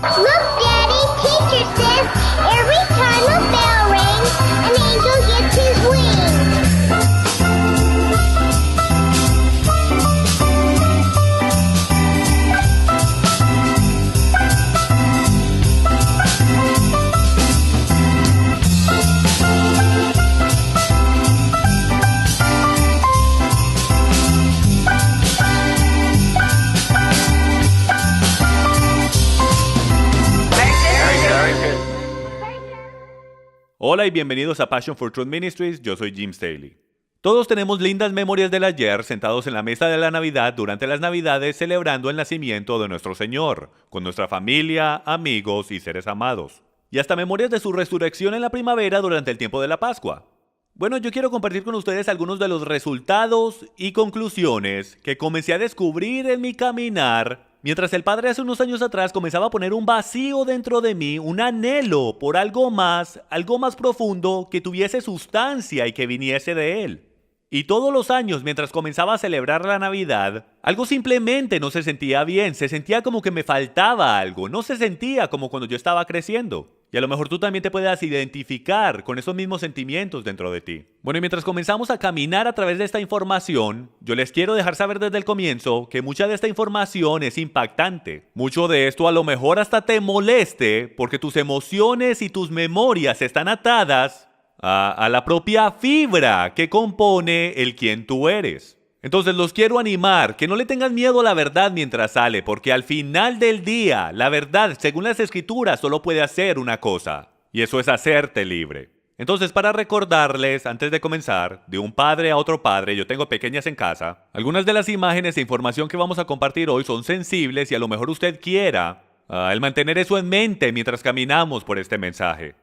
Look, Daddy, teacher says every time a bell rings, an angel gets his wings. Hola y bienvenidos a Passion for Truth Ministries, yo soy Jim Staley. Todos tenemos lindas memorias del ayer sentados en la mesa de la Navidad durante las Navidades celebrando el nacimiento de nuestro Señor, con nuestra familia, amigos y seres amados. Y hasta memorias de su resurrección en la primavera durante el tiempo de la Pascua. Bueno, yo quiero compartir con ustedes algunos de los resultados y conclusiones que comencé a descubrir en mi caminar mientras el Padre hace unos años atrás comenzaba a poner un vacío dentro de mí, un anhelo por algo más profundo que tuviese sustancia y que viniese de Él. Y todos los años, mientras comenzaba a celebrar la Navidad, algo simplemente no se sentía bien, se sentía como que me faltaba algo, no se sentía como cuando yo estaba creciendo. Y a lo mejor tú también te puedas identificar con esos mismos sentimientos dentro de ti. Bueno, y mientras comenzamos a caminar a través de esta información, yo les quiero dejar saber desde el comienzo que mucha de esta información es impactante. Mucho de esto a lo mejor hasta te moleste porque tus emociones y tus memorias están atadas a la propia fibra que compone el quien tú eres. Entonces los quiero animar, que no le tengan miedo a la verdad mientras sale, porque al final del día, la verdad, según las escrituras, solo puede hacer una cosa, y eso es hacerte libre. Entonces, para recordarles, antes de comenzar, de un padre a otro padre, yo tengo pequeñas en casa, algunas de las imágenes e información que vamos a compartir hoy son sensibles y a lo mejor usted quiera el mantener eso en mente mientras caminamos por este mensaje.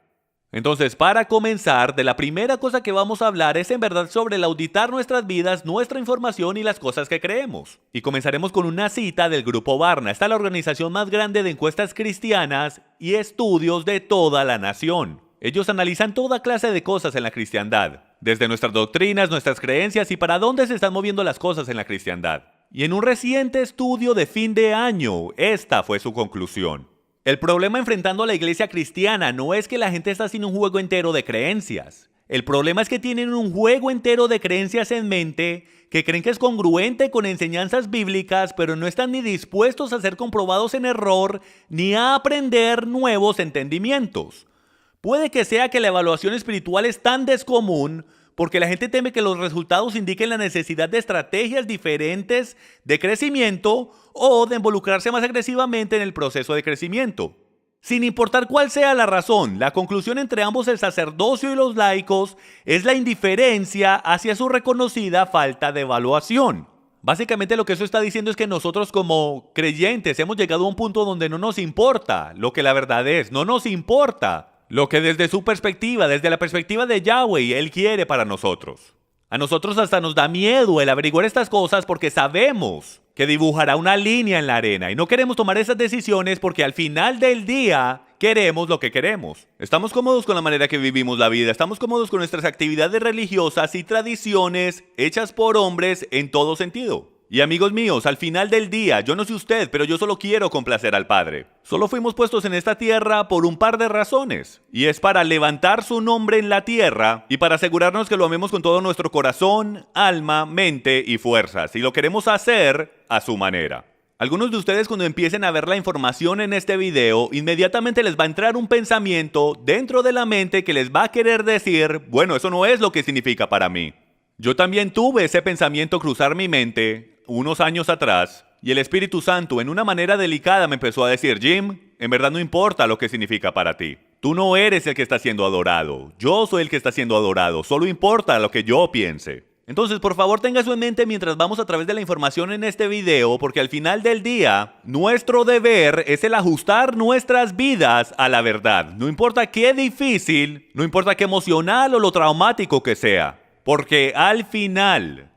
Entonces, para comenzar, de la primera cosa que vamos a hablar es en verdad sobre el auditar nuestras vidas, nuestra información y las cosas que creemos. Y comenzaremos con una cita del Grupo Barna. Esta es la organización más grande de encuestas cristianas y estudios de toda la nación. Ellos analizan toda clase de cosas en la cristiandad, desde nuestras doctrinas, nuestras creencias y para dónde se están moviendo las cosas en la cristiandad. Y en un reciente estudio de fin de año, esta fue su conclusión. El problema enfrentando a la iglesia cristiana no es que la gente está haciendo un juego entero de creencias. El problema es que tienen un juego entero de creencias en mente que creen que es congruente con enseñanzas bíblicas, pero no están ni dispuestos a ser comprobados en error ni a aprender nuevos entendimientos. Puede que sea que la evaluación espiritual es tan descomún porque la gente teme que los resultados indiquen la necesidad de estrategias diferentes de crecimiento o de involucrarse más agresivamente en el proceso de crecimiento. Sin importar cuál sea la razón, la conclusión entre ambos, el sacerdocio y los laicos, es la indiferencia hacia su reconocida falta de evaluación. Básicamente lo que eso está diciendo es que nosotros como creyentes hemos llegado a un punto donde no nos importa lo que la verdad es, no nos importa lo que desde su perspectiva, desde la perspectiva de Yahweh, Él quiere para nosotros. A nosotros hasta nos da miedo el averiguar estas cosas porque sabemos que dibujará una línea en la arena y no queremos tomar esas decisiones porque al final del día queremos lo que queremos. Estamos cómodos con la manera que vivimos la vida, estamos cómodos con nuestras actividades religiosas y tradiciones hechas por hombres en todo sentido. Y amigos míos, al final del día, yo no sé usted, pero yo solo quiero complacer al Padre. Solo fuimos puestos en esta tierra por un par de razones. Y es para levantar su nombre en la tierra y para asegurarnos que lo amemos con todo nuestro corazón, alma, mente y fuerzas. Y lo queremos hacer a su manera. Algunos de ustedes cuando empiecen a ver la información en este video, inmediatamente les va a entrar un pensamiento dentro de la mente que les va a querer decir, bueno, eso no es lo que significa para mí. Yo también tuve ese pensamiento cruzar mi mente unos años atrás y el Espíritu Santo en una manera delicada me empezó a decir, Jim, en verdad no importa lo que significa para ti. Tú no eres el que está siendo adorado, yo soy el que está siendo adorado, solo importa lo que yo piense. Entonces, por favor, tenga eso en mente mientras vamos a través de la información en este video, porque al final del día, nuestro deber es el ajustar nuestras vidas a la verdad. No importa qué difícil, no importa qué emocional o lo traumático que sea, porque al final,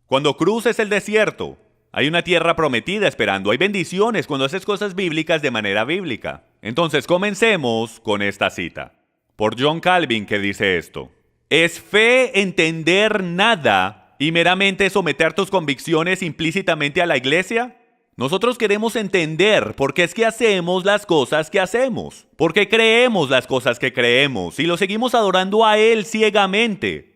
cuando cruces el desierto, hay una tierra prometida esperando, hay bendiciones cuando haces cosas bíblicas de manera bíblica. Entonces, comencemos con esta cita, por John Calvin, que dice esto. ¿Es fe entender nada y meramente someter tus convicciones implícitamente a la iglesia? Nosotros queremos entender por qué es que hacemos las cosas que hacemos, por qué creemos las cosas que creemos y lo seguimos adorando a Él ciegamente,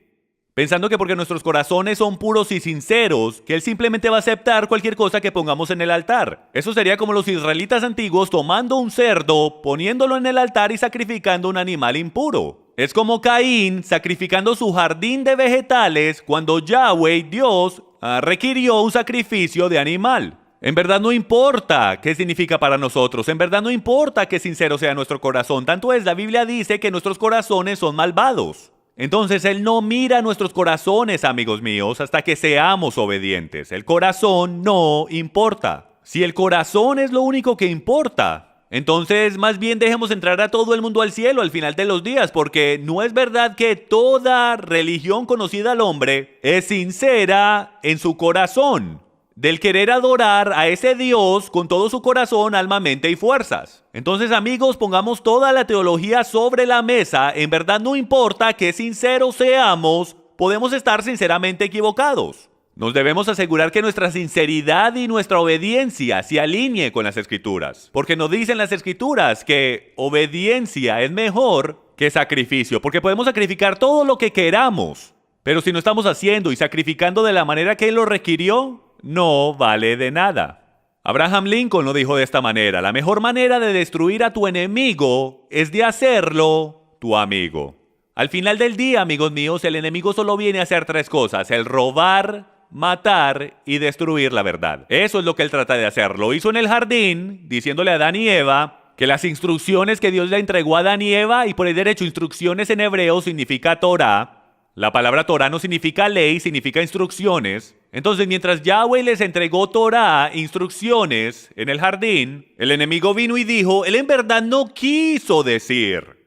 pensando que porque nuestros corazones son puros y sinceros, que Él simplemente va a aceptar cualquier cosa que pongamos en el altar. Eso sería como los israelitas antiguos tomando un cerdo, poniéndolo en el altar y sacrificando un animal impuro. Es como Caín sacrificando su jardín de vegetales cuando Yahweh, Dios, requirió un sacrificio de animal. En verdad no importa qué significa para nosotros, en verdad no importa qué sincero sea nuestro corazón, tanto es, la Biblia dice que nuestros corazones son malvados. Entonces Él no mira nuestros corazones, amigos míos, hasta que seamos obedientes. El corazón no importa. Si el corazón es lo único que importa, entonces más bien dejemos entrar a todo el mundo al cielo al final de los días, porque no es verdad que toda religión conocida al hombre es sincera en su corazón, del querer adorar a ese Dios con todo su corazón, alma, mente y fuerzas. Entonces, amigos, pongamos toda la teología sobre la mesa. En verdad no importa qué sinceros seamos, podemos estar sinceramente equivocados. Nos debemos asegurar que nuestra sinceridad y nuestra obediencia se alinee con las Escrituras, porque nos dicen las Escrituras que obediencia es mejor que sacrificio, porque podemos sacrificar todo lo que queramos, pero si no estamos haciendo y sacrificando de la manera que Él lo requirió, no vale de nada. Abraham Lincoln lo dijo de esta manera: la mejor manera de destruir a tu enemigo es de hacerlo tu amigo. Al final del día, amigos míos, el enemigo solo viene a hacer tres cosas: el robar, matar y destruir la verdad. Eso es lo que él trata de hacer. Lo hizo en el jardín, diciéndole a Adán y Eva que las instrucciones que Dios le entregó a Adán y Eva, y por el derecho instrucciones en hebreo significa Torah. La palabra Torah no significa ley, significa instrucciones. Entonces, mientras Yahweh les entregó Torah, instrucciones, en el jardín, el enemigo vino y dijo: Él en verdad no quiso decir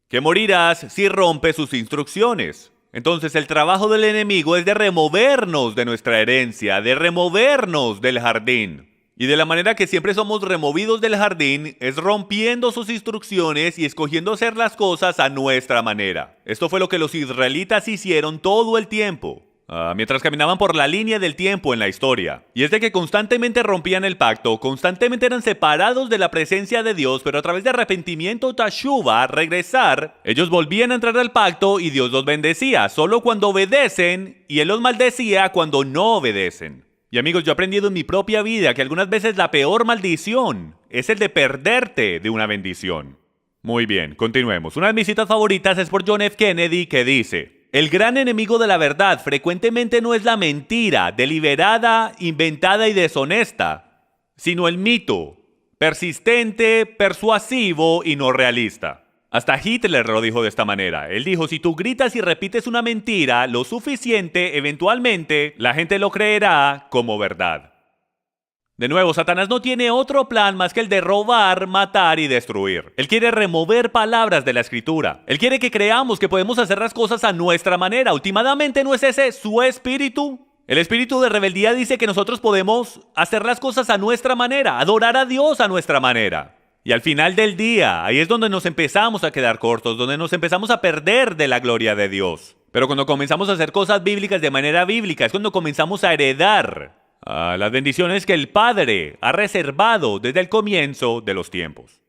que morirás si rompes sus instrucciones. Entonces, el trabajo del enemigo es de removernos de nuestra herencia, de removernos del jardín. Y de la manera que siempre somos removidos del jardín es rompiendo sus instrucciones y escogiendo hacer las cosas a nuestra manera. Esto fue lo que los israelitas hicieron todo el tiempo, mientras caminaban por la línea del tiempo en la historia. Y es de que constantemente rompían el pacto, constantemente eran separados de la presencia de Dios, pero a través de arrepentimiento, tashuva, regresar, ellos volvían a entrar al pacto y Dios los bendecía, solo cuando obedecen, y Él los maldecía cuando no obedecen. Y amigos, yo he aprendido en mi propia vida que algunas veces la peor maldición es el de perderte de una bendición. Muy bien, continuemos. Una de mis citas favoritas es por John F. Kennedy, que dice: el gran enemigo de la verdad frecuentemente no es la mentira deliberada, inventada y deshonesta, sino el mito, persistente, persuasivo y no realista. Hasta Hitler lo dijo de esta manera. Él dijo: si tú gritas y repites una mentira lo suficiente, eventualmente la gente lo creerá como verdad. De nuevo, Satanás no tiene otro plan más que el de robar, matar y destruir. Él quiere remover palabras de la Escritura. Él quiere que creamos que podemos hacer las cosas a nuestra manera. Últimamente, ¿no es ese su espíritu? El espíritu de rebeldía dice que nosotros podemos hacer las cosas a nuestra manera, adorar a Dios a nuestra manera. Y al final del día, ahí es donde nos empezamos a quedar cortos, donde nos empezamos a perder de la gloria de Dios. Pero cuando comenzamos a hacer cosas bíblicas de manera bíblica, es cuando comenzamos a heredar las bendiciones que el Padre ha reservado desde el comienzo de los tiempos.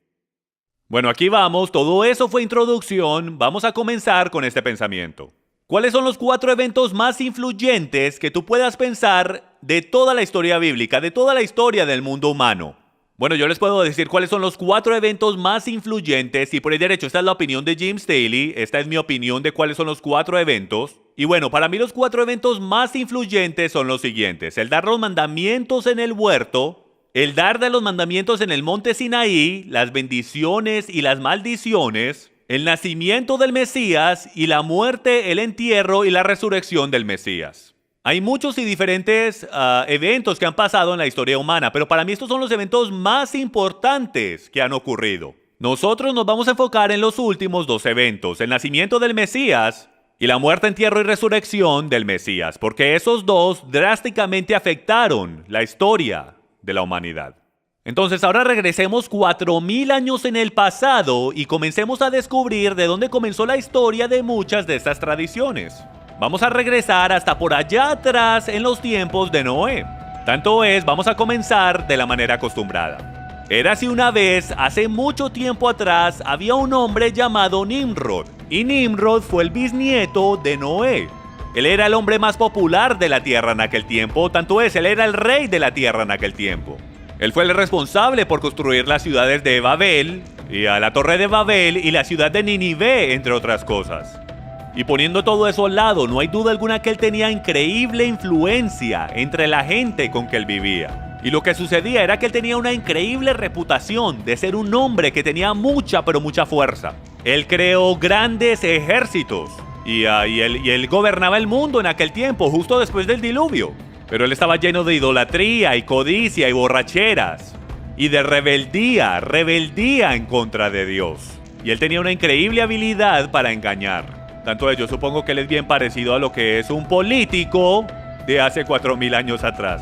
Bueno, aquí vamos, todo eso fue introducción, vamos a comenzar con este pensamiento. ¿Cuáles son los 4 eventos más influyentes que tú puedas pensar de toda la historia bíblica, de toda la historia del mundo humano? Bueno, yo les puedo decir cuáles son los 4 eventos más influyentes, y por el derecho esta es la opinión de Jim Staley, esta es mi opinión de cuáles son los 4 eventos. Y bueno, para mí los 4 eventos más influyentes son los siguientes: el dar los mandamientos en el huerto, el dar de los mandamientos en el monte Sinaí, las bendiciones y las maldiciones, el nacimiento del Mesías y la muerte, el entierro y la resurrección del Mesías. Hay muchos y diferentes eventos que han pasado en la historia humana, pero para mí estos son los eventos más importantes que han ocurrido. Nosotros nos vamos a enfocar en los últimos 2 eventos, el nacimiento del Mesías y la muerte, entierro y resurrección del Mesías, porque esos 2 drásticamente afectaron la historia de la humanidad. Entonces ahora regresemos 4000 años en el pasado y comencemos a descubrir de dónde comenzó la historia de muchas de estas tradiciones. Vamos a regresar hasta por allá atrás en los tiempos de Noé. Tanto es, vamos a comenzar de la manera acostumbrada. Érase una vez, hace mucho tiempo atrás, había un hombre llamado Nimrod. Y Nimrod fue el bisnieto de Noé. Él era el hombre más popular de la tierra en aquel tiempo, tanto es, él era el rey de la tierra en aquel tiempo. Él fue el responsable por construir las ciudades de Babel, y a la torre de Babel y la ciudad de Nínive, entre otras cosas. Y poniendo todo eso al lado, no hay duda alguna que él tenía increíble influencia entre la gente con que él vivía. Y lo que sucedía era que él tenía una increíble reputación de ser un hombre que tenía mucha, pero mucha fuerza. Él creó grandes ejércitos. Y él gobernaba el mundo en aquel tiempo, justo después del diluvio. Pero él estaba lleno de idolatría y codicia y borracheras. Y de rebeldía en contra de Dios. Y él tenía una increíble habilidad para engañar. Tanto yo supongo que él es bien parecido a lo que es un político de hace 4000 años atrás.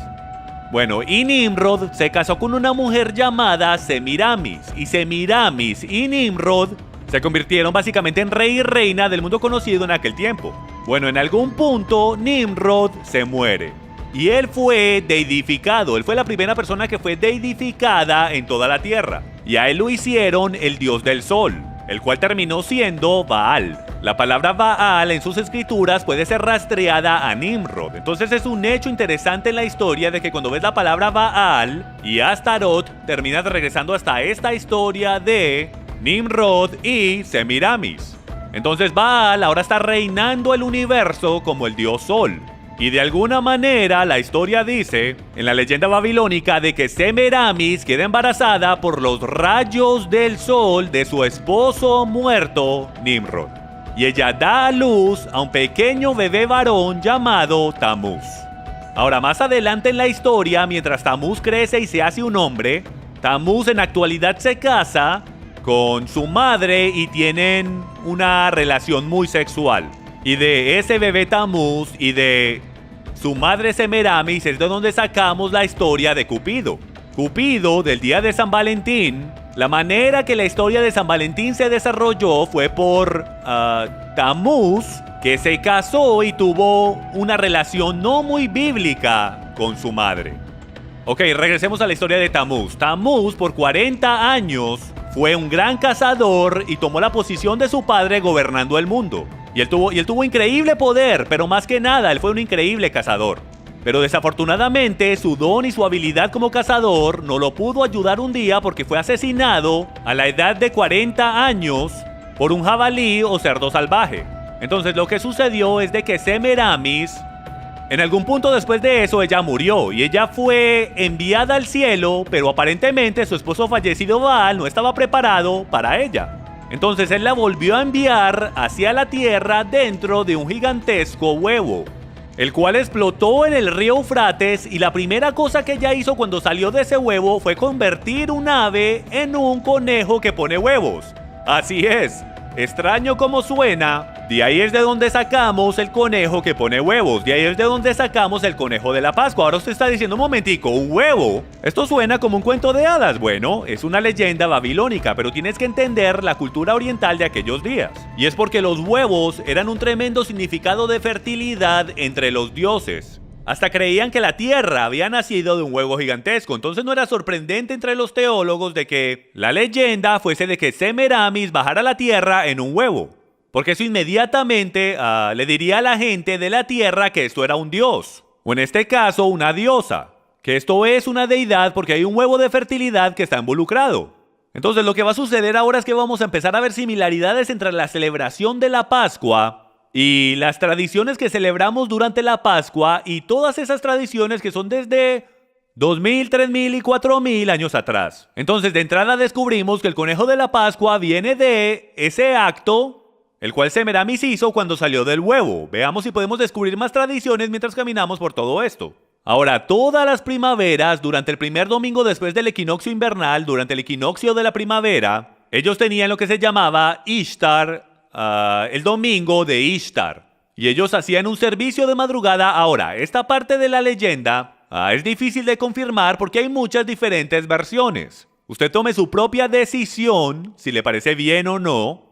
Bueno, y Nimrod se casó con una mujer llamada Semiramis. Y Semiramis y Nimrod se convirtieron básicamente en rey y reina del mundo conocido en aquel tiempo. Bueno, en algún punto Nimrod se muere. Y él fue deidificado. Él fue la primera persona que fue deidificada en toda la tierra. Y a él lo hicieron el dios del sol, el cual terminó siendo Baal. La palabra Baal en sus escrituras puede ser rastreada a Nimrod. Entonces es un hecho interesante en la historia de que cuando ves la palabra Baal y Astarot, terminas regresando hasta esta historia de Nimrod y Semiramis. Entonces Baal ahora está reinando el universo como el dios sol. Y de alguna manera la historia dice, en la leyenda babilónica, de que Semiramis queda embarazada por los rayos del sol de su esposo muerto, Nimrod. Y ella da a luz a un pequeño bebé varón llamado Tamuz. Ahora, más adelante en la historia, mientras Tamuz crece y se hace un hombre, Tamuz en actualidad se casa con su madre y tienen una relación muy sexual. Y de ese bebé Tamuz y de su madre Semiramis es de donde sacamos la historia de Cupido. Cupido, del día de San Valentín, la manera que la historia de San Valentín se desarrolló fue por Tamuz, que se casó y tuvo una relación no muy bíblica con su madre. Ok, regresemos a la historia de Tamuz. Tamuz, por 40 años, fue un gran cazador y tomó la posición de su padre gobernando el mundo. Y él tuvo increíble poder, pero más que nada, él fue un increíble cazador. Pero desafortunadamente, su don y su habilidad como cazador no lo pudo ayudar un día porque fue asesinado a la edad de 40 años por un jabalí o cerdo salvaje. Entonces lo que sucedió es de que Semiramis, en algún punto después de eso, ella murió y ella fue enviada al cielo, pero aparentemente su esposo fallecido Baal no estaba preparado para ella. Entonces él la volvió a enviar hacia la tierra dentro de un gigantesco huevo, el cual explotó en el río Eufrates, y la primera cosa que ella hizo cuando salió de ese huevo fue convertir un ave en un conejo que pone huevos. Así es, extraño como suena, de ahí es de donde sacamos el conejo que pone huevos, de ahí es de donde sacamos el conejo de la Pascua. Ahora usted está diciendo, un momentico, ¿un huevo? Esto suena como un cuento de hadas. Bueno, es una leyenda babilónica, pero tienes que entender la cultura oriental de aquellos días. Y es porque los huevos eran un tremendo significado de fertilidad entre los dioses. Hasta creían que la tierra había nacido de un huevo gigantesco. Entonces no era sorprendente entre los teólogos de que la leyenda fuese de que Semiramis bajara a la tierra en un huevo, porque eso inmediatamente le diría a la gente de la tierra que esto era un dios, o en este caso una diosa, que esto es una deidad porque hay un huevo de fertilidad que está involucrado. Entonces lo que va a suceder ahora es que vamos a empezar a ver similaridades entre la celebración de la Pascua y las tradiciones que celebramos durante la Pascua, y todas esas tradiciones que son desde 2000, 3000 y 4000 años atrás. Entonces, de entrada descubrimos que el conejo de la Pascua viene de ese acto, el cual Semiramis hizo cuando salió del huevo. Veamos si podemos descubrir más tradiciones mientras caminamos por todo esto. Ahora, todas las primaveras, durante el primer domingo después del equinoccio invernal, durante el equinoccio de la primavera, ellos tenían lo que se llamaba Ishtar, el domingo de Ishtar, y ellos hacían un servicio de madrugada. Ahora, esta parte de la leyenda es difícil de confirmar porque hay muchas diferentes versiones. Usted tome su propia decisión si le parece bien o no,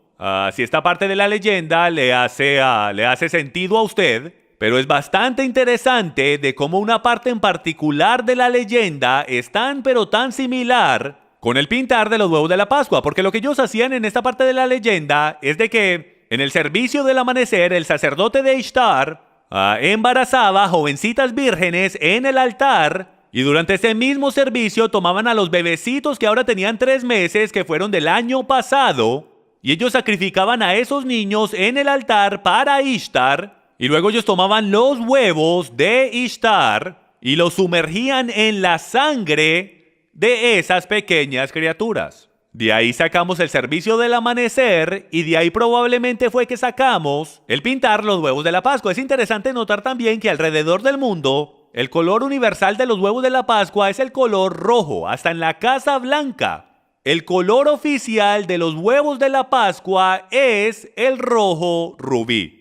si esta parte de la leyenda le hace sentido a usted, Pero es bastante interesante de cómo una parte en particular de la leyenda es tan pero tan similar con el pintar de los huevos de la Pascua, porque lo que ellos hacían en esta parte de la leyenda es de que en el servicio del amanecer el sacerdote de Ishtar embarazaba jovencitas vírgenes en el altar y durante ese mismo servicio tomaban a los bebecitos que ahora tenían 3 meses que fueron del año pasado y ellos sacrificaban a esos niños en el altar para Ishtar. Y luego ellos tomaban los huevos de Ishtar y los sumergían en la sangre de esas pequeñas criaturas. De ahí sacamos el servicio del amanecer y de ahí probablemente fue que sacamos el pintar los huevos de la Pascua. Es interesante notar también que alrededor del mundo el color universal de los huevos de la Pascua es el color rojo, hasta en la Casa Blanca. El color oficial de los huevos de la Pascua es el rojo rubí.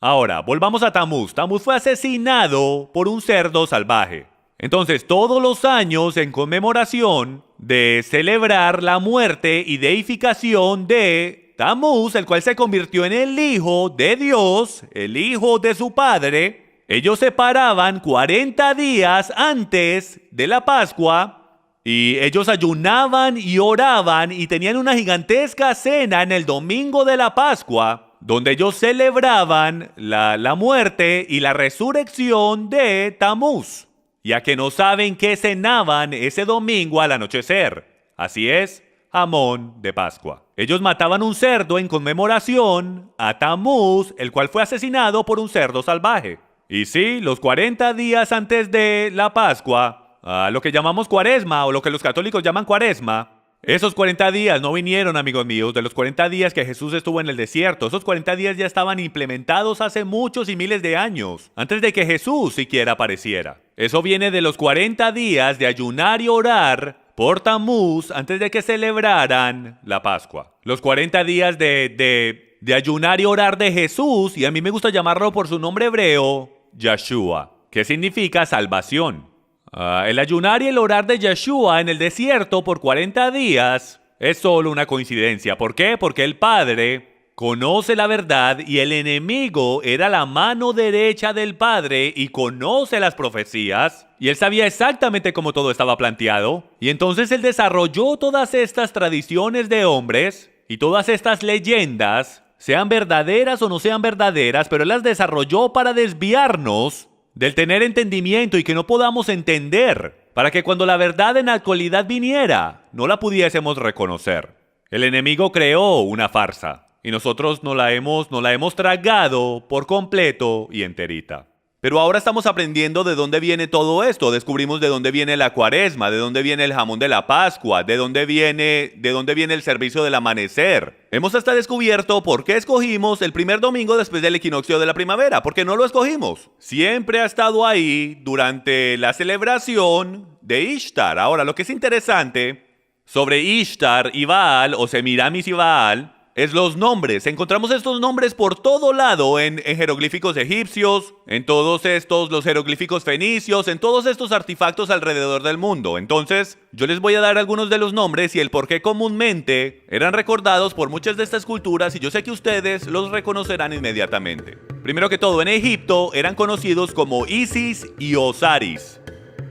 Ahora, volvamos a Tamuz. Tamuz fue asesinado por un cerdo salvaje. Entonces, todos los años, en conmemoración de celebrar la muerte y deificación de Tamuz, el cual se convirtió en el hijo de Dios, el hijo de su padre, ellos se paraban 40 días antes de la Pascua y ellos ayunaban y oraban y tenían una gigantesca cena en el domingo de la Pascua, donde ellos celebraban la muerte y la resurrección de Tamuz. Ya que no saben qué cenaban ese domingo al anochecer. Así es, jamón de Pascua. Ellos mataban un cerdo en conmemoración a Tamuz, el cual fue asesinado por un cerdo salvaje. Y sí, los 40 días antes de la Pascua, lo que llamamos Cuaresma o lo que los católicos llaman Cuaresma, esos 40 días no vinieron, amigos míos, de los 40 días que Jesús estuvo en el desierto. Esos 40 días ya estaban implementados hace muchos y miles de años, antes de que Jesús siquiera apareciera. Eso viene de los 40 días de ayunar y orar por Tamuz antes de que celebraran la Pascua. Los 40 días de ayunar y orar de Jesús, y a mí me gusta llamarlo por su nombre hebreo, Yeshua, que significa salvación. El ayunar y el orar de Yeshua en el desierto por 40 días es solo una coincidencia. ¿Por qué? Porque el Padre conoce la verdad y el enemigo era la mano derecha del Padre y conoce las profecías y él sabía exactamente cómo todo estaba planteado. Y entonces él desarrolló todas estas tradiciones de hombres y todas estas leyendas, sean verdaderas o no sean verdaderas, pero él las desarrolló para desviarnos del tener entendimiento y que no podamos entender, para que cuando la verdad en la actualidad viniera, no la pudiésemos reconocer. El enemigo creó una farsa y nosotros no la hemos tragado por completo y enterita. Pero ahora estamos aprendiendo de dónde viene todo esto. Descubrimos de dónde viene la Cuaresma, de dónde viene el jamón de la Pascua, de dónde viene el servicio del amanecer. Hemos hasta descubierto por qué escogimos el primer domingo después del equinoccio de la primavera. ¿Por qué no lo escogimos? Siempre ha estado ahí durante la celebración de Ishtar. Ahora, lo que es interesante sobre Ishtar y Baal, o Semiramis y Baal, es los nombres. Encontramos estos nombres por todo lado en jeroglíficos egipcios, en todos los jeroglíficos fenicios, en todos estos artefactos alrededor del mundo. Entonces, yo les voy a dar algunos de los nombres y el por qué comúnmente eran recordados por muchas de estas culturas y yo sé que ustedes los reconocerán inmediatamente. Primero que todo, en Egipto eran conocidos como Isis y Osiris.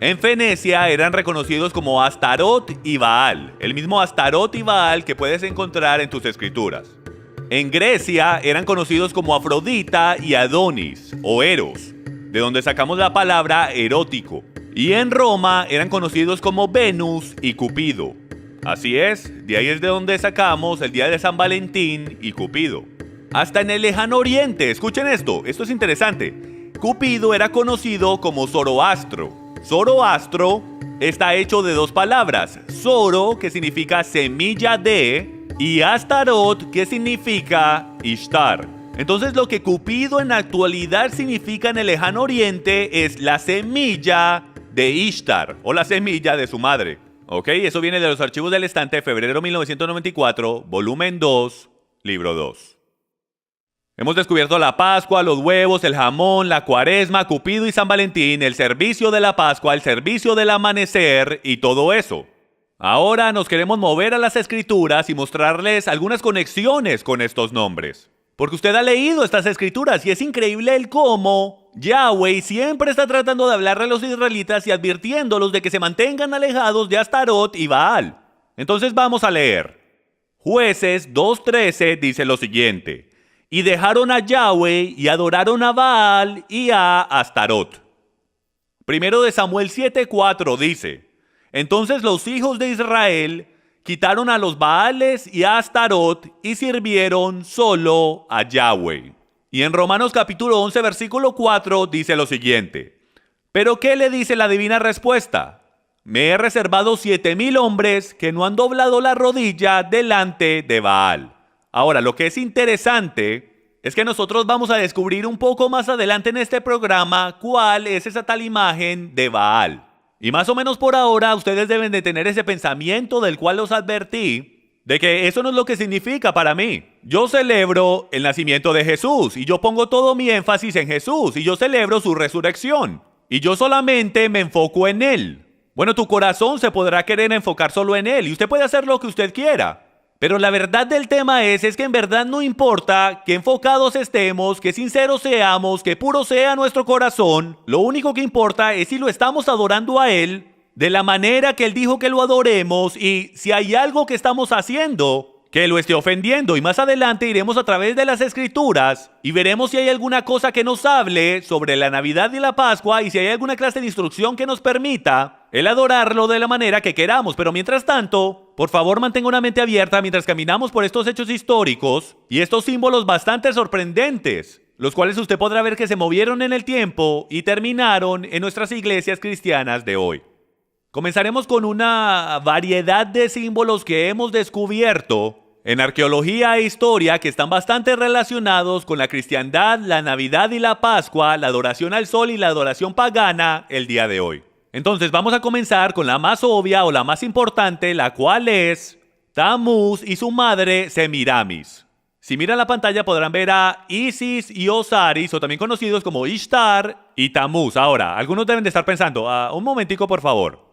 En Venecia eran reconocidos como Astarot y Baal, el mismo Astarot y Baal que puedes encontrar en tus escrituras. En Grecia eran conocidos como Afrodita y Adonis, o Eros, de donde sacamos la palabra erótico. Y en Roma eran conocidos como Venus y Cupido. Así es, de ahí es de donde sacamos el día de San Valentín y Cupido. Hasta en el lejano oriente, escuchen esto es interesante. Cupido era conocido como Zoroastro. Zoroastro está hecho de 2 palabras, Zoro, que significa semilla de, y Astarot, que significa Ishtar. Entonces lo que Cupido en la actualidad significa en el lejano oriente es la semilla de Ishtar, o la semilla de su madre. Ok, eso viene de los archivos del estante, febrero 1994, volumen 2, libro 2. Hemos descubierto la Pascua, los huevos, el jamón, la Cuaresma, Cupido y San Valentín, el servicio de la Pascua, el servicio del amanecer y todo eso. Ahora nos queremos mover a las escrituras y mostrarles algunas conexiones con estos nombres. Porque usted ha leído estas escrituras y es increíble el cómo Yahweh siempre está tratando de hablarle a los israelitas y advirtiéndolos de que se mantengan alejados de Astarot y Baal. Entonces vamos a leer. Jueces 2:13 dice lo siguiente: y dejaron a Yahweh y adoraron a Baal y a Astarot. Primero de Samuel 7:4 dice: entonces los hijos de Israel quitaron a los Baales y a Astarot y sirvieron solo a Yahweh. Y en Romanos capítulo 11 versículo 4 dice lo siguiente: ¿pero qué le dice la divina respuesta? Me he reservado 7,000 hombres que no han doblado la rodilla delante de Baal. Ahora, lo que es interesante es que nosotros vamos a descubrir un poco más adelante en este programa cuál es esa tal imagen de Baal. Y más o menos por ahora ustedes deben de tener ese pensamiento del cual los advertí, de que eso no es lo que significa para mí. Yo celebro el nacimiento de Jesús y yo pongo todo mi énfasis en Jesús y yo celebro su resurrección. Y yo solamente me enfoco en Él. Bueno, tu corazón se podrá querer enfocar solo en Él y usted puede hacer lo que usted quiera. Pero la verdad del tema es que en verdad no importa qué enfocados estemos, qué sinceros seamos, qué puro sea nuestro corazón. Lo único que importa es si lo estamos adorando a Él de la manera que Él dijo que lo adoremos y si hay algo que estamos haciendo que lo esté ofendiendo. Y más adelante iremos a través de las escrituras y veremos si hay alguna cosa que nos hable sobre la Navidad y la Pascua y si hay alguna clase de instrucción que nos permita el adorarlo de la manera que queramos. Pero mientras tanto, por favor mantenga una mente abierta mientras caminamos por estos hechos históricos y estos símbolos bastante sorprendentes, los cuales usted podrá ver que se movieron en el tiempo y terminaron en nuestras iglesias cristianas de hoy. Comenzaremos con una variedad de símbolos que hemos descubierto en arqueología e historia que están bastante relacionados con la cristiandad, la Navidad y la Pascua, la adoración al sol y la adoración pagana el día de hoy. Entonces vamos a comenzar con la más obvia o la más importante, la cual es Tammuz y su madre Semiramis. Si miran la pantalla podrán ver a Isis y Osiris, o también conocidos como Ishtar y Tammuz. Ahora, algunos deben de estar pensando, un momentico por favor.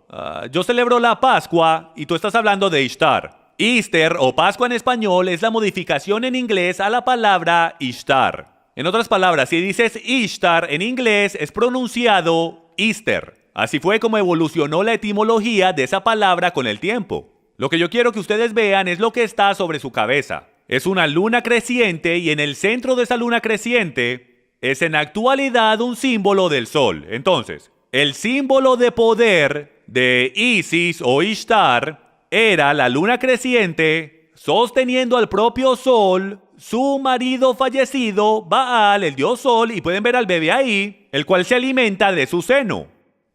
Yo celebro la Pascua y tú estás hablando de Ishtar. Easter o Pascua en español es la modificación en inglés a la palabra Ishtar. En otras palabras, si dices Ishtar en inglés es pronunciado Easter. Así fue como evolucionó la etimología de esa palabra con el tiempo. Lo que yo quiero que ustedes vean es lo que está sobre su cabeza. Es una luna creciente y en el centro de esa luna creciente es en actualidad un símbolo del sol. Entonces, el símbolo de poder de Isis o Ishtar era la luna creciente sosteniendo al propio sol, su marido fallecido, Baal, el dios sol, y pueden ver al bebé ahí, el cual se alimenta de su seno.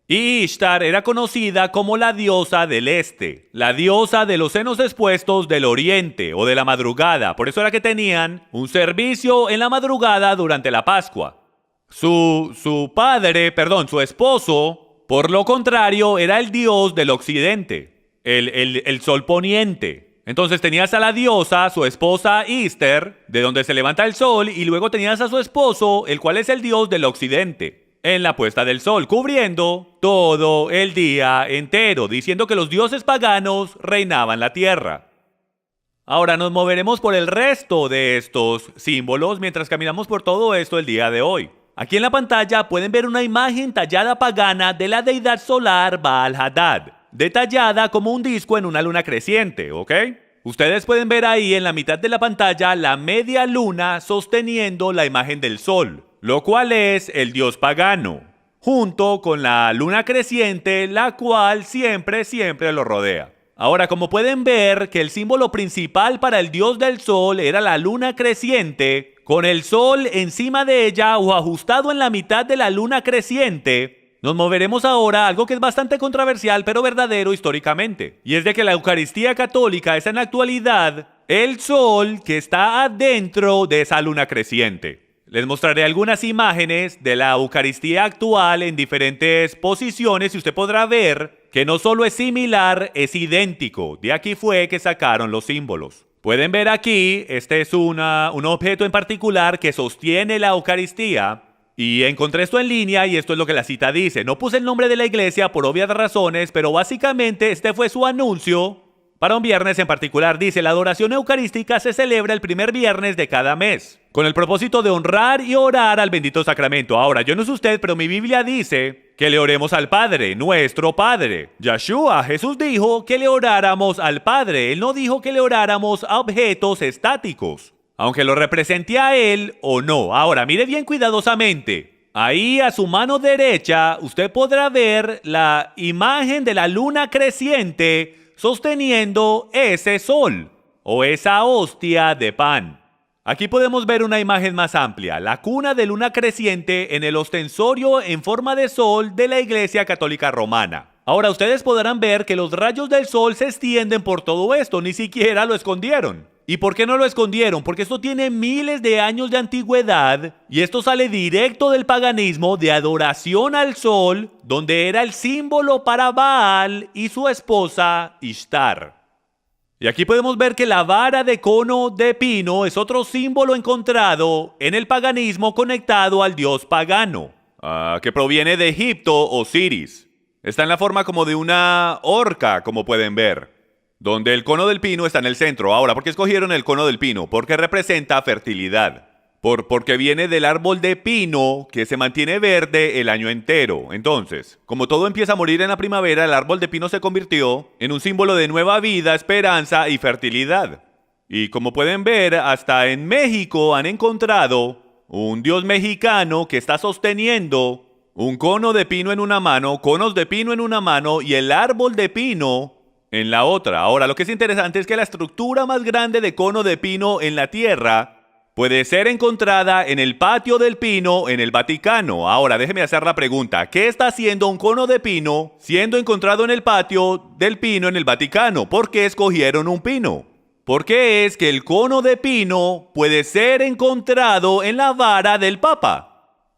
Y Ishtar era conocida como la diosa del este, la diosa de los senos expuestos del oriente o de la madrugada. Por eso era que tenían un servicio en la madrugada durante la Pascua. Su esposo, por lo contrario, era el dios del occidente, el sol poniente. Entonces tenías a la diosa, su esposa Ishtar, de donde se levanta el sol, y luego tenías a su esposo, el cual es el dios del occidente, en la puesta del sol, cubriendo todo el día entero, diciendo que los dioses paganos reinaban la tierra. Ahora nos moveremos por el resto de estos símbolos mientras caminamos por todo esto el día de hoy. Aquí en la pantalla pueden ver una imagen tallada pagana de la deidad solar Baal-Hadad, detallada como un disco en una luna creciente, ¿ok? Ustedes pueden ver ahí en la mitad de la pantalla la media luna sosteniendo la imagen del sol, lo cual es el dios pagano, junto con la luna creciente, la cual siempre lo rodea. Ahora, como pueden ver que el símbolo principal para el dios del sol era la luna creciente, con el sol encima de ella o ajustado en la mitad de la luna creciente, nos moveremos ahora a algo que es bastante controversial pero verdadero históricamente. Y es de que la Eucaristía católica es en la actualidad el sol que está adentro de esa luna creciente. Les mostraré algunas imágenes de la Eucaristía actual en diferentes posiciones y usted podrá ver que no solo es similar, es idéntico. De aquí fue que sacaron los símbolos. Pueden ver aquí, este es un objeto en particular que sostiene la Eucaristía. Y encontré esto en línea y esto es lo que la cita dice. No puse el nombre de la iglesia por obvias razones, pero básicamente este fue su anuncio Para un viernes en particular dice, la adoración eucarística se celebra el primer viernes de cada mes, con el propósito de honrar y orar al bendito sacramento. Ahora, yo no sé usted, pero mi Biblia dice que le oremos al Padre, nuestro Padre. Yeshua, Jesús dijo que le oráramos al Padre. Él no dijo que le oráramos a objetos estáticos, aunque lo represente a Él o no. Ahora, mire bien cuidadosamente. Ahí a su mano derecha usted podrá ver la imagen de la luna creciente sosteniendo ese sol o esa hostia de pan. Aquí podemos ver una imagen más amplia, la cuna de luna creciente en el ostensorio en forma de sol de la Iglesia Católica Romana. Ahora ustedes podrán ver que los rayos del sol se extienden por todo esto, ni siquiera lo escondieron. ¿Y por qué no lo escondieron? Porque esto tiene miles de años de antigüedad y esto sale directo del paganismo de adoración al sol, donde era el símbolo para Baal y su esposa Ishtar. Y aquí podemos ver que la vara de cono de pino es otro símbolo encontrado en el paganismo conectado al dios pagano, que proviene de Egipto, Osiris. Está en la forma como de una horca, como pueden ver, donde el cono del pino está en el centro. Ahora, ¿por qué escogieron el cono del pino? Porque representa fertilidad. Porque viene del árbol de pino que se mantiene verde el año entero. Entonces, como todo empieza a morir en la primavera, el árbol de pino se convirtió en un símbolo de nueva vida, esperanza y fertilidad. Y como pueden ver, hasta en México han encontrado un dios mexicano que está sosteniendo un cono de pino en una mano, conos de pino en una mano y el árbol de pino en la otra. Ahora, lo que es interesante es que la estructura más grande de cono de pino en la Tierra puede ser encontrada en el patio del pino en el Vaticano. Ahora, déjeme hacer la pregunta. ¿Qué está haciendo un cono de pino siendo encontrado en el patio del pino en el Vaticano? ¿Por qué escogieron un pino? ¿Por qué es que el cono de pino puede ser encontrado en la vara del Papa?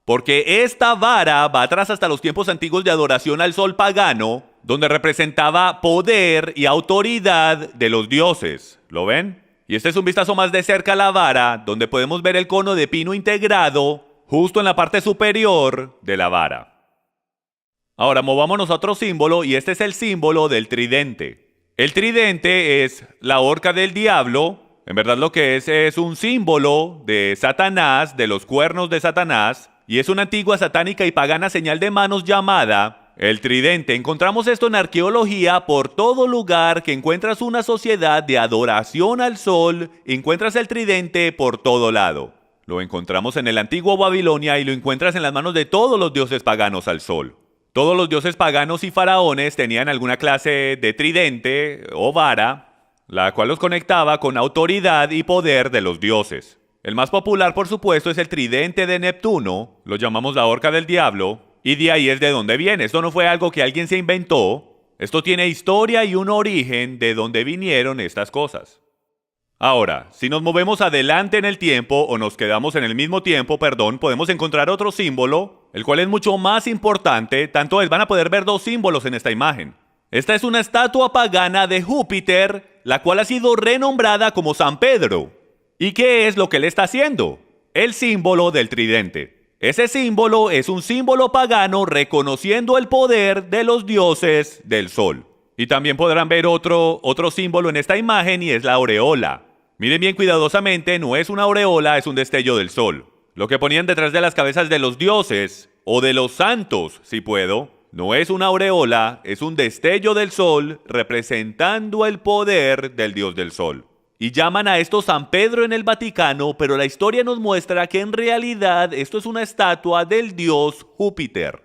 Porque esta vara va atrás hasta los tiempos antiguos de adoración al sol pagano, donde representaba poder y autoridad de los dioses. ¿Lo ven? Y este es un vistazo más de cerca a la vara, donde podemos ver el cono de pino integrado justo en la parte superior de la vara. Ahora movámonos a otro símbolo, y este es el símbolo del tridente. El tridente es la horca del diablo. En verdad lo que es un símbolo de Satanás, de los cuernos de Satanás, y es una antigua satánica y pagana señal de manos llamada el tridente. Encontramos esto en arqueología por todo lugar que encuentras una sociedad de adoración al sol, encuentras el tridente por todo lado. Lo encontramos en el antiguo Babilonia y lo encuentras en las manos de todos los dioses paganos al sol. Todos los dioses paganos y faraones tenían alguna clase de tridente o vara, la cual los conectaba con autoridad y poder de los dioses. El más popular, por supuesto, es el tridente de Neptuno, lo llamamos la horca del diablo, y de ahí es de donde viene. Esto no fue algo que alguien se inventó, esto tiene historia y un origen de donde vinieron estas cosas. Ahora, si nos movemos adelante en el tiempo, o nos quedamos en el mismo tiempo, podemos encontrar otro símbolo, el cual es mucho más importante, tanto es, van a poder ver dos símbolos en esta imagen. Esta es una estatua pagana de Júpiter, la cual ha sido renombrada como San Pedro. ¿Y qué es lo que él está haciendo? El símbolo del tridente. Ese símbolo es un símbolo pagano reconociendo el poder de los dioses del sol. Y también podrán ver otro símbolo en esta imagen, y es la aureola. Miren bien cuidadosamente, no es una aureola, es un destello del sol. Lo que ponían detrás de las cabezas de los dioses, o de los santos, si puedo, no es una aureola, es un destello del sol representando el poder del dios del sol. Y llaman a esto San Pedro en el Vaticano, pero la historia nos muestra que en realidad esto es una estatua del dios Júpiter.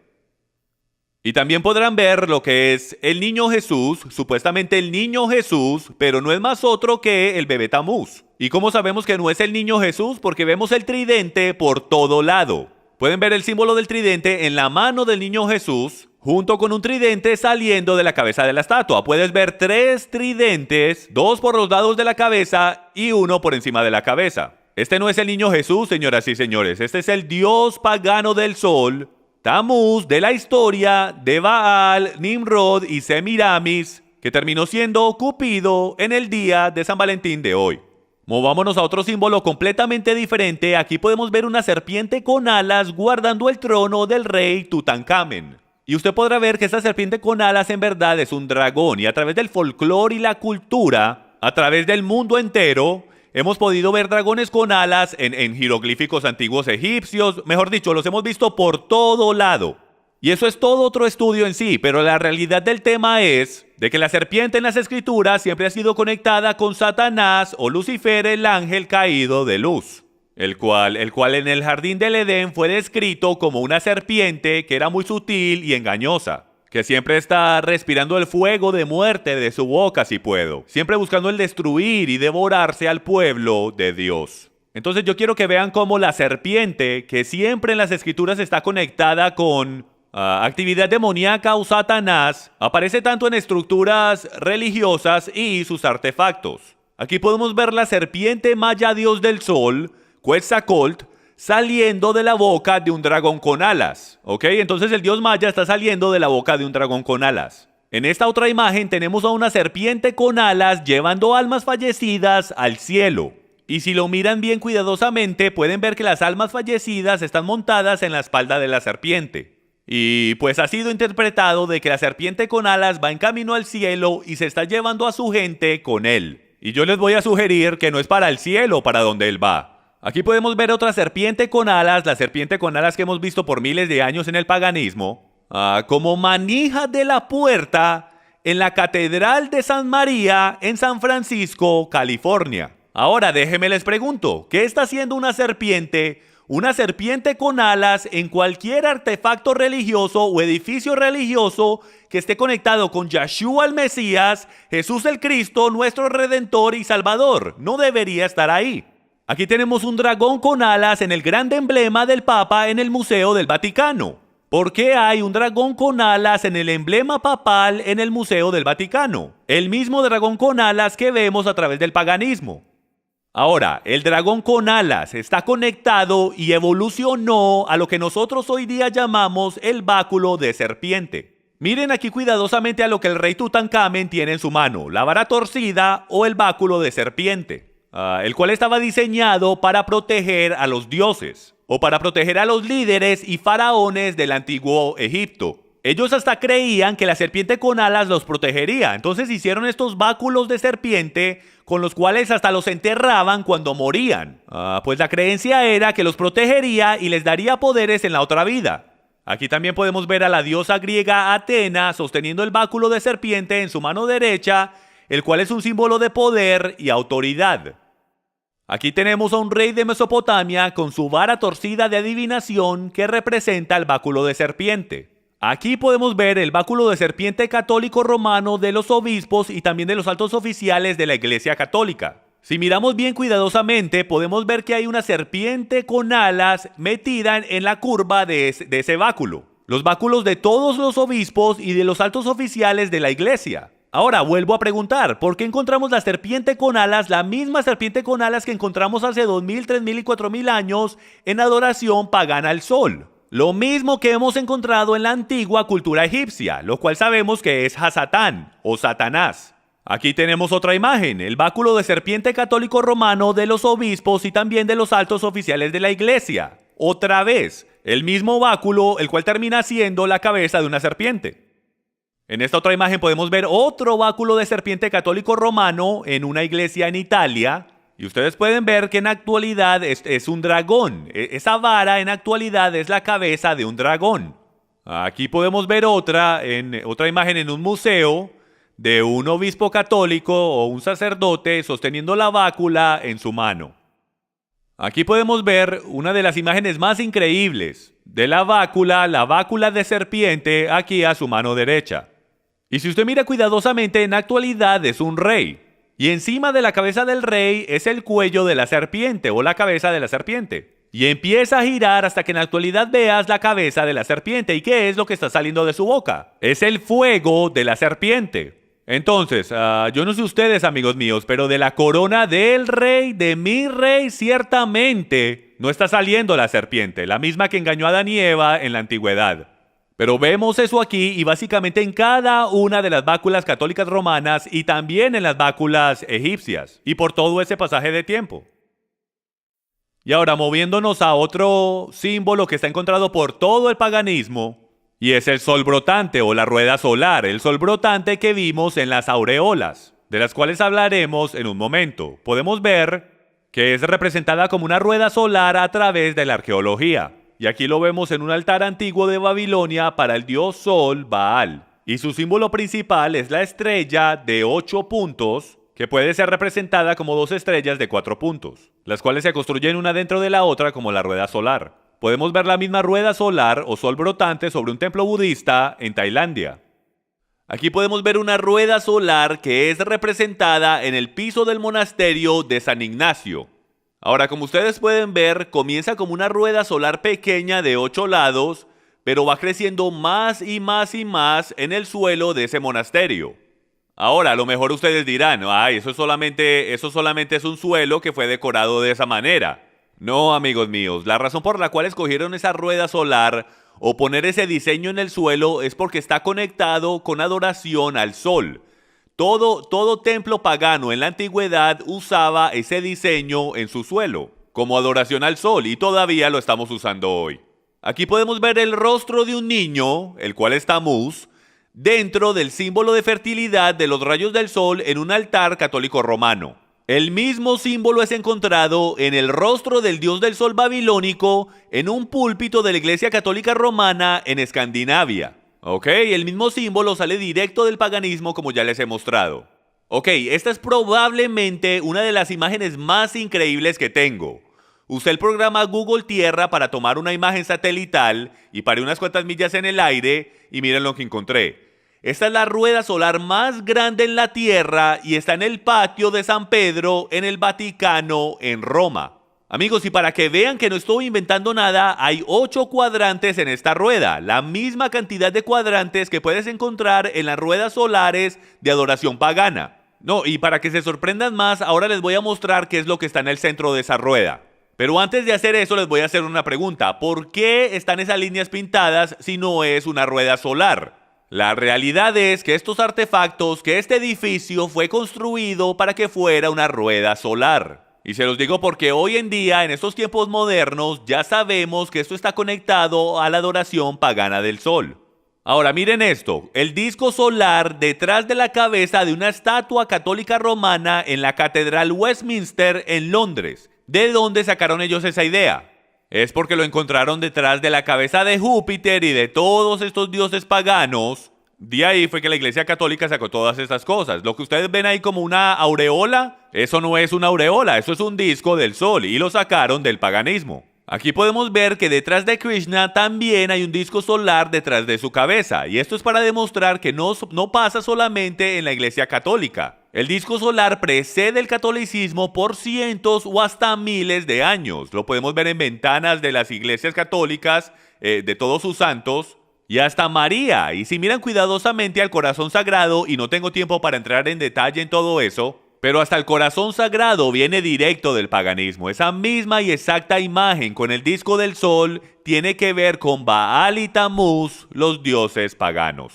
Y también podrán ver lo que es el niño Jesús, supuestamente el niño Jesús, pero no es más otro que el bebé Tamuz. ¿Y cómo sabemos que no es el niño Jesús? Porque vemos el tridente por todo lado. Pueden ver el símbolo del tridente en la mano del niño Jesús, junto con un tridente saliendo de la cabeza de la estatua. Puedes ver 3 tridentes, 2 por los lados de la cabeza y 1 por encima de la cabeza. Este no es el niño Jesús, señoras y señores. Este es el dios pagano del sol, Tamuz, de la historia de Baal, Nimrod y Semiramis, que terminó siendo Cupido en el día de San Valentín de hoy. Movámonos a otro símbolo completamente diferente. Aquí podemos ver una serpiente con alas guardando el trono del rey Tutankamen. Y usted podrá ver que esta serpiente con alas en verdad es un dragón, y a través del folclore y la cultura, a través del mundo entero, hemos podido ver dragones con alas en jeroglíficos antiguos egipcios, mejor dicho, los hemos visto por todo lado. Y eso es todo otro estudio en sí, pero la realidad del tema es de que la serpiente en las escrituras siempre ha sido conectada con Satanás o Lucifer, el ángel caído de luz, el cual en el jardín del Edén fue descrito como una serpiente que era muy sutil y engañosa, que siempre está respirando el fuego de muerte de su boca si puedo, siempre buscando el destruir y devorarse al pueblo de Dios. Entonces yo quiero que vean cómo la serpiente, que siempre en las escrituras está conectada con actividad demoníaca o Satanás, aparece tanto en estructuras religiosas y sus artefactos. Aquí podemos ver la serpiente maya dios del sol, Quetzalcóatl, saliendo de la boca de un dragón con alas. ¿Ok? Entonces el dios maya está saliendo de la boca de un dragón con alas. En esta otra imagen tenemos a una serpiente con alas llevando almas fallecidas al cielo. Y si lo miran bien cuidadosamente, pueden ver que las almas fallecidas están montadas en la espalda de la serpiente. Y pues ha sido interpretado de que la serpiente con alas va en camino al cielo y se está llevando a su gente con él. Y yo les voy a sugerir que no es para el cielo para donde él va. Aquí podemos ver otra serpiente con alas, la serpiente con alas que hemos visto por miles de años en el paganismo, como manija de la puerta en la Catedral de San María en San Francisco, California. Ahora déjenme les pregunto, ¿qué está haciendo una serpiente con alas en cualquier artefacto religioso o edificio religioso que esté conectado con Yeshua el Mesías, Jesús el Cristo, nuestro Redentor y Salvador? No debería estar ahí. Aquí tenemos un dragón con alas en el gran emblema del Papa en el Museo del Vaticano. ¿Por qué hay un dragón con alas en el emblema papal en el Museo del Vaticano? El mismo dragón con alas que vemos a través del paganismo. Ahora, el dragón con alas está conectado y evolucionó a lo que nosotros hoy día llamamos el báculo de serpiente. Miren aquí cuidadosamente a lo que el rey Tutankamen tiene en su mano, la vara torcida o el báculo de serpiente, el cual estaba diseñado para proteger a los dioses o para proteger a los líderes y faraones del antiguo Egipto. Ellos hasta creían que la serpiente con alas los protegería, entonces hicieron estos báculos de serpiente con los cuales hasta los enterraban cuando morían. Pues la creencia era que los protegería y les daría poderes en la otra vida. Aquí también podemos ver a la diosa griega Atena sosteniendo el báculo de serpiente en su mano derecha, el cual es un símbolo de poder y autoridad. Aquí tenemos a un rey de Mesopotamia con su vara torcida de adivinación que representa el báculo de serpiente. Aquí podemos ver el báculo de serpiente católico romano de los obispos y también de los altos oficiales de la Iglesia Católica. Si miramos bien cuidadosamente, podemos ver que hay una serpiente con alas metida en la curva de ese báculo. Los báculos de todos los obispos y de los altos oficiales de la Iglesia. Ahora vuelvo a preguntar, ¿por qué encontramos la serpiente con alas, la misma serpiente con alas que encontramos hace 2000, 3000 y 4000 años en adoración pagana al sol? Lo mismo que hemos encontrado en la antigua cultura egipcia, lo cual sabemos que es Hasatán o Satanás. Aquí tenemos otra imagen, el báculo de serpiente católico romano de los obispos y también de los altos oficiales de la iglesia. Otra vez, el mismo báculo, el cual termina siendo la cabeza de una serpiente. En esta otra imagen podemos ver otro báculo de serpiente católico romano en una iglesia en Italia. Y ustedes pueden ver que en actualidad es un dragón. Esa vara en actualidad es la cabeza de un dragón. Aquí podemos ver otra imagen en un museo de un obispo católico o un sacerdote sosteniendo la bácula en su mano. Aquí podemos ver una de las imágenes más increíbles de la bácula de serpiente aquí a su mano derecha. Y si usted mira cuidadosamente, en actualidad es un rey. Y encima de la cabeza del rey es el cuello de la serpiente o la cabeza de la serpiente. Y empieza a girar hasta que en la actualidad veas la cabeza de la serpiente. ¿Y qué es lo que está saliendo de su boca? Es el fuego de la serpiente. Entonces, yo no sé ustedes, amigos míos, pero de la corona del rey, de mi rey, ciertamente no está saliendo la serpiente, la misma que engañó a Adán y Eva en la antigüedad. Pero vemos eso aquí y básicamente en cada una de las báculas católicas romanas y también en las báculas egipcias y por todo ese pasaje de tiempo. Y ahora moviéndonos a otro símbolo que está encontrado por todo el paganismo, Y es el sol brotante o la rueda solar, el sol brotante que vimos en las aureolas, de las cuales hablaremos en un momento. Podemos ver que es representada como una rueda solar a través de la arqueología. Y aquí lo vemos en un altar antiguo de Babilonia para el dios Sol, Baal. Y su símbolo principal es la estrella de 8 puntos, que puede ser representada como 2 estrellas de 4 puntos, las cuales se construyen una dentro de la otra como la rueda solar. Podemos ver la misma rueda solar o sol brotante sobre un templo budista en Tailandia. Aquí podemos ver una rueda solar que es representada en el piso del monasterio de San Ignacio. Ahora, como ustedes pueden ver, comienza como una rueda solar pequeña de 8 lados, pero va creciendo más y más y más en el suelo de ese monasterio. Ahora, a lo mejor ustedes dirán, ay, eso solamente es un suelo que fue decorado de esa manera. No, amigos míos, la razón por la cual escogieron esa rueda solar o poner ese diseño en el suelo es porque está conectado con adoración al sol. Todo templo pagano en la antigüedad usaba ese diseño en su suelo, como adoración al sol, y todavía lo estamos usando hoy. Aquí podemos ver el rostro de un niño, el cual es Tamuz, dentro del símbolo de fertilidad de los rayos del sol en un altar católico romano. El mismo símbolo es encontrado en el rostro del dios del sol babilónico en un púlpito de la Iglesia Católica Romana en Escandinavia. El mismo símbolo sale directo del paganismo, como ya les he mostrado. Esta es probablemente una de las imágenes más increíbles que tengo. Usé el programa Google Tierra para tomar una imagen satelital y paré unas cuantas millas en el aire y miren lo que encontré. Esta es la rueda solar más grande en la Tierra y está en el patio de San Pedro en el Vaticano en Roma. Amigos, y para que vean que no estoy inventando nada, hay 8 cuadrantes en esta rueda, la misma cantidad de cuadrantes que puedes encontrar en las ruedas solares de adoración pagana. No, y para que se sorprendan más, ahora les voy a mostrar qué es lo que está en el centro de esa rueda. Pero antes de hacer eso les voy a hacer una pregunta. ¿Por qué están esas líneas pintadas si no es una rueda solar? La realidad es que estos artefactos, que este edificio fue construido para que fuera una rueda solar. Y se los digo porque hoy en día, en estos tiempos modernos, ya sabemos que esto está conectado a la adoración pagana del sol. Ahora miren esto, el disco solar detrás de la cabeza de una estatua católica romana en la Catedral Westminster en Londres. ¿De dónde sacaron ellos esa idea? Es porque lo encontraron detrás de la cabeza de Júpiter y de todos estos dioses paganos. De ahí fue que la Iglesia Católica sacó todas estas cosas. Lo que ustedes ven ahí como una aureola, eso no es una aureola, eso es un disco del sol y lo sacaron del paganismo. Aquí podemos ver que detrás de Krishna también hay un disco solar detrás de su cabeza. Y esto es para demostrar que no pasa solamente en la Iglesia Católica. El disco solar precede el catolicismo por cientos o hasta miles de años. Lo podemos ver en ventanas de las iglesias católicas, de todos sus santos, y hasta María. Y si miran cuidadosamente al corazón sagrado, y no tengo tiempo para entrar en detalle en todo eso, pero hasta el corazón sagrado viene directo del paganismo. Esa misma y exacta imagen con el disco del sol tiene que ver con Baal y Tamuz, los dioses paganos.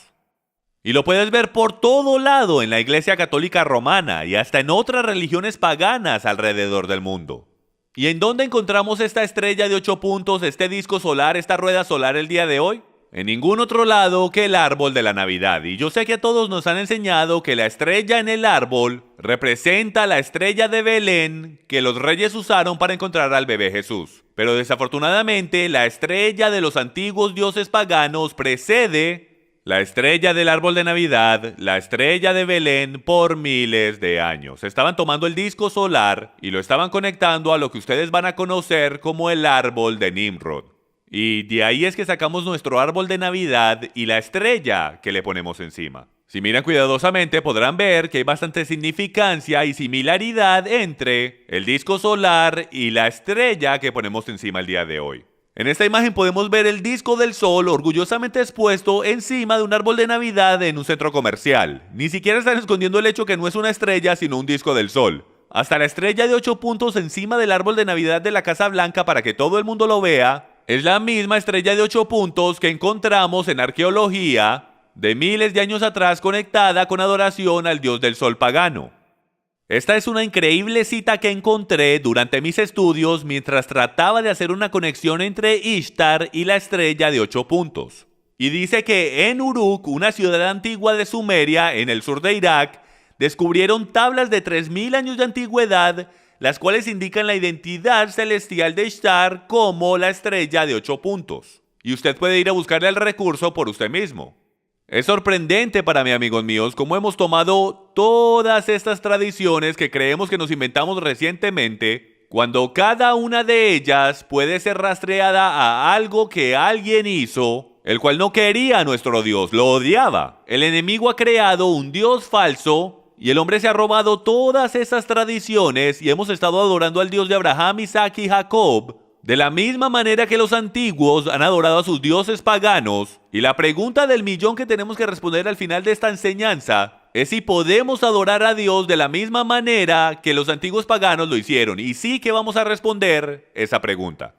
Y lo puedes ver por todo lado en la Iglesia Católica Romana y hasta en otras religiones paganas alrededor del mundo. ¿Y en dónde encontramos esta estrella de 8 puntos, este disco solar, esta rueda solar el día de hoy? En ningún otro lado que el árbol de la Navidad. Y yo sé que a todos nos han enseñado que la estrella en el árbol representa la estrella de Belén que los reyes usaron para encontrar al bebé Jesús. Pero desafortunadamente la estrella de los antiguos dioses paganos precede la estrella del árbol de Navidad, la estrella de Belén, por miles de años. Estaban tomando el disco solar y lo estaban conectando a lo que ustedes van a conocer como el árbol de Nimrod. Y de ahí es que sacamos nuestro árbol de Navidad y la estrella que le ponemos encima. Si miran cuidadosamente podrán ver que hay bastante significancia y similaridad entre el disco solar y la estrella que ponemos encima el día de hoy. En esta imagen podemos ver el disco del sol orgullosamente expuesto encima de un árbol de Navidad en un centro comercial. Ni siquiera están escondiendo el hecho que no es una estrella sino un disco del sol. Hasta la estrella de 8 puntos encima del árbol de Navidad de la Casa Blanca para que todo el mundo lo vea es la misma estrella de 8 puntos que encontramos en arqueología de miles de años atrás conectada con adoración al dios del sol pagano. Esta es una increíble cita que encontré durante mis estudios mientras trataba de hacer una conexión entre Ishtar y la estrella de 8 puntos. Y dice que en Uruk, una ciudad antigua de Sumeria, en el sur de Irak, descubrieron tablas de 3000 años de antigüedad, las cuales indican la identidad celestial de Ishtar como la estrella de 8 puntos. Y usted puede ir a buscarle el recurso por usted mismo. Es sorprendente para mí, amigos míos, cómo hemos tomado todas estas tradiciones que creemos que nos inventamos recientemente, cuando cada una de ellas puede ser rastreada a algo que alguien hizo, el cual no quería a nuestro Dios, lo odiaba. El enemigo ha creado un Dios falso y el hombre se ha robado todas esas tradiciones y hemos estado adorando al Dios de Abraham, Isaac y Jacob, de la misma manera que los antiguos han adorado a sus dioses paganos. Y la pregunta del millón que tenemos que responder al final de esta enseñanza es si podemos adorar a Dios de la misma manera que los antiguos paganos lo hicieron. Y sí que vamos a responder esa pregunta.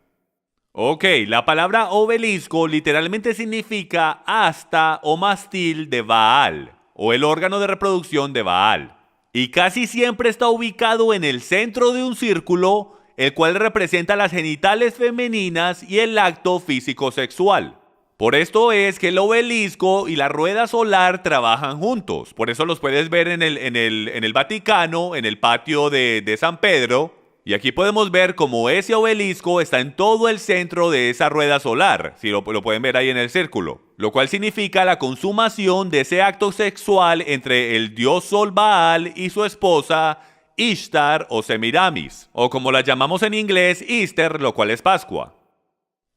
Ok, la palabra obelisco literalmente significa asta o mástil de Baal, o el órgano de reproducción de Baal. Y casi siempre está ubicado en el centro de un círculo, el cual representa las genitales femeninas y el acto físico sexual. Por esto es que el obelisco y la rueda solar trabajan juntos. Por eso los puedes ver en el Vaticano, en el patio de San Pedro. Y aquí podemos ver cómo ese obelisco está en todo el centro de esa rueda solar, si lo pueden ver ahí en el círculo, lo cual significa la consumación de ese acto sexual entre el dios Sol Baal y su esposa Ishtar o Semiramis, o como la llamamos en inglés, Easter, lo cual es Pascua.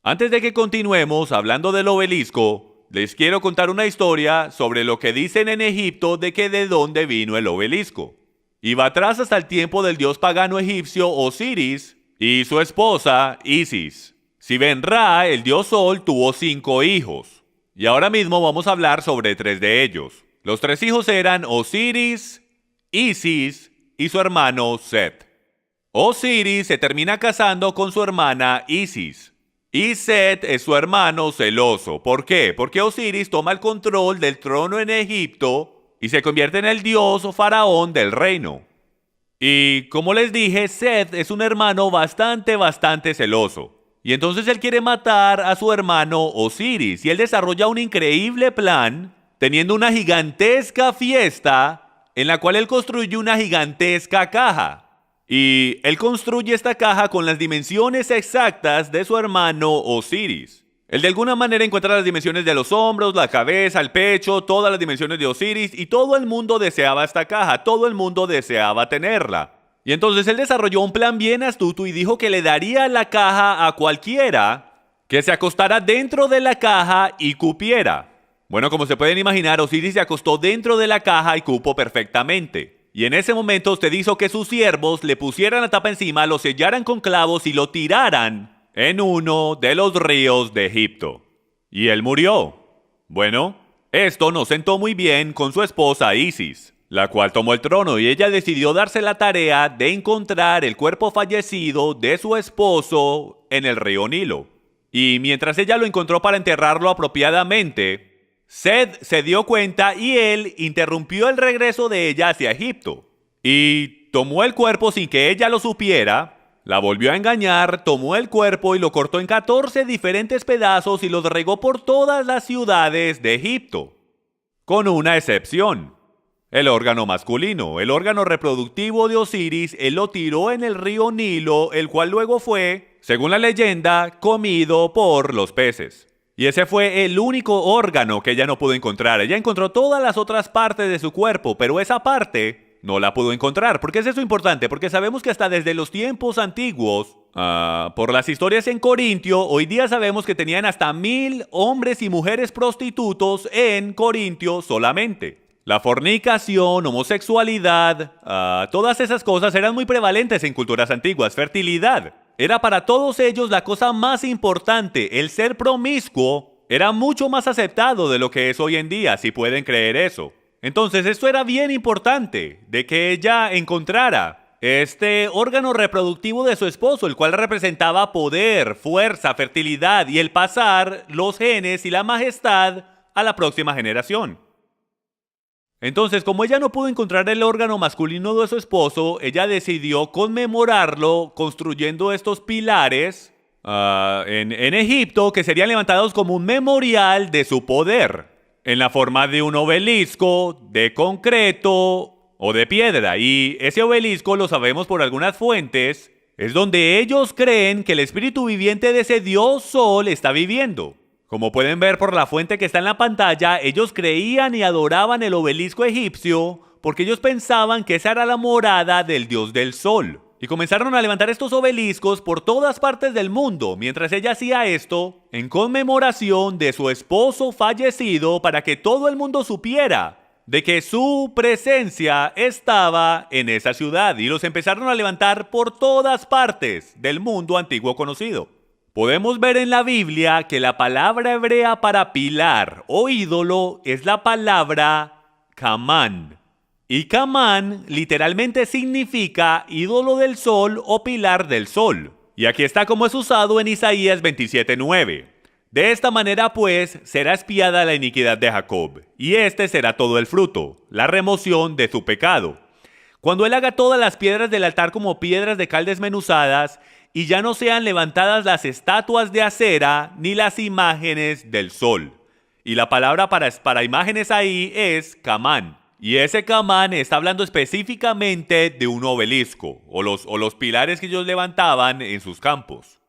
Antes de que continuemos hablando del obelisco, les quiero contar una historia sobre lo que dicen en Egipto de dónde vino el obelisco. Y va atrás hasta el tiempo del dios pagano egipcio Osiris y su esposa Isis. Si ven Ra, el dios Sol, tuvo 5 hijos. Y ahora mismo vamos a hablar sobre 3 de ellos. Los 3 hijos eran Osiris, Isis y su hermano Set. Osiris se termina casando con su hermana Isis. Y Set es su hermano celoso. ¿Por qué? Porque Osiris toma el control del trono en Egipto y se convierte en el dios o faraón del reino. Y como les dije, Seth es un hermano bastante celoso. Y entonces él quiere matar a su hermano Osiris. Y él desarrolla un increíble plan, teniendo una gigantesca fiesta en la cual él construye una gigantesca caja. Y él construye esta caja con las dimensiones exactas de su hermano Osiris. Él de alguna manera encuentra las dimensiones de los hombros, la cabeza, el pecho, todas las dimensiones de Osiris, y todo el mundo deseaba esta caja, todo el mundo deseaba tenerla. Y entonces él desarrolló un plan bien astuto y dijo que le daría la caja a cualquiera que se acostara dentro de la caja y cupiera. Bueno, como se pueden imaginar, Osiris se acostó dentro de la caja y cupo perfectamente. Y en ese momento usted hizo que sus siervos le pusieran la tapa encima, lo sellaran con clavos y lo tiraran en uno de los ríos de Egipto. Y él murió. Bueno, esto no sentó muy bien con su esposa Isis, la cual tomó el trono y ella decidió darse la tarea de encontrar el cuerpo fallecido de su esposo en el río Nilo. Y mientras ella lo encontró para enterrarlo apropiadamente, Seth se dio cuenta y él interrumpió el regreso de ella hacia Egipto. Y tomó el cuerpo sin que ella lo supiera, la volvió a engañar, tomó el cuerpo y lo cortó en 14 diferentes pedazos y los regó por todas las ciudades de Egipto. Con una excepción. El órgano masculino, el órgano reproductivo de Osiris, él lo tiró en el río Nilo, el cual luego fue, según la leyenda, comido por los peces. Y ese fue el único órgano que ella no pudo encontrar. Ella encontró todas las otras partes de su cuerpo, pero esa parte no la pudo encontrar. ¿Por qué es eso importante? Porque sabemos que hasta desde los tiempos antiguos, por las historias en Corintio, hoy día sabemos que tenían hasta 1000 hombres y mujeres prostitutos en Corintio solamente. La fornicación, homosexualidad, todas esas cosas eran muy prevalentes en culturas antiguas. Fertilidad era para todos ellos la cosa más importante. El ser promiscuo era mucho más aceptado de lo que es hoy en día, si pueden creer eso. Entonces esto era bien importante, de que ella encontrara este órgano reproductivo de su esposo, el cual representaba poder, fuerza, fertilidad y el pasar los genes y la majestad a la próxima generación. Entonces, como ella no pudo encontrar el órgano masculino de su esposo, ella decidió conmemorarlo construyendo estos pilares en Egipto que serían levantados como un memorial de su poder, en la forma de un obelisco de concreto o de piedra. Y ese obelisco, lo sabemos por algunas fuentes, es donde ellos creen que el espíritu viviente de ese dios Sol está viviendo. Como pueden ver por la fuente que está en la pantalla, ellos creían y adoraban el obelisco egipcio porque ellos pensaban que esa era la morada del dios del Sol. Y comenzaron a levantar estos obeliscos por todas partes del mundo, mientras ella hacía esto en conmemoración de su esposo fallecido, para que todo el mundo supiera de que su presencia estaba en esa ciudad, y los empezaron a levantar por todas partes del mundo antiguo conocido. Podemos ver en la Biblia que la palabra hebrea para pilar o ídolo es la palabra Kamán. Y Kamán literalmente significa ídolo del sol o pilar del sol. Y aquí está como es usado en Isaías 27:9. De esta manera pues será expiada la iniquidad de Jacob, y este será todo el fruto, la remoción de su pecado. Cuando él haga todas las piedras del altar como piedras de cal desmenuzadas, y ya no sean levantadas las estatuas de acera ni las imágenes del sol. Y la palabra para imágenes ahí es Kamán. Y ese Kamán está hablando específicamente de un obelisco, o los pilares que ellos levantaban en sus campos.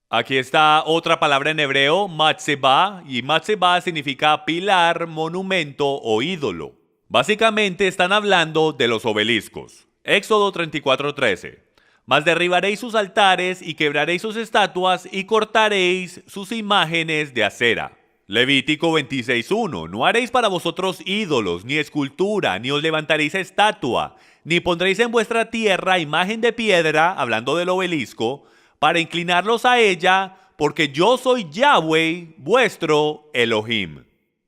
Aquí está otra palabra en hebreo, matzebah, y matzebah significa pilar, monumento o ídolo. Básicamente están hablando de los obeliscos. Éxodo 34:13. Mas derribaréis sus altares y quebraréis sus estatuas y cortaréis sus imágenes de acera. Levítico 26:1. No haréis para vosotros ídolos, ni escultura, ni os levantaréis estatua, ni pondréis en vuestra tierra imagen de piedra, hablando del obelisco, para inclinarlos a ella, porque yo soy Yahweh, vuestro Elohim.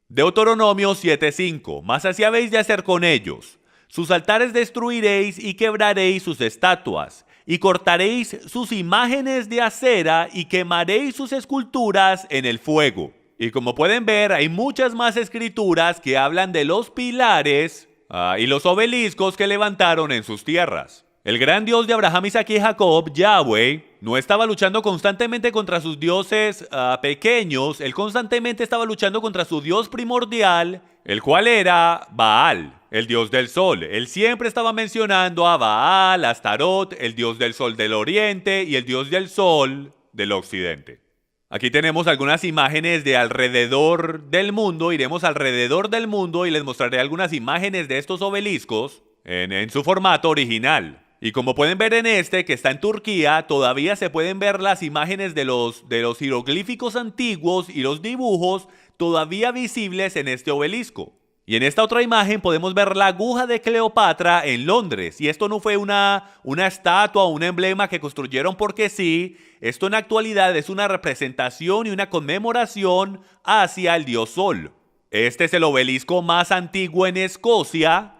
Deuteronomio 7:5. Mas así habéis de hacer con ellos. Sus altares destruiréis y quebraréis sus estatuas, y cortaréis sus imágenes de acera y quemaréis sus esculturas en el fuego. Y como pueden ver, hay muchas más escrituras que hablan de los pilares y los obeliscos que levantaron en sus tierras. El gran Dios de Abraham, Isaac y Jacob, Yahweh, no estaba luchando constantemente contra sus dioses pequeños. Él constantemente estaba luchando contra su Dios primordial, el cual era Baal, el dios del sol. Él siempre estaba mencionando a Baal, a Astarot, el dios del sol del oriente y el dios del sol del occidente. Aquí tenemos algunas imágenes de alrededor del mundo. Iremos alrededor del mundo y les mostraré algunas imágenes de estos obeliscos en su formato original. Y como pueden ver en este, que está en Turquía, todavía se pueden ver las imágenes de los jeroglíficos antiguos y los dibujos todavía visibles en este obelisco. Y en esta otra imagen podemos ver la aguja de Cleopatra en Londres. Y esto no fue una estatua o un emblema que construyeron porque sí. Esto en la actualidad es una representación y una conmemoración hacia el dios Sol. Este es el obelisco más antiguo en Escocia.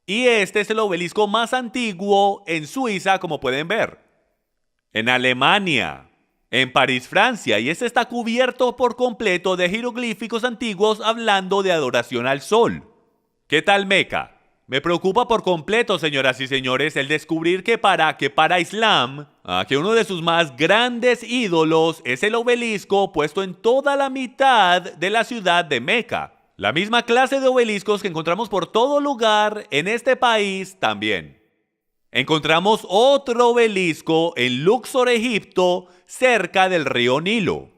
Y este es el obelisco más antiguo en Suiza, como pueden ver. En Alemania, en París, Francia, y este está cubierto por completo de jeroglíficos antiguos hablando de adoración al sol. ¿Qué tal Meca? Me preocupa por completo, señoras y señores, el descubrir que para Islam, que uno de sus más grandes ídolos es el obelisco puesto en toda la mitad de la ciudad de Meca. La misma clase de obeliscos que encontramos por todo lugar en este país también. Encontramos otro obelisco en Luxor, Egipto, cerca del río Nilo.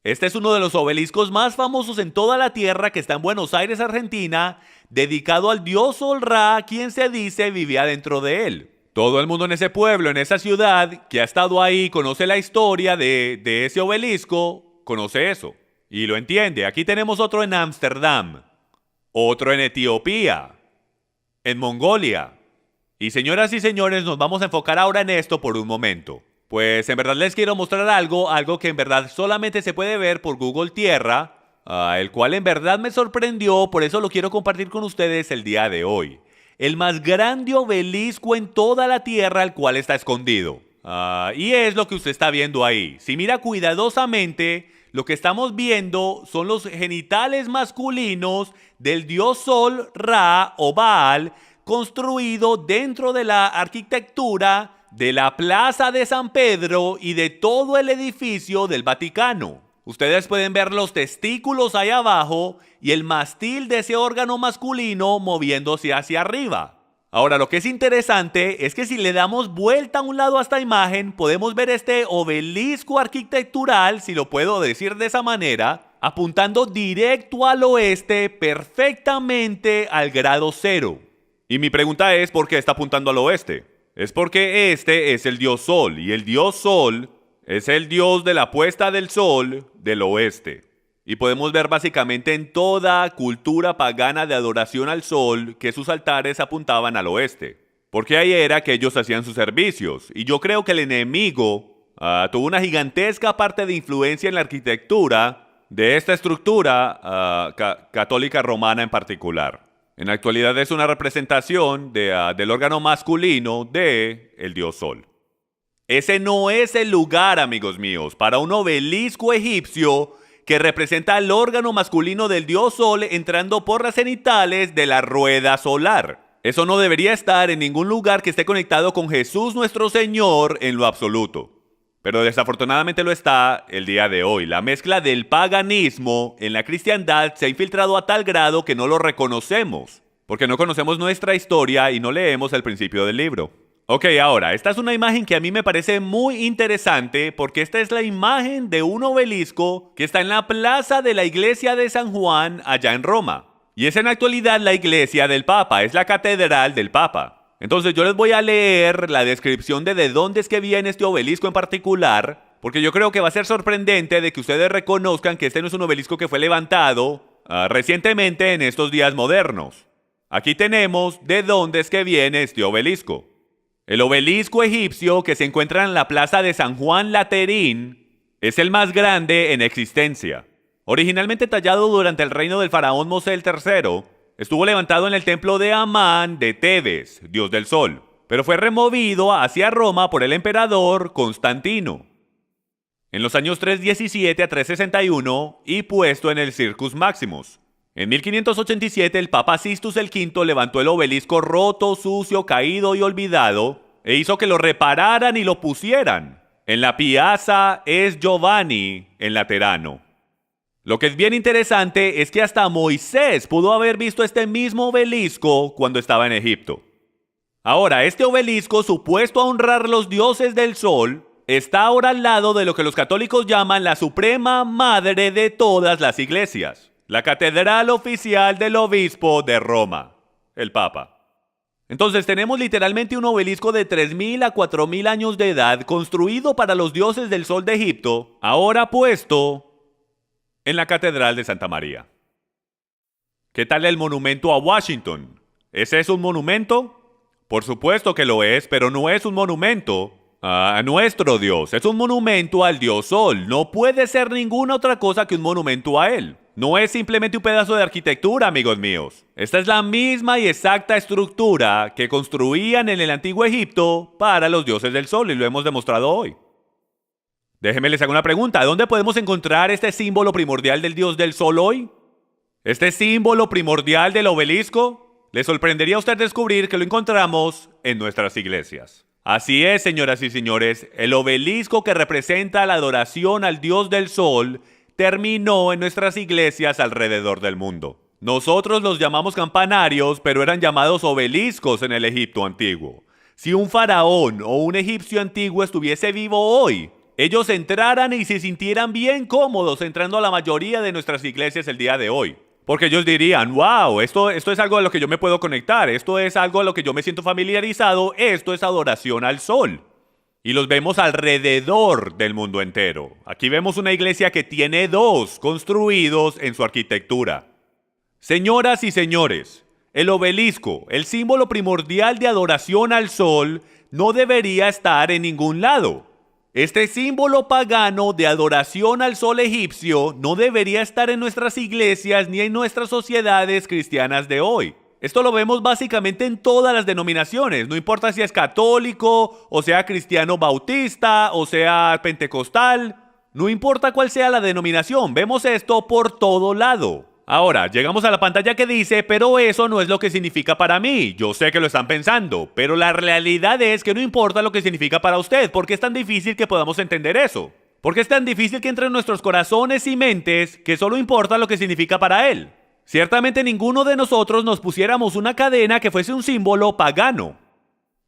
Este es uno de los obeliscos más famosos en toda la tierra, que está en Buenos Aires, Argentina, dedicado al dios Sol Ra, quien se dice vivía dentro de él. Todo el mundo en ese pueblo, en esa ciudad, que ha estado ahí, conoce la historia de ese obelisco, conoce eso. Y lo entiende. Aquí tenemos otro en Ámsterdam, otro en Etiopía, en Mongolia. Y señoras y señores, nos vamos a enfocar ahora en esto por un momento. Pues en verdad les quiero mostrar algo que en verdad solamente se puede ver por Google Tierra, el cual en verdad me sorprendió, por eso lo quiero compartir con ustedes el día de hoy. El más grande obelisco en toda la Tierra, el cual está escondido. Y es lo que usted está viendo ahí. Si mira cuidadosamente, lo que estamos viendo son los genitales masculinos del dios Sol, Ra o Baal, construido dentro de la arquitectura de la Plaza de San Pedro y de todo el edificio del Vaticano. Ustedes pueden ver los testículos ahí abajo y el mástil de ese órgano masculino moviéndose hacia arriba. Ahora, lo que es interesante es que si le damos vuelta a un lado a esta imagen, podemos ver este obelisco arquitectural, si lo puedo decir de esa manera, apuntando directo al oeste, perfectamente al grado cero. Y mi pregunta es, ¿por qué está apuntando al oeste? Es porque este es el dios Sol, y el dios Sol es el dios de la puesta del sol del oeste. Y podemos ver básicamente en toda cultura pagana de adoración al sol que sus altares apuntaban al oeste. Porque ahí era que ellos hacían sus servicios. Y yo creo que el enemigo tuvo una gigantesca parte de influencia en la arquitectura de esta estructura católica romana en particular. En la actualidad es una representación del órgano masculino del dios Sol. Ese no es el lugar, amigos míos, para un obelisco egipcio que representa el órgano masculino del dios Sol entrando por las cenitales de la rueda solar. Eso no debería estar en ningún lugar que esté conectado con Jesús nuestro Señor en lo absoluto. Pero desafortunadamente lo está el día de hoy. La mezcla del paganismo en la cristiandad se ha infiltrado a tal grado que no lo reconocemos, porque no conocemos nuestra historia y no leemos el principio del libro. Ok, ahora, esta es una imagen que a mí me parece muy interesante porque esta es la imagen de un obelisco que está en la plaza de la iglesia de San Juan allá en Roma. Y es en la actualidad la iglesia del Papa, es la catedral del Papa. Entonces yo les voy a leer la descripción de dónde es que viene este obelisco en particular, porque yo creo que va a ser sorprendente de que ustedes reconozcan que este no es un obelisco que fue levantado recientemente en estos días modernos. Aquí tenemos de dónde es que viene este obelisco. El obelisco egipcio que se encuentra en la plaza de San Juan Laterín es el más grande en existencia. Originalmente tallado durante el reino del faraón Mosé III, estuvo levantado en el templo de Amán de Tebes, dios del sol, pero fue removido hacia Roma por el emperador Constantino en los años 317 a 361 y puesto en el Circus Maximus. En 1587 el Papa Sixtus V levantó el obelisco roto, sucio, caído y olvidado e hizo que lo repararan y lo pusieran en la Piazza S. Giovanni en Laterano. Lo que es bien interesante es que hasta Moisés pudo haber visto este mismo obelisco cuando estaba en Egipto. Ahora, este obelisco supuesto a honrar los dioses del sol está ahora al lado de lo que los católicos llaman la suprema madre de todas las iglesias. La catedral oficial del obispo de Roma, el Papa. Entonces tenemos literalmente un obelisco de 3.000 a 4.000 años de edad construido para los dioses del sol de Egipto, ahora puesto en la catedral de Santa María. ¿Qué tal el monumento a Washington? ¿Ese es un monumento? Por supuesto que lo es, pero no es un monumento a nuestro Dios. Es un monumento al dios Sol. No puede ser ninguna otra cosa que un monumento a él. No es simplemente un pedazo de arquitectura, amigos míos. Esta es la misma y exacta estructura que construían en el antiguo Egipto para los dioses del sol y lo hemos demostrado hoy. Déjenme les hago una pregunta. ¿Dónde podemos encontrar este símbolo primordial del dios del sol hoy? ¿Este símbolo primordial del obelisco? Le sorprendería a usted descubrir que lo encontramos en nuestras iglesias. Así es, señoras y señores, el obelisco que representa la adoración al dios del sol terminó en nuestras iglesias alrededor del mundo. Nosotros los llamamos campanarios, pero eran llamados obeliscos en el Egipto antiguo. Si un faraón o un egipcio antiguo estuviese vivo hoy, ellos entraran y se sintieran bien cómodos entrando a la mayoría de nuestras iglesias el día de hoy. Porque ellos dirían, wow, esto es algo a lo que yo me puedo conectar, esto es algo a lo que yo me siento familiarizado, esto es adoración al sol. Y los vemos alrededor del mundo entero. Aquí vemos una iglesia que tiene dos construidos en su arquitectura. Señoras y señores, el obelisco, el símbolo primordial de adoración al sol, no debería estar en ningún lado. Este símbolo pagano de adoración al sol egipcio no debería estar en nuestras iglesias ni en nuestras sociedades cristianas de hoy. Esto lo vemos básicamente en todas las denominaciones, no importa si es católico, o sea cristiano bautista, o sea pentecostal, no importa cuál sea la denominación, vemos esto por todo lado. Ahora, llegamos a la pantalla que dice, pero eso no es lo que significa para mí. Yo sé que lo están pensando, pero la realidad es que no importa lo que significa para usted. ¿Por qué es tan difícil que podamos entender eso? ¿Por qué es tan difícil que entre en nuestros corazones y mentes que solo importa lo que significa para él? Ciertamente ninguno de nosotros nos pusiéramos una cadena que fuese un símbolo pagano.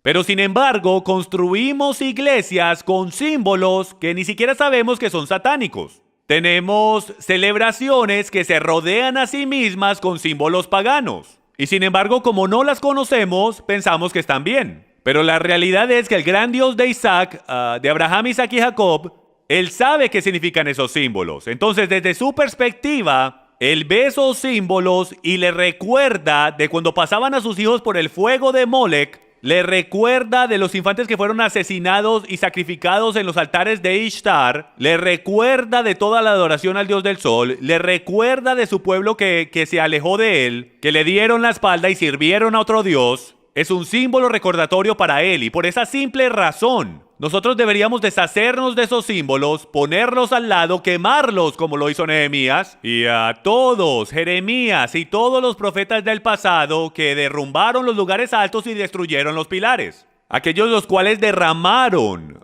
Pero sin embargo, construimos iglesias con símbolos que ni siquiera sabemos que son satánicos. Tenemos celebraciones que se rodean a sí mismas con símbolos paganos. Y sin embargo, como no las conocemos, pensamos que están bien. Pero la realidad es que el gran Dios de Isaac, de Abraham, Isaac y Jacob, él sabe qué significan esos símbolos. Entonces, desde su perspectiva, él ve esos símbolos y le recuerda de cuando pasaban a sus hijos por el fuego de Molec. Le recuerda de los infantes que fueron asesinados y sacrificados en los altares de Ishtar. Le recuerda de toda la adoración al Dios del Sol. Le recuerda de su pueblo que se alejó de él, que le dieron la espalda y sirvieron a otro Dios. Es un símbolo recordatorio para él y por esa simple razón nosotros deberíamos deshacernos de esos símbolos, ponerlos al lado, quemarlos como lo hizo Nehemías, y a todos, Jeremías y todos los profetas del pasado que derrumbaron los lugares altos y destruyeron los pilares. Aquellos los cuales derramaron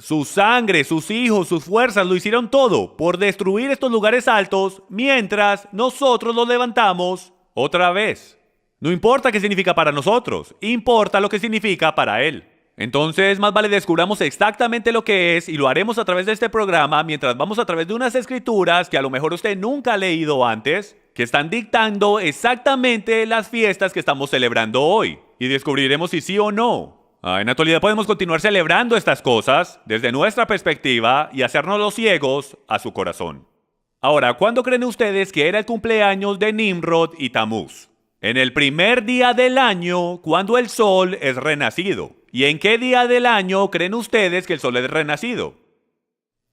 su sangre, sus hijos, sus fuerzas, lo hicieron todo por destruir estos lugares altos mientras nosotros los levantamos otra vez. No importa qué significa para nosotros, importa lo que significa para él. Entonces, más vale descubramos exactamente lo que es y lo haremos a través de este programa mientras vamos a través de unas escrituras que a lo mejor usted nunca ha leído antes, que están dictando exactamente las fiestas que estamos celebrando hoy. Y descubriremos si sí o no. En la actualidad podemos continuar celebrando estas cosas desde nuestra perspectiva y hacernos los ciegos a su corazón. Ahora, ¿cuándo creen ustedes que era el cumpleaños de Nimrod y Tamuz? En el primer día del año, cuando el sol es renacido. ¿Y en qué día del año creen ustedes que el sol es renacido?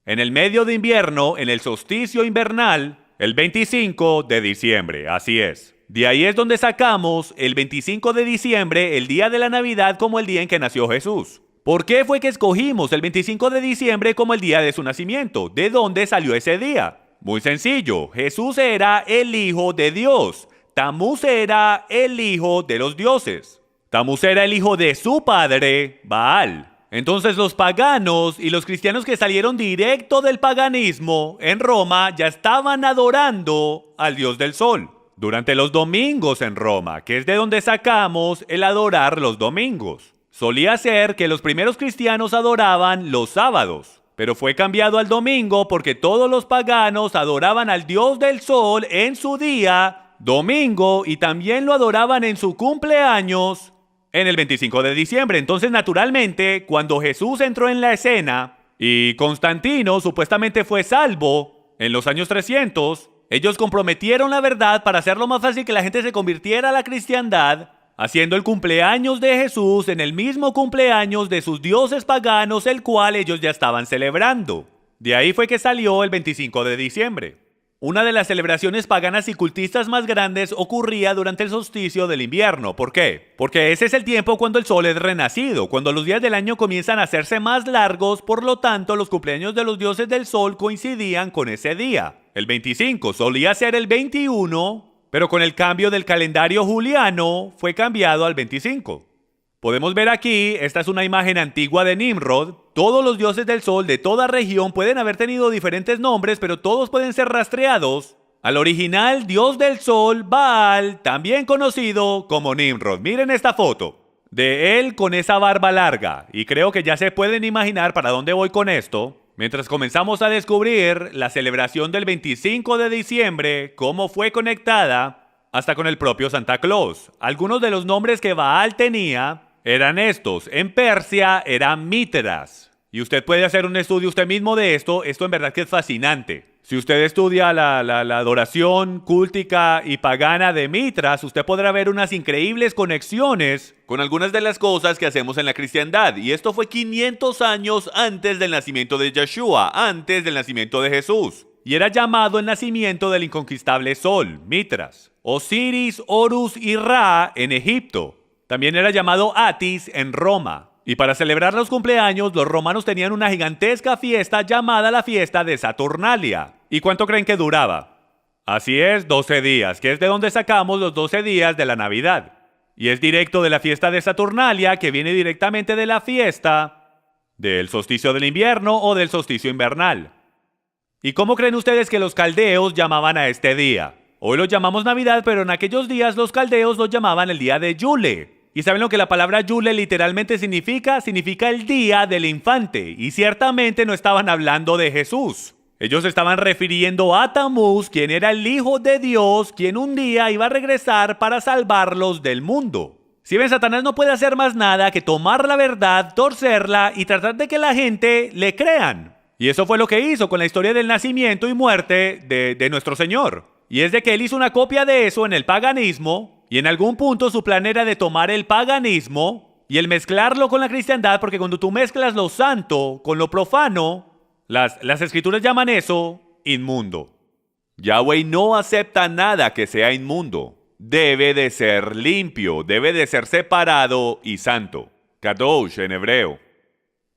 En el medio de invierno, en el solsticio invernal, el 25 de diciembre, así es. De ahí es donde sacamos el 25 de diciembre, el día de la Navidad, como el día en que nació Jesús. ¿Por qué fue que escogimos el 25 de diciembre como el día de su nacimiento? ¿De dónde salió ese día? Muy sencillo, Jesús era el Hijo de Dios. Tamuz era el hijo de los dioses. Tamuz era el hijo de su padre, Baal. Entonces los paganos y los cristianos que salieron directo del paganismo en Roma ya estaban adorando al Dios del Sol. Durante los domingos en Roma, que es de donde sacamos el adorar los domingos. Solía ser que los primeros cristianos adoraban los sábados, pero fue cambiado al domingo porque todos los paganos adoraban al Dios del Sol en su día domingo y también lo adoraban en su cumpleaños en el 25 de diciembre. Entonces, naturalmente, cuando Jesús entró en la escena y Constantino supuestamente fue salvo en los años 300, ellos comprometieron la verdad para hacerlo más fácil que la gente se convirtiera a la cristiandad, haciendo el cumpleaños de Jesús en el mismo cumpleaños de sus dioses paganos, el cual ellos ya estaban celebrando. De ahí fue que salió el 25 de diciembre. Una de las celebraciones paganas y cultistas más grandes ocurría durante el solsticio del invierno. ¿Por qué? Porque ese es el tiempo cuando el sol es renacido, cuando los días del año comienzan a hacerse más largos, por lo tanto los cumpleaños de los dioses del sol coincidían con ese día. El 25 solía ser el 21, pero con el cambio del calendario juliano fue cambiado al 25. Podemos ver aquí, esta es una imagen antigua de Nimrod. Todos los dioses del sol de toda región pueden haber tenido diferentes nombres, pero todos pueden ser rastreados al original dios del sol, Baal, también conocido como Nimrod. Miren esta foto de él con esa barba larga, y creo que ya se pueden imaginar para dónde voy con esto. Mientras comenzamos a descubrir la celebración del 25 de diciembre, cómo fue conectada hasta con el propio Santa Claus. Algunos de los nombres que Baal tenía eran estos. En Persia era Mitras. Y usted puede hacer un estudio usted mismo de esto. Esto en verdad que es fascinante. Si usted estudia la adoración cúltica y pagana de Mitras, usted podrá ver unas increíbles conexiones con algunas de las cosas que hacemos en la cristiandad. Y esto fue 500 años antes del nacimiento de Yeshua, antes del nacimiento de Jesús. Y era llamado el nacimiento del inconquistable sol, Mitras. Osiris, Horus y Ra en Egipto. También era llamado Atis en Roma. Y para celebrar los cumpleaños, los romanos tenían una gigantesca fiesta llamada la fiesta de Saturnalia. ¿Y cuánto creen que duraba? Así es, 12 días, que es de donde sacamos los 12 días de la Navidad. Y es directo de la fiesta de Saturnalia, que viene directamente de la fiesta del solsticio del invierno o del solsticio invernal. ¿Y cómo creen ustedes que los caldeos llamaban a este día? Hoy lo llamamos Navidad, pero en aquellos días los caldeos lo llamaban el día de Yule. ¿Y saben lo que la palabra Yule literalmente significa? Significa el día del infante. Y ciertamente no estaban hablando de Jesús. Ellos estaban refiriendo a Tamuz, quien era el Hijo de Dios, quien un día iba a regresar para salvarlos del mundo. Si ven, Satanás no puede hacer más nada que tomar la verdad, torcerla y tratar de que la gente le crean. Y eso fue lo que hizo con la historia del nacimiento y muerte de nuestro Señor. Y es de que él hizo una copia de eso en el paganismo, y en algún punto su plan era de tomar el paganismo y el mezclarlo con la cristiandad, porque cuando tú mezclas lo santo con lo profano, las escrituras llaman eso inmundo. Yahweh no acepta nada que sea inmundo. Debe de ser limpio, debe de ser separado y santo. Kadosh en hebreo.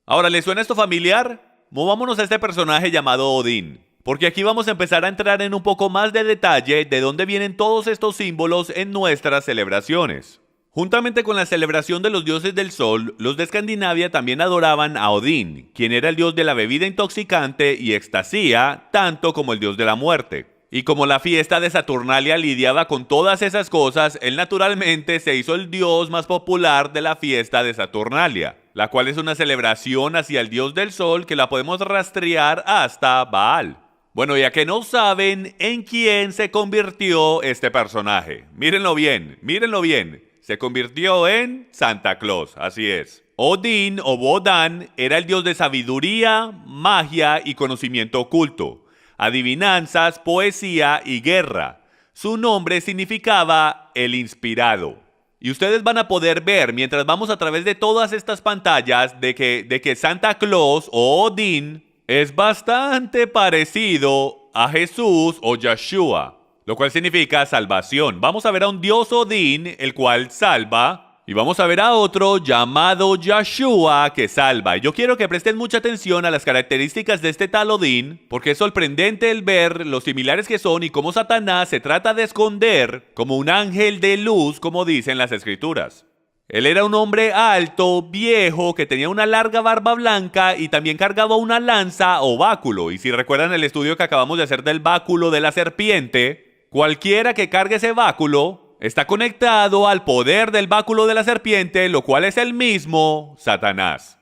Ahora, ¿les suena esto familiar? Movámonos a este personaje llamado Odín, porque aquí vamos a empezar a entrar en un poco más de detalle de dónde vienen todos estos símbolos en nuestras celebraciones. Juntamente con la celebración de los dioses del sol, los de Escandinavia también adoraban a Odín, quien era el dios de la bebida intoxicante y extasía, tanto como el dios de la muerte. Y como la fiesta de Saturnalia lidiaba con todas esas cosas, él naturalmente se hizo el dios más popular de la fiesta de Saturnalia, la cual es una celebración hacia el dios del sol que la podemos rastrear hasta Baal. Bueno, ya que no saben en quién se convirtió este personaje, mírenlo bien. Se convirtió en Santa Claus, así es. Odín o Wodan era el dios de sabiduría, magia y conocimiento oculto, adivinanzas, poesía y guerra. Su nombre significaba el inspirado. Y ustedes van a poder ver, mientras vamos a través de todas estas pantallas, de que Santa Claus o Odín es bastante parecido a Jesús o Yeshua, lo cual significa salvación. Vamos a ver a un dios Odín, el cual salva, y vamos a ver a otro llamado Yeshua que salva. Y yo quiero que presten mucha atención a las características de este tal Odín, porque es sorprendente el ver lo similares que son y cómo Satanás se trata de esconder como un ángel de luz, como dicen las escrituras. Él era un hombre alto, viejo, que tenía una larga barba blanca y también cargaba una lanza o báculo. Y si recuerdan el estudio que acabamos de hacer del báculo de la serpiente, cualquiera que cargue ese báculo está conectado al poder del báculo de la serpiente, lo cual es el mismo Satanás.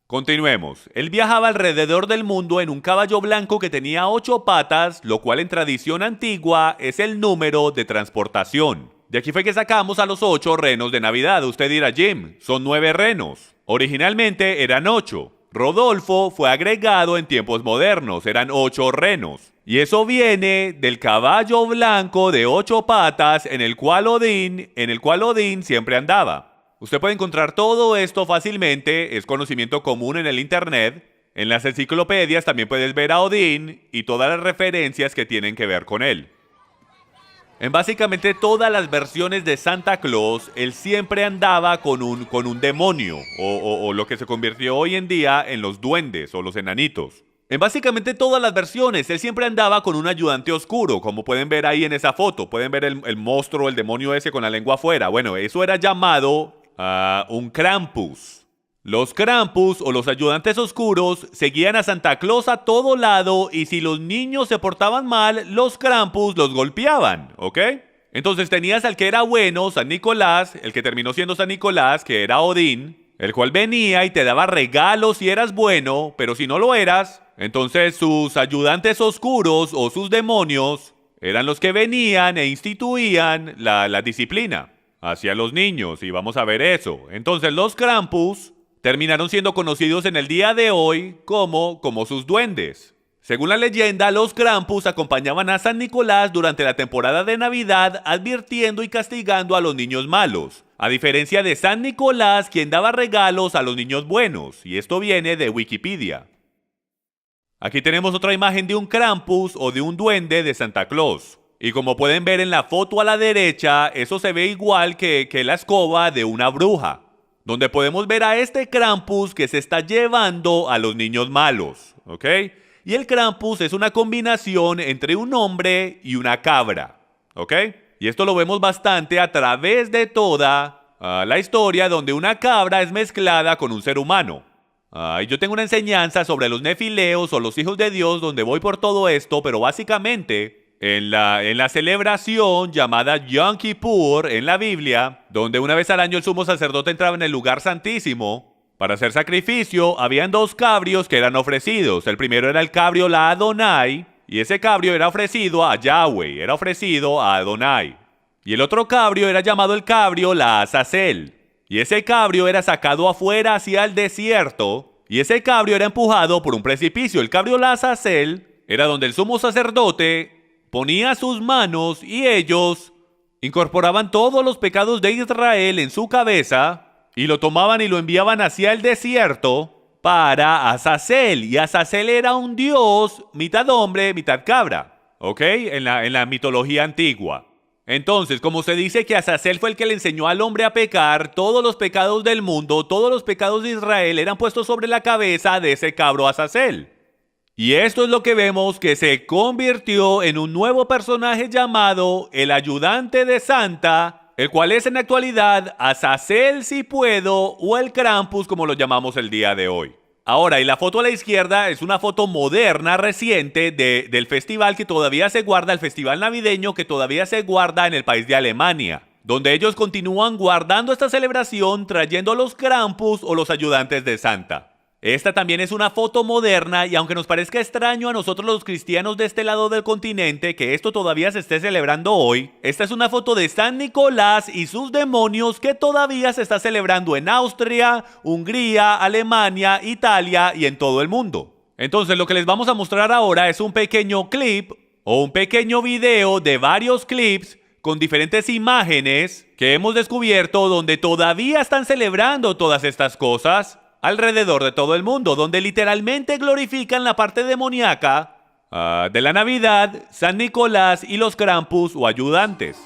Continuemos. Él viajaba alrededor del mundo en un caballo blanco que tenía 8 patas, lo cual en tradición antigua es el número de transportación. De aquí fue que sacamos a los 8 renos de Navidad. Usted dirá, Jim, son 9 renos. Originalmente eran 8. Rodolfo fue agregado en tiempos modernos, eran 8 renos. Y eso viene del caballo blanco de 8 patas en el cual Odín siempre andaba. Usted puede encontrar todo esto fácilmente, es conocimiento común en el internet. En las enciclopedias también puedes ver a Odín y todas las referencias que tienen que ver con él. En básicamente todas las versiones de Santa Claus, él siempre andaba con un demonio, o lo que se convirtió hoy en día en los duendes o los enanitos. En básicamente todas las versiones, él siempre andaba con un ayudante oscuro, como pueden ver ahí en esa foto. Pueden ver el monstruo, el demonio ese con la lengua afuera. Bueno, eso era llamado un Krampus. Los Krampus o los ayudantes oscuros seguían a Santa Claus a todo lado y si los niños se portaban mal, los Krampus los golpeaban, ¿ok? Entonces tenías al que era bueno, San Nicolás, el que terminó siendo San Nicolás, que era Odín, el cual venía y te daba regalos si eras bueno, pero si no lo eras, entonces sus ayudantes oscuros o sus demonios eran los que venían e instituían la disciplina hacia los niños, y vamos a ver eso. Entonces los Krampus terminaron siendo conocidos en el día de hoy como sus duendes. Según la leyenda, los Krampus acompañaban a San Nicolás durante la temporada de Navidad, advirtiendo y castigando a los niños malos, a diferencia de San Nicolás, quien daba regalos a los niños buenos, y esto viene de Wikipedia. Aquí tenemos otra imagen de un Krampus o de un duende de Santa Claus. Y como pueden ver en la foto a la derecha, eso se ve igual que la escoba de una bruja, donde podemos ver a este Krampus que se está llevando a los niños malos, ¿ok? y el Krampus es una combinación entre un hombre y una cabra, ¿ok? Y esto lo vemos bastante a través de toda la historia donde una cabra es mezclada con un ser humano. Y yo tengo una enseñanza sobre los nefileos o los hijos de Dios donde voy por todo esto, pero básicamente en la celebración llamada Yom Kippur en la Biblia, donde una vez al año el sumo sacerdote entraba en el lugar santísimo para hacer sacrificio, habían 2 cabrios que eran ofrecidos. El primero era el cabrio la Adonai, y ese cabrio era ofrecido a Yahweh, era ofrecido a Adonai. Y el otro cabrio era llamado el cabrio la Azazel. Y ese cabrio era sacado afuera hacia el desierto, y ese cabrio era empujado por un precipicio. El cabrio la Azazel era donde el sumo sacerdote ponía sus manos y ellos incorporaban todos los pecados de Israel en su cabeza y lo tomaban y lo enviaban hacia el desierto para Azazel. Y Azazel era un dios mitad hombre, mitad cabra, ¿ok? En la mitología antigua. Entonces, como se dice que Azazel fue el que le enseñó al hombre a pecar, todos los pecados del mundo, todos los pecados de Israel eran puestos sobre la cabeza de ese cabro Azazel. Y esto es lo que vemos que se convirtió en un nuevo personaje llamado el ayudante de Santa, el cual es en la actualidad Azazel si puedo o el Krampus como lo llamamos el día de hoy. Ahora, y la foto a la izquierda es una foto moderna, reciente, del festival que todavía se guarda, el festival navideño que todavía se guarda en el país de Alemania, donde ellos continúan guardando esta celebración trayendo los Krampus o los ayudantes de Santa. Esta también es una foto moderna y aunque nos parezca extraño a nosotros los cristianos de este lado del continente que esto todavía se esté celebrando hoy, esta es una foto de San Nicolás y sus demonios que todavía se está celebrando en Austria, Hungría, Alemania, Italia y en todo el mundo. Entonces lo que les vamos a mostrar ahora es un pequeño clip o un pequeño video de varios clips con diferentes imágenes que hemos descubierto donde todavía están celebrando todas estas cosas alrededor de todo el mundo, donde literalmente glorifican la parte demoníaca de la Navidad, San Nicolás y los Krampus o ayudantes.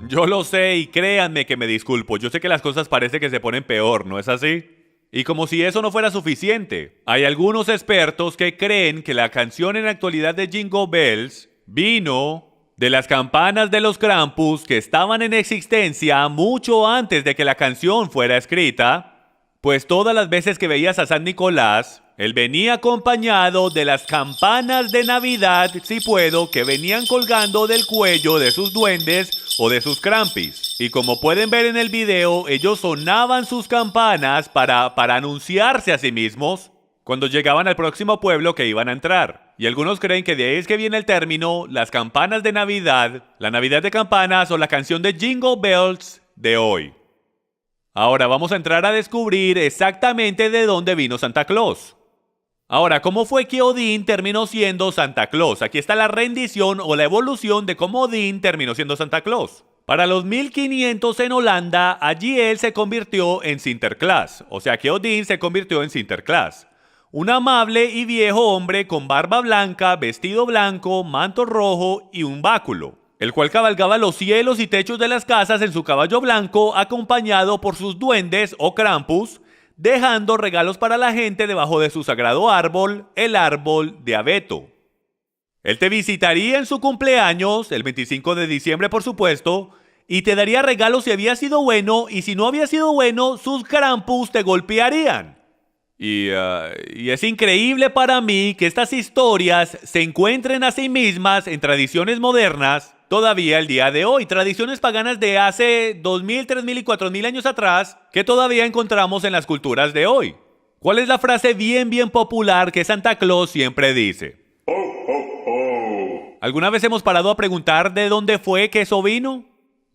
Yo lo sé y créanme que me disculpo. Yo sé que las cosas parece que se ponen peor, ¿no es así? Y como si eso no fuera suficiente, hay algunos expertos que creen que la canción en la actualidad de Jingle Bells vino de las campanas de los Krampus que estaban en existencia mucho antes de que la canción fuera escrita, pues todas las veces que veías a San Nicolás, él venía acompañado de las campanas de Navidad, si puedo, que venían colgando del cuello de sus duendes o de sus Krampis. Y como pueden ver en el video, ellos sonaban sus campanas para anunciarse a sí mismos cuando llegaban al próximo pueblo que iban a entrar. Y algunos creen que de ahí es que viene el término, las campanas de Navidad, la Navidad de campanas o la canción de Jingle Bells de hoy. Ahora vamos a entrar a descubrir exactamente de dónde vino Santa Claus. Ahora, ¿cómo fue que Odín terminó siendo Santa Claus? Aquí está la rendición o la evolución de cómo Odín terminó siendo Santa Claus. Para los 1500 en Holanda, allí él se convirtió en Sinterklaas. O sea que Odín se convirtió en Sinterklaas. Un amable y viejo hombre con barba blanca, vestido blanco, manto rojo y un báculo, el cual cabalgaba los cielos y techos de las casas en su caballo blanco, acompañado por sus duendes o Krampus, dejando regalos para la gente debajo de su sagrado árbol, el árbol de abeto. Él te visitaría en su cumpleaños, el 25 de diciembre por supuesto, y te daría regalos si había sido bueno, y si no había sido bueno, sus Krampus te golpearían. Y es increíble para mí que estas historias se encuentren a sí mismas en tradiciones modernas todavía el día de hoy. Tradiciones paganas de hace 2000, 3000 y 4000 años atrás que todavía encontramos en las culturas de hoy. ¿Cuál es la frase bien popular que Santa Claus siempre dice? ¿Alguna vez hemos parado a preguntar de dónde fue que eso vino?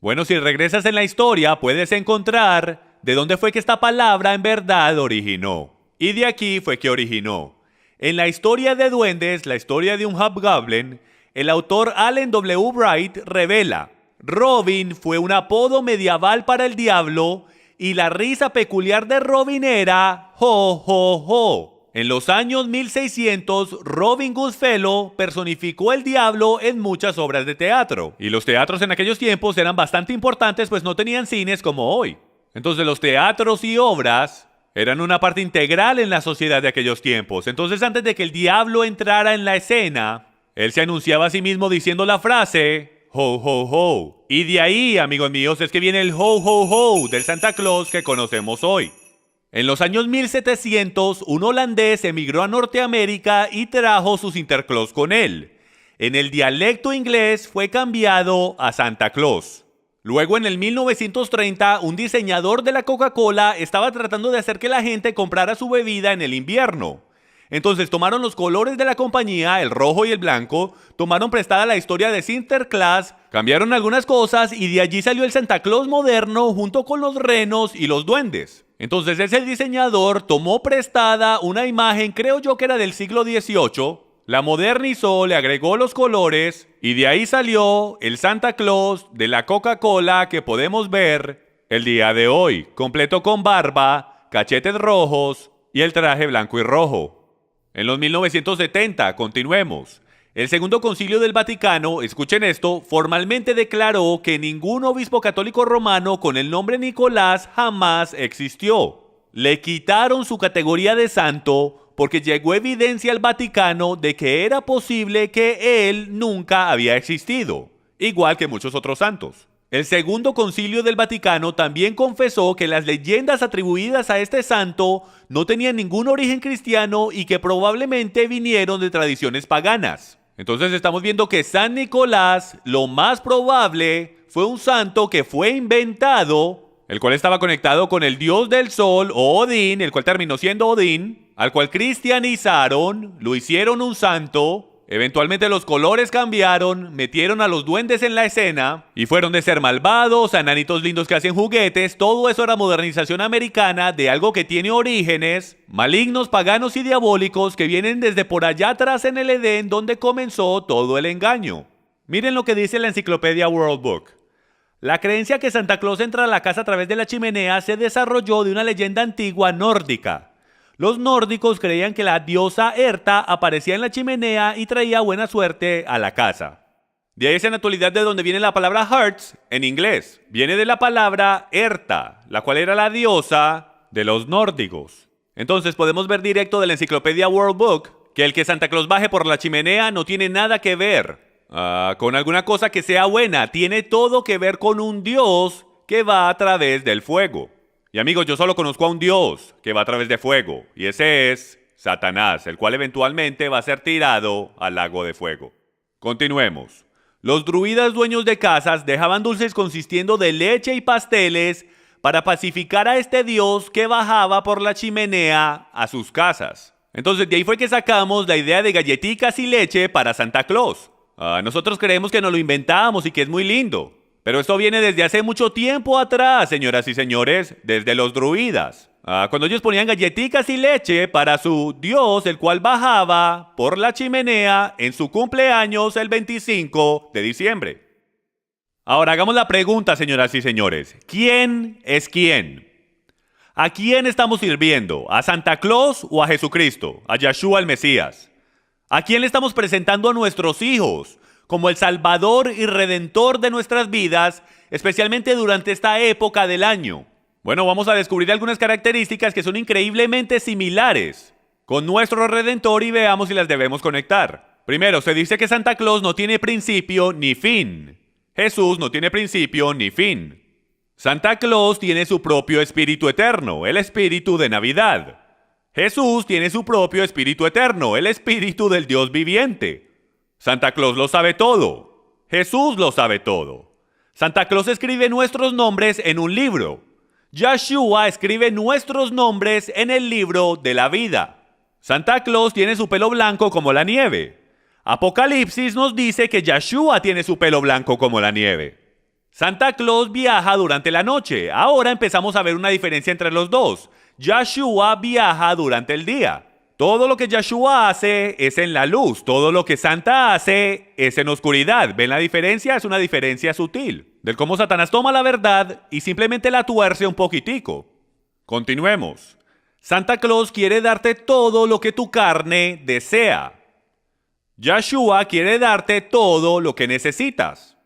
Bueno, si regresas en la historia puedes encontrar de dónde fue que esta palabra en verdad originó. Y de aquí fue que originó. En la historia de duendes, la historia de un hobgoblin, el autor Allen W. Wright revela: Robin fue un apodo medieval para el diablo y la risa peculiar de Robin era ho, ho, ho. En los años 1600, Robin Goodfellow personificó el diablo en muchas obras de teatro. Y los teatros en aquellos tiempos eran bastante importantes, pues no tenían cines como hoy. Entonces los teatros y obras eran una parte integral en la sociedad de aquellos tiempos. Entonces, antes de que el diablo entrara en la escena, él se anunciaba a sí mismo diciendo la frase ho, ho, ho. Y de ahí, amigos míos, es que viene el ho, ho, ho del Santa Claus que conocemos hoy. En los años 1700, un holandés emigró a Norteamérica y trajo sus Sinterklaas con él. En el dialecto inglés fue cambiado a Santa Claus. Luego, en el 1930, un diseñador de la Coca-Cola estaba tratando de hacer que la gente comprara su bebida en el invierno. Entonces tomaron los colores de la compañía, el rojo y el blanco, tomaron prestada la historia de Sinterklaas, cambiaron algunas cosas y de allí salió el Santa Claus moderno junto con los renos y los duendes. Entonces ese diseñador tomó prestada una imagen, creo yo que era del siglo XVIII, la modernizó, le agregó los colores y de ahí salió el Santa Claus de la Coca-Cola que podemos ver el día de hoy, completo con barba, cachetes rojos y el traje blanco y rojo. En los 1970, continuemos. El Segundo Concilio del Vaticano, escuchen esto, formalmente declaró que ningún obispo católico romano con el nombre Nicolás jamás existió. Le quitaron su categoría de santo porque llegó evidencia al Vaticano de que era posible que él nunca había existido, igual que muchos otros santos. El Segundo Concilio del Vaticano también confesó que las leyendas atribuidas a este santo no tenían ningún origen cristiano y que probablemente vinieron de tradiciones paganas. Entonces estamos viendo que San Nicolás, lo más probable, fue un santo que fue inventado, el cual estaba conectado con el dios del sol, o Odín, el cual terminó siendo Odín, al cual cristianizaron, lo hicieron un santo. Eventualmente los colores cambiaron, metieron a los duendes en la escena y fueron de ser malvados a enanitos lindos que hacen juguetes. Todo eso era modernización americana de algo que tiene orígenes malignos, paganos y diabólicos que vienen desde por allá atrás en el Edén donde comenzó todo el engaño. Miren lo que dice la enciclopedia World Book. La creencia que Santa Claus entra a la casa a través de la chimenea se desarrolló de una leyenda antigua nórdica. Los nórdicos creían que la diosa Herta aparecía en la chimenea y traía buena suerte a la casa. De ahí es en la actualidad de donde viene la palabra hearts en inglés. Viene de la palabra Herta, la cual era la diosa de los nórdicos. Entonces podemos ver directo de la enciclopedia World Book que el que Santa Claus baje por la chimenea no tiene nada que ver con alguna cosa que sea buena. Tiene todo que ver con un dios que va a través del fuego. Y amigos, yo solo conozco a un Dios que va a través de fuego, y ese es Satanás, el cual eventualmente va a ser tirado al lago de fuego. Continuemos. Los druidas dueños de casas dejaban dulces consistiendo de leche y pasteles para pacificar a este Dios que bajaba por la chimenea a sus casas. Entonces de ahí fue que sacamos la idea de galletitas y leche para Santa Claus. Nosotros creemos que nos lo inventamos y que es muy lindo. Pero esto viene desde hace mucho tiempo atrás, señoras y señores, desde los druidas. Cuando ellos ponían galletitas y leche para su dios, el cual bajaba por la chimenea en su cumpleaños el 25 de diciembre. Ahora hagamos la pregunta, señoras y señores. ¿Quién es quién? ¿A quién estamos sirviendo? ¿A Santa Claus o a Jesucristo? ¿A Yeshua el Mesías? ¿A quién le estamos presentando a nuestros hijos como el Salvador y Redentor de nuestras vidas, especialmente durante esta época del año? Bueno, vamos a descubrir algunas características que son increíblemente similares con nuestro Redentor y veamos si las debemos conectar. Primero, se dice que Santa Claus no tiene principio ni fin. Jesús no tiene principio ni fin. Santa Claus tiene su propio espíritu eterno, el espíritu de Navidad. Jesús tiene su propio espíritu eterno, el espíritu del Dios viviente. Santa Claus lo sabe todo. Jesús lo sabe todo. Santa Claus escribe nuestros nombres en un libro. Yeshua escribe nuestros nombres en el libro de la vida. Santa Claus tiene su pelo blanco como la nieve. Apocalipsis nos dice que Yeshua tiene su pelo blanco como la nieve. Santa Claus viaja durante la noche. Ahora empezamos a ver una diferencia entre los dos. Yeshua viaja durante el día. Todo lo que Yeshua hace es en la luz. Todo lo que Santa hace es en oscuridad. ¿Ven la diferencia? Es una diferencia sutil. Del cómo Satanás toma la verdad y simplemente la tuerce un poquitico. Continuemos. Santa Claus quiere darte todo lo que tu carne desea. Yeshua quiere darte todo lo que necesitas.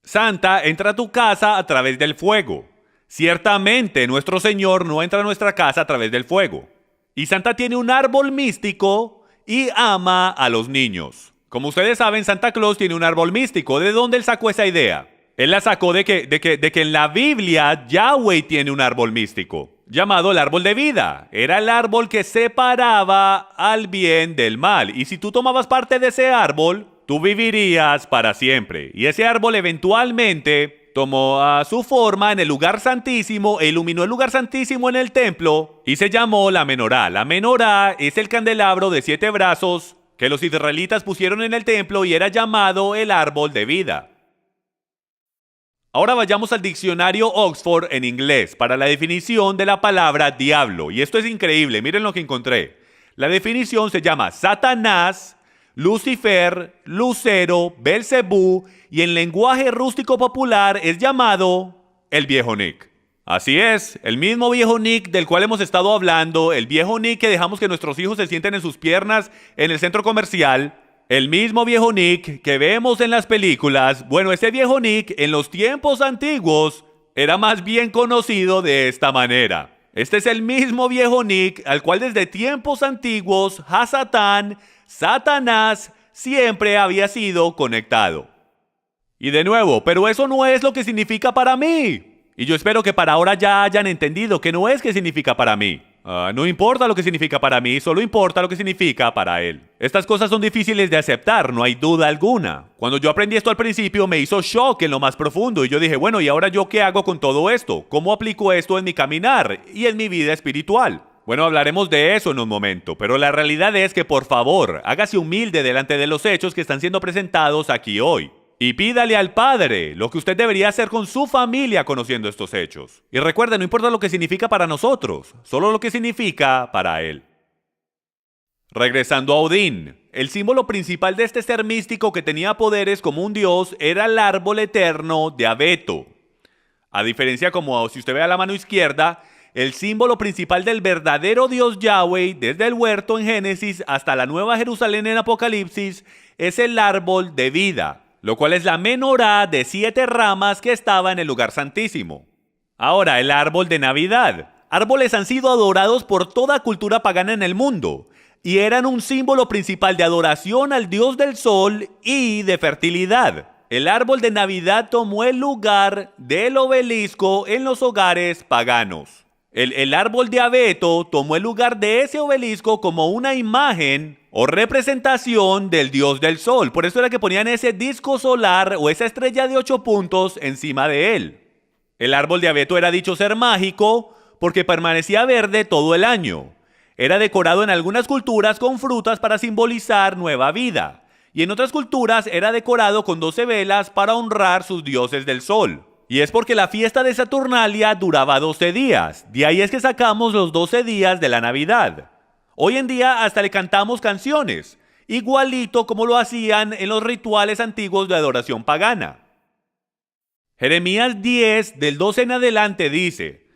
Santa entra a tu casa a través del fuego. Ciertamente nuestro Señor no entra a nuestra casa a través del fuego. Y Santa tiene un árbol místico y ama a los niños. Como ustedes saben, Santa Claus tiene un árbol místico. ¿De dónde él sacó esa idea? Él la sacó de que en la Biblia Yahweh tiene un árbol místico llamado el árbol de vida. Era el árbol que separaba al bien del mal. Y si tú tomabas parte de ese árbol, tú vivirías para siempre. Y ese árbol eventualmente tomó su forma en el lugar santísimo e iluminó el lugar santísimo en el templo y se llamó la menorá. La menorá es el candelabro de 7 brazos que los israelitas pusieron en el templo y era llamado el árbol de vida. Ahora vayamos al diccionario Oxford en inglés para la definición de la palabra diablo. Y esto es increíble, miren lo que encontré. La definición se llama Satanás, Lucifer, Lucero, Belcebú y en lenguaje rústico popular es llamado el viejo Nick. Así es, el mismo viejo Nick del cual hemos estado hablando, el viejo Nick que dejamos que nuestros hijos se sienten en sus piernas en el centro comercial, el mismo viejo Nick que vemos en las películas. Bueno, ese viejo Nick en los tiempos antiguos era más bien conocido de esta manera. Este es el mismo viejo Nick al cual desde tiempos antiguos Hasatán, Satanás, siempre había sido conectado. Y de nuevo, pero eso no es lo que significa para mí. Y yo espero que para ahora ya hayan entendido que no es que significa para mí. No importa lo que significa para mí, solo importa lo que significa para él. Estas cosas son difíciles de aceptar, no hay duda alguna. Cuando yo aprendí esto al principio me hizo shock en lo más profundo y yo dije, bueno, ¿y ahora yo qué hago con todo esto? ¿Cómo aplico esto en mi caminar y en mi vida espiritual? Bueno, hablaremos de eso en un momento, pero la realidad es que por favor, hágase humilde delante de los hechos que están siendo presentados aquí hoy. Y pídale al Padre lo que usted debería hacer con su familia conociendo estos hechos. Y recuerde, no importa lo que significa para nosotros, solo lo que significa para Él. Regresando a Odín, el símbolo principal de este ser místico que tenía poderes como un dios era el árbol eterno de abeto. A diferencia, como si usted ve a la mano izquierda, el símbolo principal del verdadero Dios Yahweh, desde el huerto en Génesis hasta la Nueva Jerusalén en Apocalipsis, es el árbol de vida, lo cual es la menorá de 7 ramas que estaba en el lugar santísimo. Ahora, el árbol de Navidad. Árboles han sido adorados por toda cultura pagana en el mundo, y eran un símbolo principal de adoración al dios del sol y de fertilidad. El árbol de Navidad tomó el lugar del obelisco en los hogares paganos. El árbol de abeto tomó el lugar de ese obelisco como una imagen o representación del dios del sol. Por eso era que ponían ese disco solar o esa estrella de 8 puntos encima de él. El árbol de abeto era dicho ser mágico porque permanecía verde todo el año. Era decorado en algunas culturas con frutas para simbolizar nueva vida. Y en otras culturas era decorado con 12 velas para honrar sus dioses del sol. Y es porque la fiesta de Saturnalia duraba 12 días. De ahí es que sacamos los 12 días de la Navidad. Hoy en día hasta le cantamos canciones, igualito como lo hacían en los rituales antiguos de adoración pagana. Jeremías 10, del 12 en adelante dice: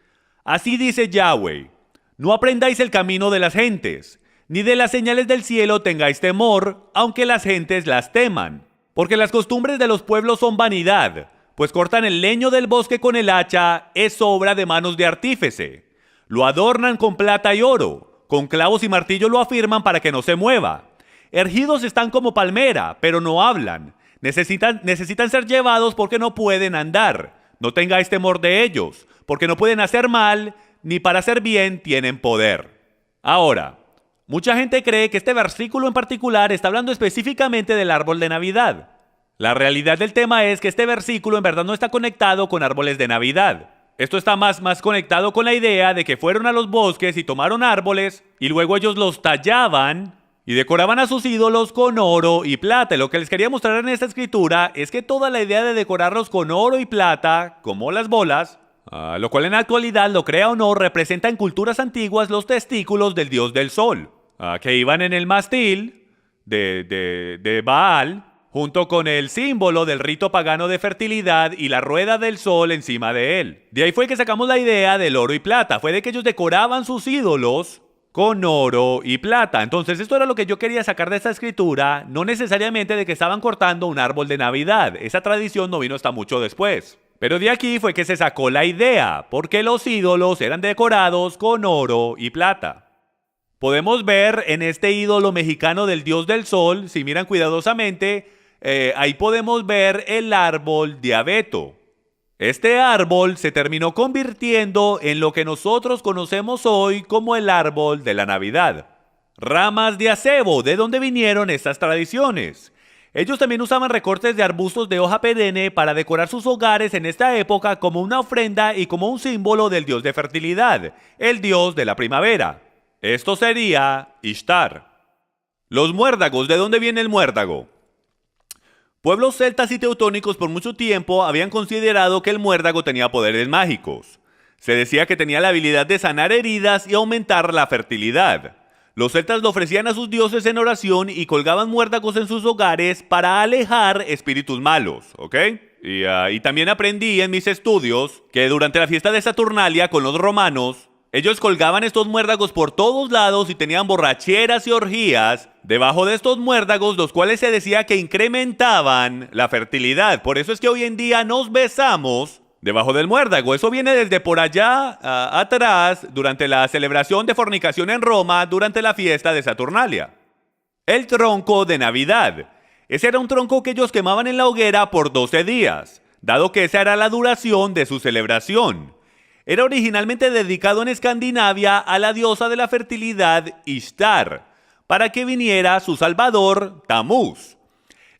Así dice Yahweh, no aprendáis el camino de las gentes, ni de las señales del cielo tengáis temor, aunque las gentes las teman. Porque las costumbres de los pueblos son vanidad, pues cortan el leño del bosque con el hacha, es obra de manos de artífice. Lo adornan con plata y oro, con clavos y martillo lo afirman para que no se mueva. Erguidos están como palmera, pero no hablan. Necesitan ser llevados porque no pueden andar. No tengáis temor de ellos, porque no pueden hacer mal, ni para hacer bien tienen poder. Ahora, mucha gente cree que este versículo en particular está hablando específicamente del árbol de Navidad. La realidad del tema es que este versículo en verdad no está conectado con árboles de Navidad. Esto está más conectado con la idea de que fueron a los bosques y tomaron árboles y luego ellos los tallaban y decoraban a sus ídolos con oro y plata. Y lo que les quería mostrar en esta escritura es que toda la idea de decorarlos con oro y plata, como las bolas, lo cual en la actualidad, lo crea o no, representa en culturas antiguas los testículos del dios del sol, que iban en el mástil de Baal, junto con el símbolo del rito pagano de fertilidad y la rueda del sol encima de él. De ahí fue que sacamos la idea del oro y plata. Fue de que ellos decoraban sus ídolos con oro y plata. Entonces esto era lo que yo quería sacar de esta escritura, no necesariamente de que estaban cortando un árbol de Navidad. Esa tradición no vino hasta mucho después. Pero de aquí fue que se sacó la idea, porque los ídolos eran decorados con oro y plata. Podemos ver en este ídolo mexicano del dios del sol, si miran cuidadosamente, ahí podemos ver el árbol de abeto. Este árbol se terminó convirtiendo en lo que nosotros conocemos hoy como el árbol de la Navidad. Ramas de acebo, ¿de dónde vinieron estas tradiciones? Ellos también usaban recortes de arbustos de hoja perenne para decorar sus hogares en esta época como una ofrenda y como un símbolo del dios de fertilidad, el dios de la primavera. Esto sería Ishtar. Los muérdagos, ¿de dónde viene el muérdago? Pueblos celtas y teutónicos por mucho tiempo habían considerado que el muérdago tenía poderes mágicos. Se decía que tenía la habilidad de sanar heridas y aumentar la fertilidad. Los celtas lo ofrecían a sus dioses en oración y colgaban muérdagos en sus hogares para alejar espíritus malos, ¿ok? Y también aprendí en mis estudios que durante la fiesta de Saturnalia con los romanos, ellos colgaban estos muérdagos por todos lados y tenían borracheras y orgías debajo de estos muérdagos, los cuales se decía que incrementaban la fertilidad. Por eso es que hoy en día nos besamos debajo del muérdago. Eso viene desde por allá atrás, durante la celebración de fornicación en Roma, durante la fiesta de Saturnalia. El tronco de Navidad. Ese era un tronco que ellos quemaban en la hoguera por 12 días, dado que esa era la duración de su celebración. Era originalmente dedicado en Escandinavia a la diosa de la fertilidad Ishtar, para que viniera su salvador, Tamuz.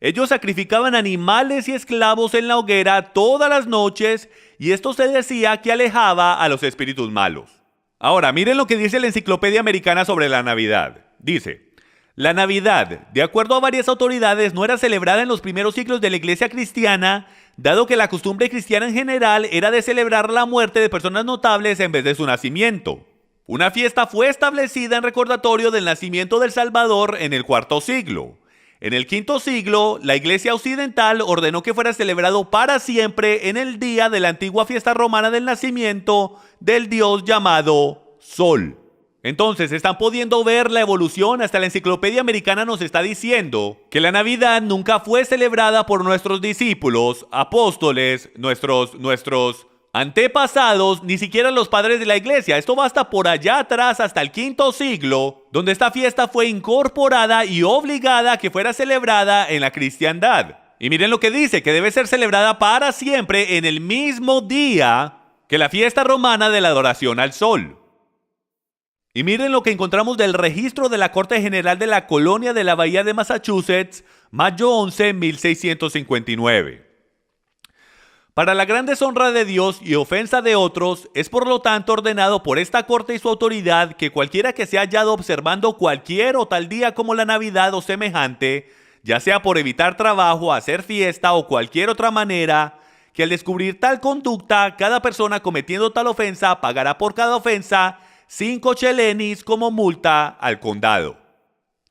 Ellos sacrificaban animales y esclavos en la hoguera todas las noches y esto se decía que alejaba a los espíritus malos. Ahora, miren lo que dice la Enciclopedia Americana sobre la Navidad. Dice: la Navidad, de acuerdo a varias autoridades, no era celebrada en los primeros siglos de la Iglesia cristiana, dado que la costumbre cristiana en general era de celebrar la muerte de personas notables en vez de su nacimiento. Una fiesta fue establecida en recordatorio del nacimiento del Salvador en el IV siglo. En el V siglo, la Iglesia occidental ordenó que fuera celebrado para siempre en el día de la antigua fiesta romana del nacimiento del dios llamado Sol. Entonces, están pudiendo ver la evolución. Hasta la Enciclopedia Americana nos está diciendo que la Navidad nunca fue celebrada por nuestros discípulos, apóstoles, nuestros antepasados, ni siquiera los padres de la iglesia. Esto va hasta por allá atrás, hasta el V siglo, donde esta fiesta fue incorporada y obligada a que fuera celebrada en la cristiandad. Y miren lo que dice, que debe ser celebrada para siempre en el mismo día que la fiesta romana de la adoración al sol. Y miren lo que encontramos del registro de la Corte General de la Colonia de la Bahía de Massachusetts, mayo 11, 1659. Para la gran deshonra de Dios y ofensa de otros, es por lo tanto ordenado por esta Corte y su autoridad que cualquiera que se haya hallado observando cualquier o tal día como la Navidad o semejante, ya sea por evitar trabajo, hacer fiesta o cualquier otra manera, que al descubrir tal conducta, cada persona cometiendo tal ofensa pagará por cada ofensa 5 chelenis como multa al condado.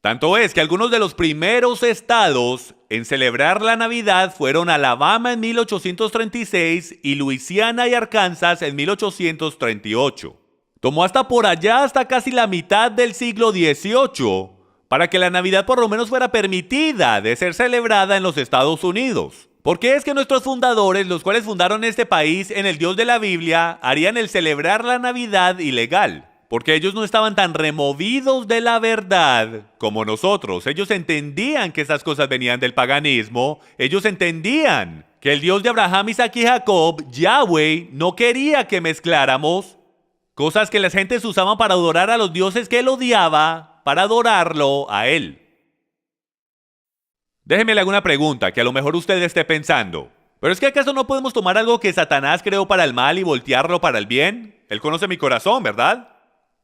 Tanto es que algunos de los primeros estados en celebrar la Navidad fueron Alabama en 1836 y Luisiana y Arkansas en 1838. Tomó hasta por allá, hasta casi la mitad del siglo XVIII, para que la Navidad por lo menos fuera permitida de ser celebrada en los Estados Unidos. ¿Por qué es que nuestros fundadores, los cuales fundaron este país en el Dios de la Biblia, harían el celebrar la Navidad ilegal? Porque ellos no estaban tan removidos de la verdad como nosotros. Ellos entendían que esas cosas venían del paganismo. Ellos entendían que el Dios de Abraham, Isaac y Jacob, Yahweh, no quería que mezcláramos Cosas que las gentes usaban para adorar a los dioses que él odiaba, para adorarlo a él. Déjeme alguna pregunta que a lo mejor usted esté pensando. ¿Pero es que acaso no podemos tomar algo que Satanás creó para el mal y voltearlo para el bien? Él conoce mi corazón, ¿verdad?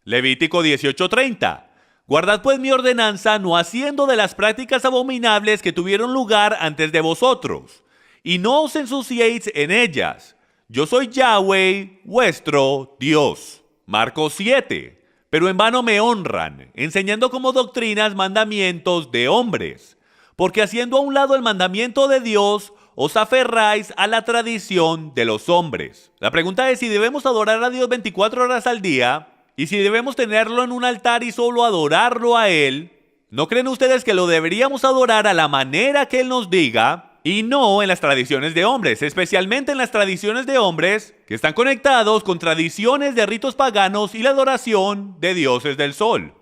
Levítico 18:30. Guardad pues mi ordenanza, no haciendo de las prácticas abominables que tuvieron lugar antes de vosotros, y no os ensuciéis en ellas. Yo soy Yahweh, vuestro Dios. Marcos 7. Pero en vano me honran, enseñando como doctrinas mandamientos de hombres, porque haciendo a un lado el mandamiento de Dios, os aferráis a la tradición de los hombres. La pregunta es si debemos adorar a Dios 24 horas al día, y si debemos tenerlo en un altar y solo adorarlo a Él. ¿No creen ustedes que lo deberíamos adorar a la manera que Él nos diga y no en las tradiciones de hombres, especialmente en las tradiciones de hombres que están conectados con tradiciones de ritos paganos y la adoración de dioses del sol?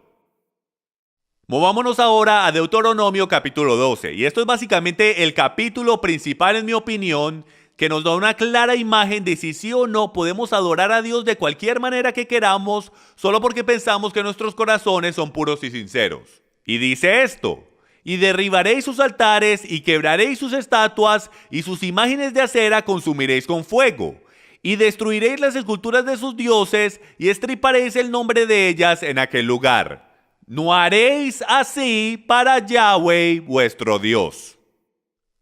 Movámonos ahora a Deuteronomio capítulo 12, y esto es básicamente el capítulo principal, en mi opinión, que nos da una clara imagen de si sí o no podemos adorar a Dios de cualquier manera que queramos, solo porque pensamos que nuestros corazones son puros y sinceros. Y dice esto: y derribaréis sus altares, y quebraréis sus estatuas, y sus imágenes de acera consumiréis con fuego, y destruiréis las esculturas de sus dioses, y estriparéis el nombre de ellas en aquel lugar. No haréis así para Yahweh vuestro Dios.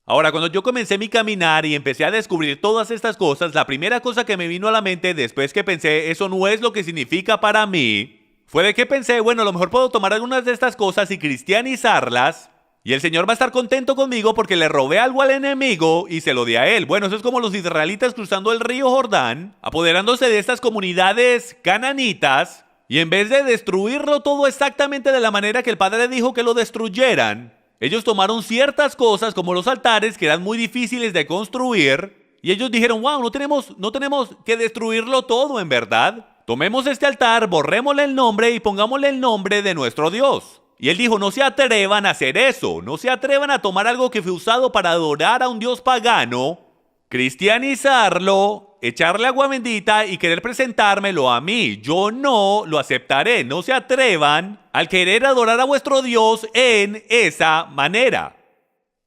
Ahora, cuando yo comencé mi caminar y empecé a descubrir todas estas cosas, la primera cosa que me vino a la mente después que pensé, eso no es lo que significa para mí, fue de que pensé, bueno, a lo mejor puedo tomar algunas de estas cosas y cristianizarlas, y el Señor va a estar contento conmigo porque le robé algo al enemigo y se lo di a él. Bueno, eso es como los israelitas cruzando el río Jordán, apoderándose de estas comunidades cananitas, y en vez de destruirlo todo exactamente de la manera que el Padre dijo que lo destruyeran, ellos tomaron ciertas cosas como los altares que eran muy difíciles de construir, y ellos dijeron, wow, no tenemos que destruirlo todo, en verdad. Tomemos este altar, borrémosle el nombre y pongámosle el nombre de nuestro Dios. Y él dijo, no se atrevan a hacer eso, no se atrevan a tomar algo que fue usado para adorar a un Dios pagano, cristianizarlo, echarle agua bendita y querer presentármelo a mí. Yo no lo aceptaré. No se atrevan al querer adorar a vuestro Dios en esa manera.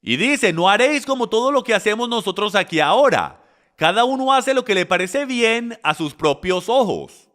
Y dice, no haréis como todo lo que hacemos nosotros aquí ahora. Cada uno hace lo que le parece bien a sus propios ojos.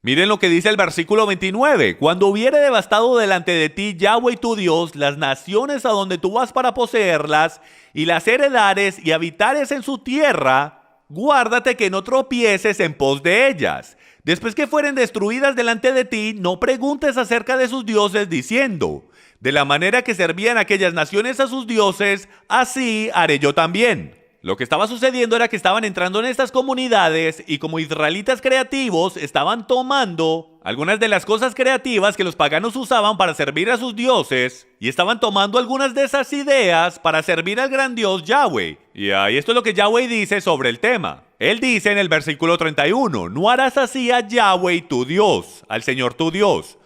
Miren lo que dice el versículo 29. Cuando hubiere devastado delante de ti Yahweh tu Dios las naciones a donde tú vas para poseerlas, y las heredares y habitares en su tierra, guárdate que no tropieces en pos de ellas. Después que fueren destruidas delante de ti, no preguntes acerca de sus dioses diciendo, de la manera que servían aquellas naciones a sus dioses, así haré yo también. Lo que estaba sucediendo era que estaban entrando en estas comunidades y como israelitas creativos estaban tomando algunas de las cosas creativas que los paganos usaban para servir a sus dioses y estaban tomando algunas de esas ideas para servir al gran Dios Yahweh. Y esto es lo que Yahweh dice sobre el tema. Él dice en el versículo 31, no harás así a Yahweh tu Dios, al Señor tu Dios,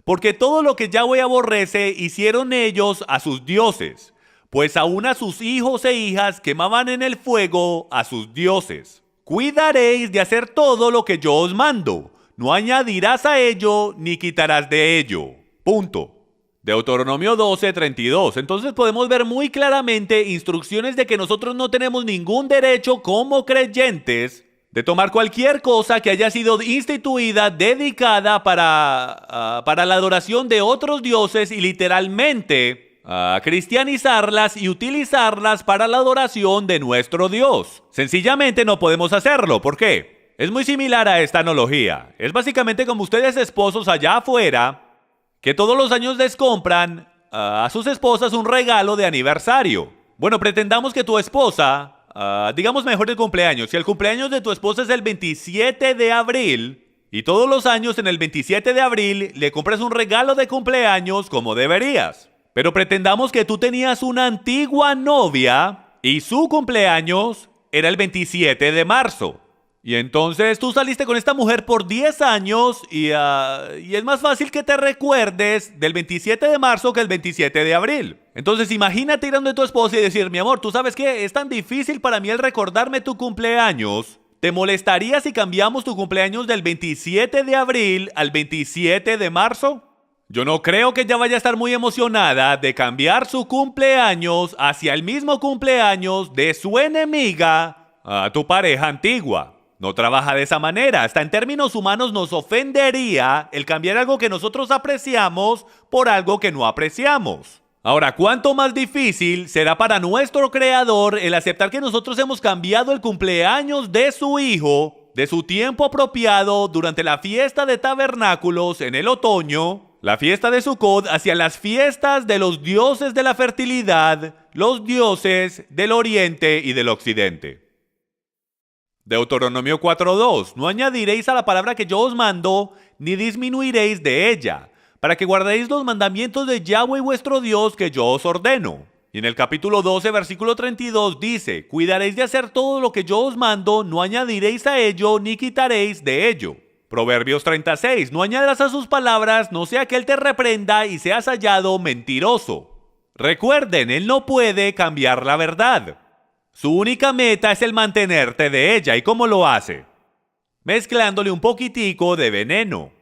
porque todo lo que Yahweh aborrece hicieron ellos a sus dioses. Pues aún a sus hijos e hijas quemaban en el fuego a sus dioses. Cuidaréis de hacer todo lo que yo os mando. No añadirás a ello ni quitarás de ello. Punto. Deuteronomio 12:32. Entonces podemos ver muy claramente instrucciones de que nosotros no tenemos ningún derecho como creyentes de tomar cualquier cosa que haya sido instituida, dedicada para la adoración de otros dioses y literalmente a cristianizarlas y utilizarlas para la adoración de nuestro Dios. Sencillamente no podemos hacerlo. ¿Por qué? Es muy similar a esta analogía. Es básicamente como ustedes esposos allá afuera que todos los años les compran a sus esposas un regalo de aniversario. Bueno, pretendamos que tu esposa, digamos mejor el cumpleaños. Si el cumpleaños de tu esposa es el 27 de abril y todos los años en el 27 de abril le compras un regalo de cumpleaños como deberías. Pero pretendamos que tú tenías una antigua novia y su cumpleaños era el 27 de marzo. Y entonces tú saliste con esta mujer por 10 años y es más fácil que te recuerdes del 27 de marzo que el 27 de abril. Entonces imagínate ir donde tu esposa y decir, mi amor, ¿tú sabes qué? Es tan difícil para mí el recordarme tu cumpleaños ¿te molestaría si cambiamos tu cumpleaños del 27 de abril al 27 de marzo? Yo no creo que ella vaya a estar muy emocionada de cambiar su cumpleaños hacia el mismo cumpleaños de su enemiga, a tu pareja antigua. No trabaja de esa manera. Hasta en términos humanos nos ofendería el cambiar algo que nosotros apreciamos por algo que no apreciamos. Ahora, ¿cuánto más difícil será para nuestro Creador el aceptar que nosotros hemos cambiado el cumpleaños de su hijo, de su tiempo apropiado durante la fiesta de tabernáculos en el otoño, la fiesta de Sukkot, hacia las fiestas de los dioses de la fertilidad, los dioses del oriente y del occidente? Deuteronomio 4:2. No añadiréis a la palabra que yo os mando, ni disminuiréis de ella, para que guardéis los mandamientos de Yahweh vuestro Dios que yo os ordeno. Y en el capítulo 12, versículo 32 dice, cuidaréis de hacer todo lo que yo os mando, no añadiréis a ello, ni quitaréis de ello. Proverbios 36. No añadas a sus palabras, no sea que él te reprenda y seas hallado mentiroso. Recuerden, él no puede cambiar la verdad. Su única meta es el mantenerte de ella. ¿Y cómo lo hace? Mezclándole un poquitico de veneno.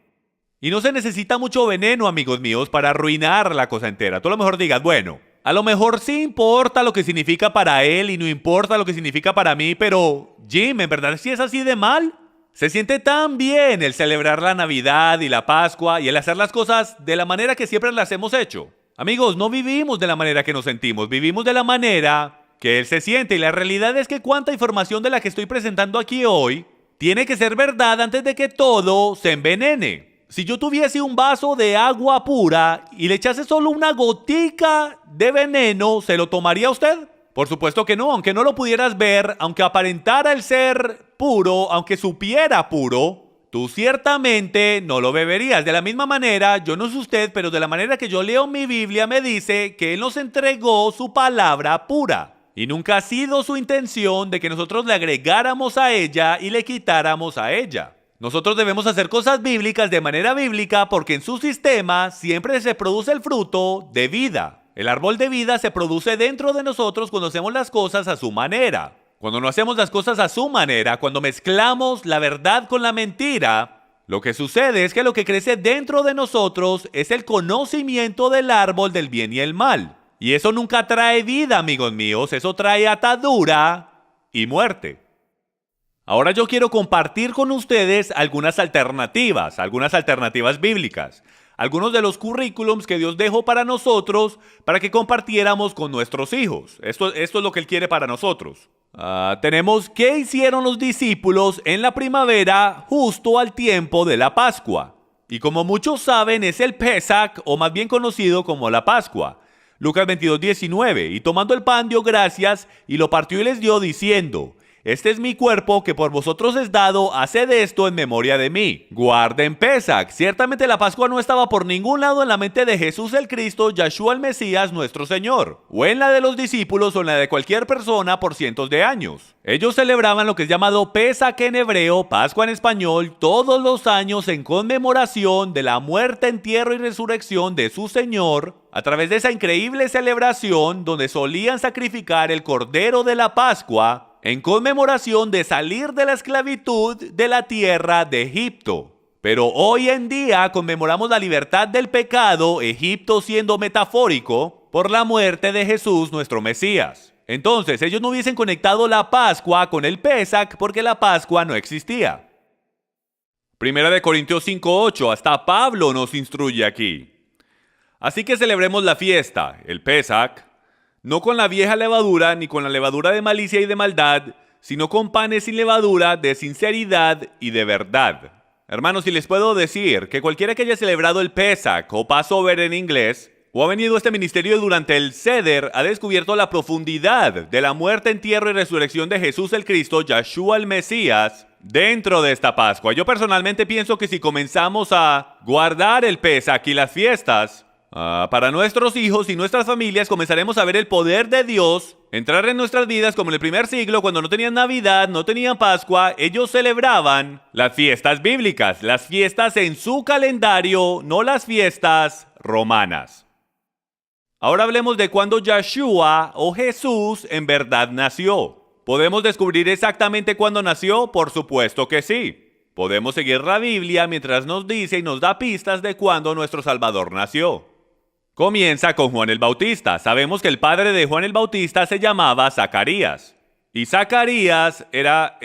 Y no se necesita mucho veneno, amigos míos, para arruinar la cosa entera. Tú a lo mejor digas, bueno, a lo mejor sí importa lo que significa para él y no importa lo que significa para mí, pero Jim, ¿en verdad sí es así de mal? Se siente tan bien el celebrar la Navidad y la Pascua y el hacer las cosas de la manera que siempre las hemos hecho. Amigos, no vivimos de la manera que nos sentimos, vivimos de la manera que él se siente. Y la realidad es que cuánta información de la que estoy presentando aquí hoy tiene que ser verdad antes de que todo se envenene. Si yo tuviese un vaso de agua pura y le echase solo una gotica de veneno, ¿se lo tomaría usted? Por supuesto que no, aunque no lo pudieras ver, aunque aparentara el ser puro, aunque supiera puro, tú ciertamente no lo beberías. De la misma manera, yo no sé usted, pero de la manera que yo leo mi Biblia me dice que Él nos entregó su palabra pura. Y nunca ha sido su intención de que nosotros le agregáramos a ella y le quitáramos a ella. Nosotros debemos hacer cosas bíblicas de manera bíblica porque en su sistema siempre se produce el fruto de vida. El árbol de vida se produce dentro de nosotros cuando hacemos las cosas a su manera. Cuando no hacemos las cosas a su manera, cuando mezclamos la verdad con la mentira, lo que sucede es que lo que crece dentro de nosotros es el conocimiento del árbol del bien y el mal. Y eso nunca trae vida, amigos míos, eso trae atadura y muerte. Ahora yo quiero compartir con ustedes algunas alternativas bíblicas. Algunos de los currículums que Dios dejó para nosotros para que compartiéramos con nuestros hijos. Esto es lo que Él quiere para nosotros. Tenemos qué hicieron los discípulos en la primavera justo al tiempo de la Pascua. Y como muchos saben es el Pesach, o más bien conocido como la Pascua. Lucas 22:19. Y tomando el pan dio gracias y lo partió y les dio diciendo: este es mi cuerpo que por vosotros es dado, haced esto en memoria de mí. Guarden Pesach. Ciertamente la Pascua no estaba por ningún lado en la mente de Jesús el Cristo, Yahshua el Mesías, nuestro Señor, o en la de los discípulos o en la de cualquier persona por cientos de años. Ellos celebraban lo que es llamado Pesach en hebreo, Pascua en español, todos los años en conmemoración de la muerte, entierro y resurrección de su Señor, a través de esa increíble celebración donde solían sacrificar el cordero de la Pascua, en conmemoración de salir de la esclavitud de la tierra de Egipto. Pero hoy en día conmemoramos la libertad del pecado, Egipto siendo metafórico, por la muerte de Jesús nuestro Mesías. Entonces ellos no hubiesen conectado la Pascua con el Pesach porque la Pascua no existía. Primera de Corintios 5:8, hasta Pablo nos instruye aquí. Así que celebremos la fiesta, el Pesach, no con la vieja levadura ni con la levadura de malicia y de maldad, sino con panes sin levadura, de sinceridad y de verdad. Hermanos, si les puedo decir que cualquiera que haya celebrado el Pesach o Passover en inglés, o ha venido a este ministerio durante el Seder, ha descubierto la profundidad de la muerte, entierro y resurrección de Jesús el Cristo, Yahshua el Mesías, dentro de esta Pascua. Yo personalmente pienso que si comenzamos a guardar el Pesach y las fiestas, para nuestros hijos y nuestras familias, comenzaremos a ver el poder de Dios entrar en nuestras vidas como en el primer siglo, cuando no tenían Navidad, no tenían Pascua. Ellos celebraban las fiestas bíblicas, las fiestas en su calendario, no las fiestas romanas. Ahora hablemos de cuando Yahshua o Jesús en verdad nació. ¿Podemos descubrir exactamente cuándo nació? Por supuesto que sí. Podemos seguir la Biblia mientras nos dice y nos da pistas de cuándo nuestro Salvador nació. Comienza con Juan el Bautista. Sabemos que el padre de Juan el Bautista se llamaba Zacarías. Y Zacarías era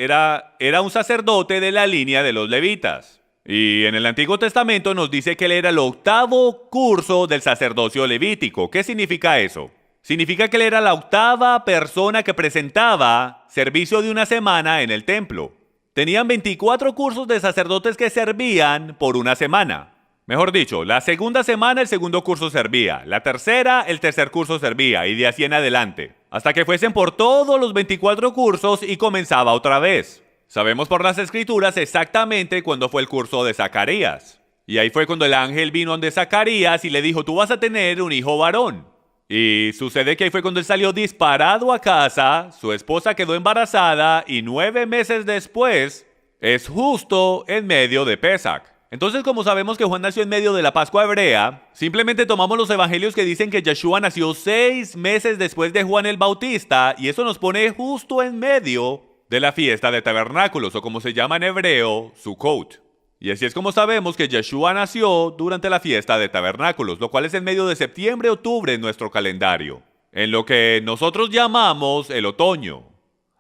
un sacerdote de la línea de los levitas. Y en el Antiguo Testamento nos dice que él era el 8º curso del sacerdocio levítico. ¿Qué significa eso? Significa que él era la 8ª persona que presentaba servicio de una semana en el templo. Tenían 24 cursos de sacerdotes que servían por una semana. Mejor dicho, la segunda semana el segundo curso servía, la tercera el tercer curso servía y de así en adelante, hasta que fuesen por todos los 24 cursos y comenzaba otra vez. Sabemos por las escrituras exactamente cuándo fue el curso de Zacarías. Y ahí fue cuando el ángel vino donde Zacarías y le dijo, tú vas a tener un hijo varón. Y sucede que ahí fue cuando él salió disparado a casa, su esposa quedó embarazada y 9 meses después es justo en medio de Pesach. Entonces, como sabemos que Juan nació en medio de la Pascua hebrea, simplemente tomamos los evangelios que dicen que Yeshua nació 6 meses después de Juan el Bautista y eso nos pone justo en medio de la fiesta de tabernáculos o como se llama en hebreo, Sukkot. Y así es como sabemos que Yeshua nació durante la fiesta de tabernáculos, lo cual es en medio de septiembre-octubre en nuestro calendario, en lo que nosotros llamamos el otoño.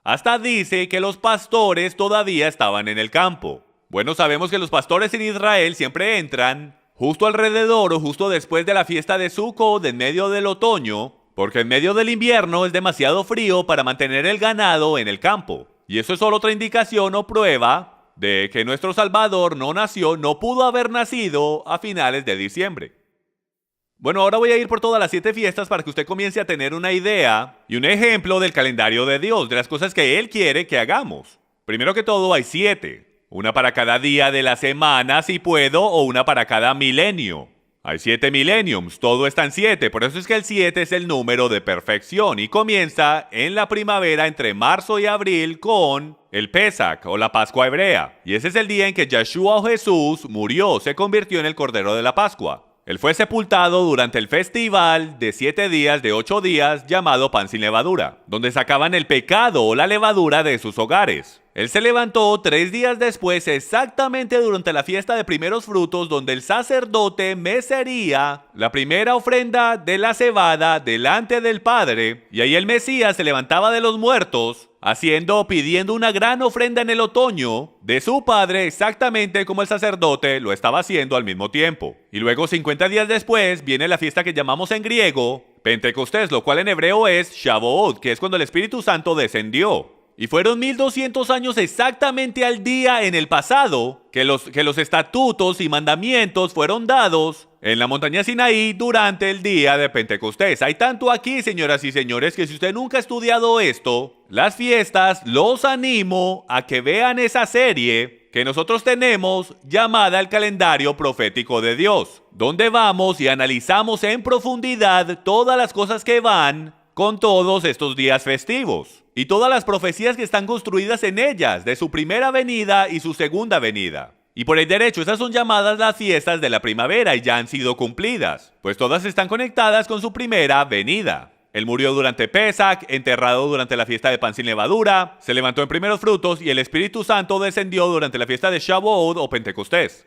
Hasta dice que los pastores todavía estaban en el campo. Bueno, sabemos que los pastores en Israel siempre entran justo alrededor o justo después de la fiesta de Sukkot, en medio del otoño, porque en medio del invierno es demasiado frío para mantener el ganado en el campo. Y eso es solo otra indicación o prueba de que nuestro Salvador no pudo haber nacido a finales de diciembre. Bueno, ahora voy a ir por todas las 7 fiestas para que usted comience a tener una idea y un ejemplo del calendario de Dios, de las cosas que Él quiere que hagamos. Primero que todo hay 7. Una para cada día de la semana, si puedo, o una para cada milenio. Hay 7 millenniums, todo está en 7, por eso es que el 7 es el número de perfección y comienza en la primavera entre marzo y abril con el Pesach o la Pascua hebrea. Y ese es el día en que Yeshua o Jesús murió, se convirtió en el Cordero de la Pascua. Él fue sepultado durante el festival de 7 días, de 8 días, llamado Pan sin Levadura, donde sacaban el pecado o la levadura de sus hogares. Él se levantó 3 días después, exactamente durante la fiesta de primeros frutos, donde el sacerdote mecería la primera ofrenda de la cebada delante del Padre, y ahí el Mesías se levantaba de los muertos, pidiendo una gran ofrenda en el otoño de su padre, exactamente como el sacerdote lo estaba haciendo al mismo tiempo. Y luego 50 días después viene la fiesta que llamamos en griego Pentecostés, lo cual en hebreo es Shavuot, que es cuando el Espíritu Santo descendió. Y fueron 1200 años exactamente al día en el pasado que los estatutos y mandamientos fueron dados en la montaña Sinaí durante el día de Pentecostés. Hay tanto aquí, señoras y señores, que si usted nunca ha estudiado esto, las fiestas, los animo a que vean esa serie que nosotros tenemos llamada el calendario profético de Dios, donde vamos y analizamos en profundidad todas las cosas que van con todos estos días festivos y todas las profecías que están construidas en ellas, de su primera venida y su segunda venida. Y por el derecho, esas son llamadas las fiestas de la primavera y ya han sido cumplidas, pues todas están conectadas con su primera venida. Él murió durante Pesach, enterrado durante la fiesta de Pan sin Levadura, se levantó en primeros frutos y el Espíritu Santo descendió durante la fiesta de Shavuot o Pentecostés.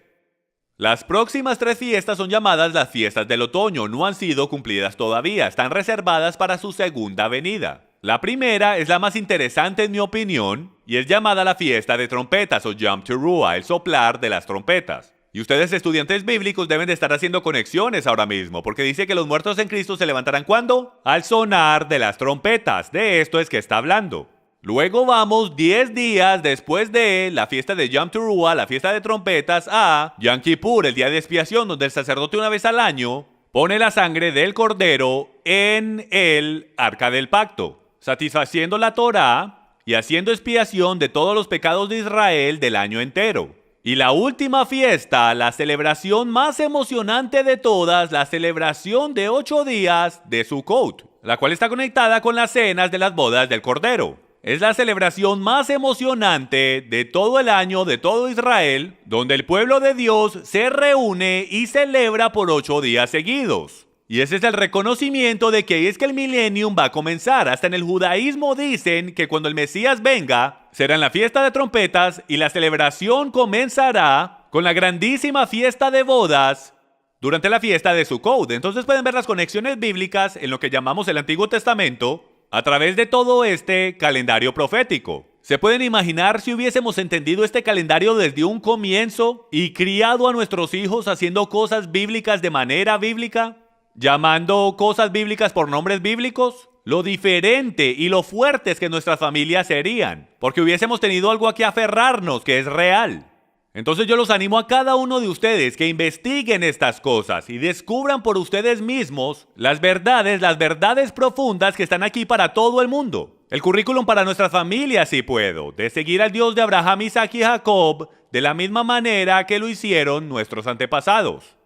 Las próximas 3 fiestas son llamadas las fiestas del otoño, no han sido cumplidas todavía, están reservadas para su segunda venida. La primera es la más interesante en mi opinión y es llamada la fiesta de trompetas o Yom Teruah, el soplar de las trompetas. Y ustedes, estudiantes bíblicos, deben de estar haciendo conexiones ahora mismo, porque dice que los muertos en Cristo se levantarán ¿cuándo? Al sonar de las trompetas. De esto es que está hablando. Luego vamos 10 días después de la fiesta de Yom Teruah, la fiesta de trompetas, a Yom Kippur, el día de expiación, donde el sacerdote una vez al año pone la sangre del cordero en el arca del pacto, satisfaciendo la Torá y haciendo expiación de todos los pecados de Israel del año entero. Y la última fiesta, la celebración más emocionante de todas, la celebración de 8 días de Sukkot, la cual está conectada con las cenas de las bodas del Cordero. Es la celebración más emocionante de todo el año de todo Israel, donde el pueblo de Dios se reúne y celebra por 8 días seguidos. Y ese es el reconocimiento de que es que el millennium va a comenzar. Hasta en el judaísmo dicen que cuando el Mesías venga, será en la fiesta de trompetas y la celebración comenzará con la grandísima fiesta de bodas durante la fiesta de Sukkot. Entonces pueden ver las conexiones bíblicas en lo que llamamos el Antiguo Testamento a través de todo este calendario profético. ¿Se pueden imaginar si hubiésemos entendido este calendario desde un comienzo y criado a nuestros hijos haciendo cosas bíblicas de manera bíblica? ¿Llamando cosas bíblicas por nombres bíblicos? Lo diferente y lo fuertes que nuestras familias serían, porque hubiésemos tenido algo a que aferrarnos que es real. Entonces yo los animo a cada uno de ustedes que investiguen estas cosas y descubran por ustedes mismos las verdades profundas que están aquí para todo el mundo. El currículum para nuestras familias, si puedo, de seguir al Dios de Abraham, Isaac y Jacob de la misma manera que lo hicieron nuestros antepasados.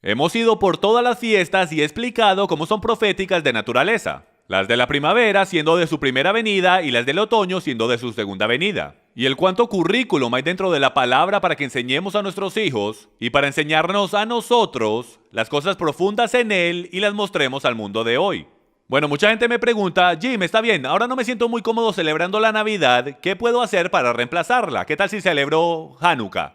Hemos ido por todas las fiestas y he explicado cómo son proféticas de naturaleza. Las de la primavera siendo de su primera venida y las del otoño siendo de su segunda venida. Y el cuánto currículum hay dentro de la palabra para que enseñemos a nuestros hijos y para enseñarnos a nosotros las cosas profundas en él y las mostremos al mundo de hoy. Bueno, mucha gente me pregunta, Jim, está bien, ahora no me siento muy cómodo celebrando la Navidad, ¿qué puedo hacer para reemplazarla? ¿Qué tal si celebro Hanukkah?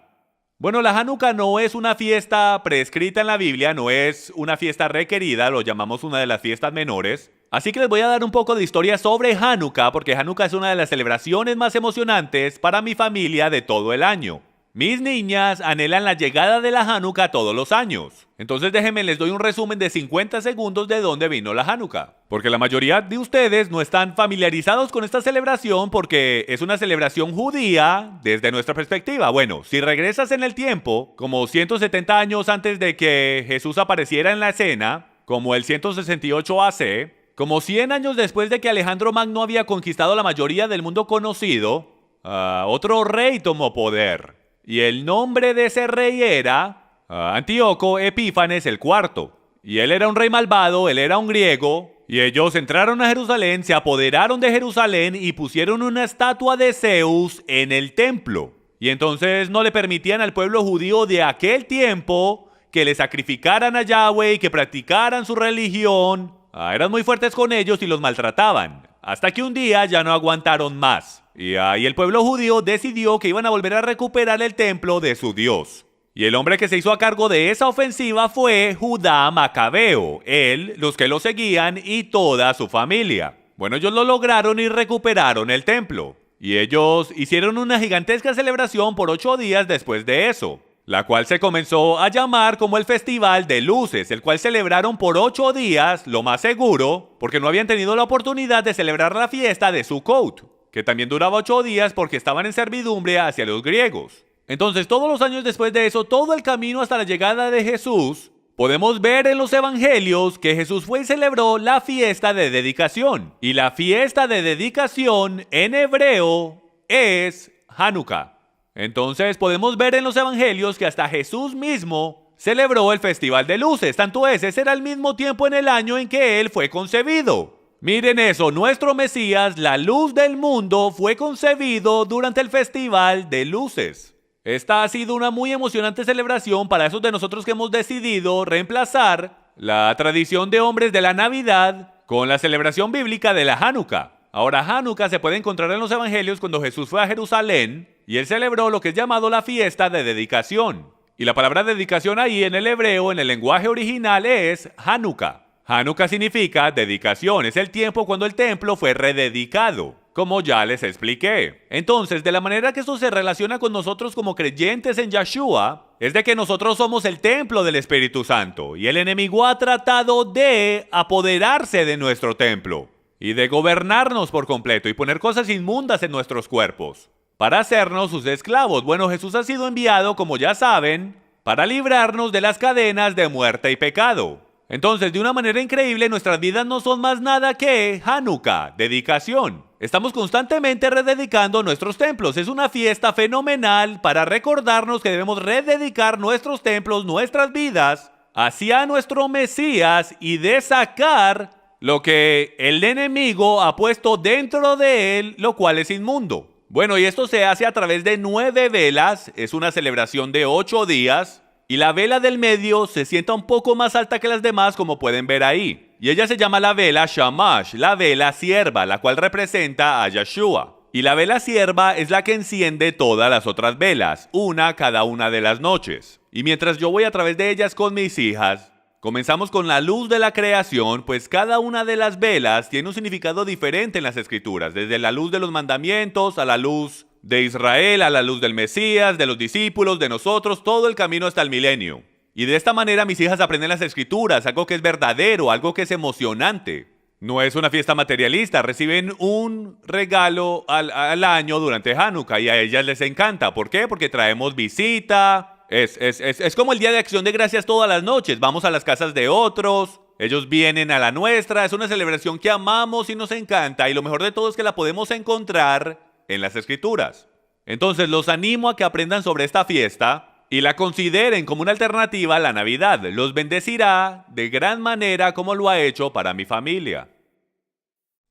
Bueno, la Hanukkah no es una fiesta prescrita en la Biblia, no es una fiesta requerida, lo llamamos una de las fiestas menores. Así que les voy a dar un poco de historia sobre Hanukkah, porque Hanukkah es una de las celebraciones más emocionantes para mi familia de todo el año. Mis niñas anhelan la llegada de la Hanukkah todos los años. Entonces déjenme les doy un resumen de 50 segundos de dónde vino la Hanukkah. Porque la mayoría de ustedes no están familiarizados con esta celebración porque es una celebración judía desde nuestra perspectiva. Bueno, si regresas en el tiempo, como 170 años antes de que Jesús apareciera en la escena, como el 168 AC, como 100 años después de que Alejandro Magno había conquistado la mayoría del mundo conocido, otro rey tomó poder. Y el nombre de ese rey era Antíoco Epífanes IV. Y él era un rey malvado, él era un griego. Y ellos entraron a Jerusalén, se apoderaron de Jerusalén y pusieron una estatua de Zeus en el templo. Y entonces no le permitían al pueblo judío de aquel tiempo que le sacrificaran a Yahweh y que practicaran su religión. Eran muy fuertes con ellos y los maltrataban. Hasta que un día ya no aguantaron más. Y ahí el pueblo judío decidió que iban a volver a recuperar el templo de su Dios. Y el hombre que se hizo a cargo de esa ofensiva fue Judá Macabeo, él, los que lo seguían y toda su familia. Bueno, ellos lo lograron y recuperaron el templo. Y ellos hicieron una gigantesca celebración por 8 días después de eso, la cual se comenzó a llamar como el Festival de Luces, el cual celebraron por 8 días, lo más seguro, porque no habían tenido la oportunidad de celebrar la fiesta de Sukkot, que también duraba 8 días porque estaban en servidumbre hacia los griegos. Entonces, todos los años después de eso, todo el camino hasta la llegada de Jesús, podemos ver en los evangelios que Jesús fue y celebró la fiesta de dedicación. Y la fiesta de dedicación en hebreo es Hanukkah. Entonces, podemos ver en los evangelios que hasta Jesús mismo celebró el Festival de Luces. Tanto ese era el mismo tiempo en el año en que él fue concebido. Miren eso, nuestro Mesías, la luz del mundo, fue concebido durante el Festival de Luces. Esta ha sido una muy emocionante celebración para esos de nosotros que hemos decidido reemplazar la tradición de hombres de la Navidad con la celebración bíblica de la Hanukkah. Ahora, Hanukkah se puede encontrar en los evangelios cuando Jesús fue a Jerusalén y él celebró lo que es llamado la fiesta de dedicación. Y la palabra dedicación ahí en el hebreo, en el lenguaje original, es Hanukkah. Hanukkah significa dedicación, es el tiempo cuando el templo fue rededicado, como ya les expliqué. Entonces, de la manera que esto se relaciona con nosotros como creyentes en Yeshua, es de que nosotros somos el templo del Espíritu Santo, y el enemigo ha tratado de apoderarse de nuestro templo, y de gobernarnos por completo, y poner cosas inmundas en nuestros cuerpos, para hacernos sus esclavos. Bueno, Jesús ha sido enviado, como ya saben, para librarnos de las cadenas de muerte y pecado. Entonces, de una manera increíble, nuestras vidas no son más nada que Hanukkah, dedicación. Estamos constantemente rededicando nuestros templos. Es una fiesta fenomenal para recordarnos que debemos rededicar nuestros templos, nuestras vidas, hacia nuestro Mesías y de sacar lo que el enemigo ha puesto dentro de él, lo cual es inmundo. Bueno, y esto se hace a través de 9 velas. Es una celebración de 8 días. y la vela del medio se sienta un poco más alta que las demás, como pueden ver ahí. Y ella se llama la vela Shamash, la vela sierva, la cual representa a Yeshua. Y la vela sierva es la que enciende todas las otras velas, una cada una de las noches. Y mientras yo voy a través de ellas con mis hijas, comenzamos con la luz de la creación, pues cada una de las velas tiene un significado diferente en las escrituras, desde la luz de los mandamientos a la luz de Israel, a la luz del Mesías, de los discípulos, de nosotros, todo el camino hasta el milenio. Y de esta manera mis hijas aprenden las escrituras, algo que es verdadero, algo que es emocionante. No es una fiesta materialista, reciben un regalo al año durante Hanukkah y a ellas les encanta. ¿Por qué? Porque traemos visita, es como el Día de Acción de Gracias todas las noches, vamos a las casas de otros, ellos vienen a la nuestra, es una celebración que amamos y nos encanta y lo mejor de todo es que la podemos encontrar en las escrituras. Entonces los animo a que aprendan sobre esta fiesta y la consideren como una alternativa a la Navidad. Los bendecirá de gran manera como lo ha hecho para mi familia.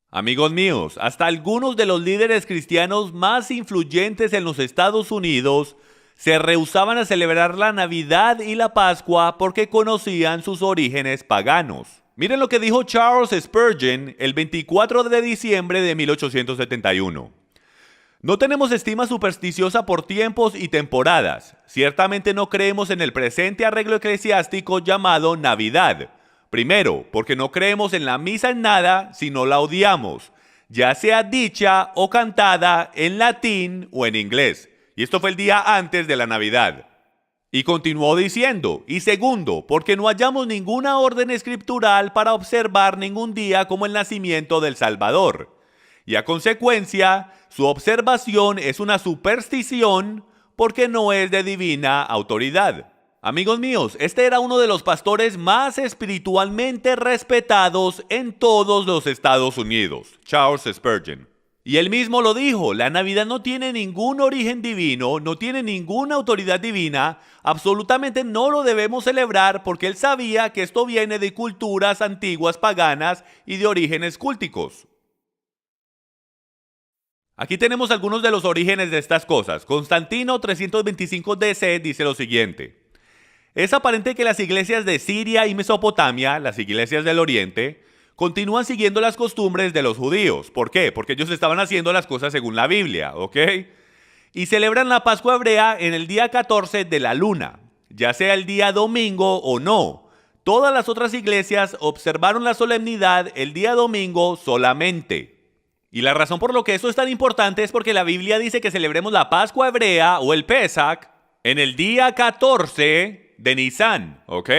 Amigos míos, hasta algunos de los líderes cristianos más influyentes en los Estados Unidos se rehusaban a celebrar la Navidad y la Pascua porque conocían sus orígenes paganos. Miren lo que dijo Charles Spurgeon el 24 de diciembre de 1871. No tenemos estima supersticiosa por tiempos y temporadas. Ciertamente no creemos en el presente arreglo eclesiástico llamado Navidad. Primero, porque no creemos en la misa en nada, sino la odiamos, ya sea dicha o cantada en latín o en inglés. Y esto fue el día antes de la Navidad. Y continuó diciendo, y segundo, porque no hallamos ninguna orden escritural para observar ningún día como el nacimiento del Salvador. Y a consecuencia, su observación es una superstición porque no es de divina autoridad. Amigos míos, este era uno de los pastores más espiritualmente respetados en todos los Estados Unidos, Charles Spurgeon. Y él mismo lo dijo, la Navidad no tiene ningún origen divino, no tiene ninguna autoridad divina, absolutamente no lo debemos celebrar porque él sabía que esto viene de culturas antiguas paganas y de orígenes cúlticos. Aquí tenemos algunos de los orígenes de estas cosas. Constantino 325 DC dice lo siguiente. Es aparente que las iglesias de Siria y Mesopotamia, las iglesias del Oriente, continúan siguiendo las costumbres de los judíos. ¿Por qué? Porque ellos estaban haciendo las cosas según la Biblia, ¿ok? Y celebran la Pascua hebrea en el día 14 de la luna, ya sea el día domingo o no. Todas las otras iglesias observaron la solemnidad el día domingo solamente. Y la razón por lo que eso es tan importante es porque la Biblia dice que celebremos la Pascua hebrea o el Pesach en el día 14 de Nisan, ¿ok?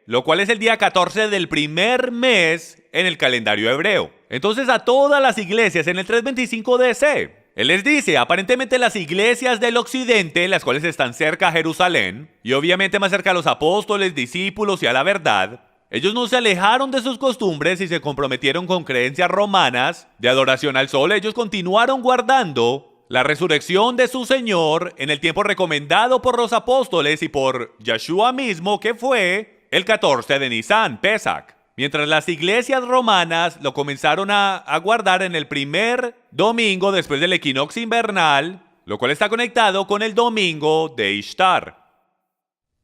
Lo cual es el día 14 del primer mes en el calendario hebreo. Entonces a todas las iglesias en el 325 DC, él les dice, aparentemente las iglesias del occidente, las cuales están cerca a Jerusalén, y obviamente más cerca a los apóstoles, discípulos y a la verdad, ellos no se alejaron de sus costumbres y se comprometieron con creencias romanas de adoración al sol. Ellos continuaron guardando la resurrección de su Señor en el tiempo recomendado por los apóstoles y por Yeshua mismo, que fue el 14 de Nisan, Pesach. Mientras las iglesias romanas lo comenzaron a guardar en el primer domingo después del equinoccio invernal, lo cual está conectado con el domingo de Ishtar.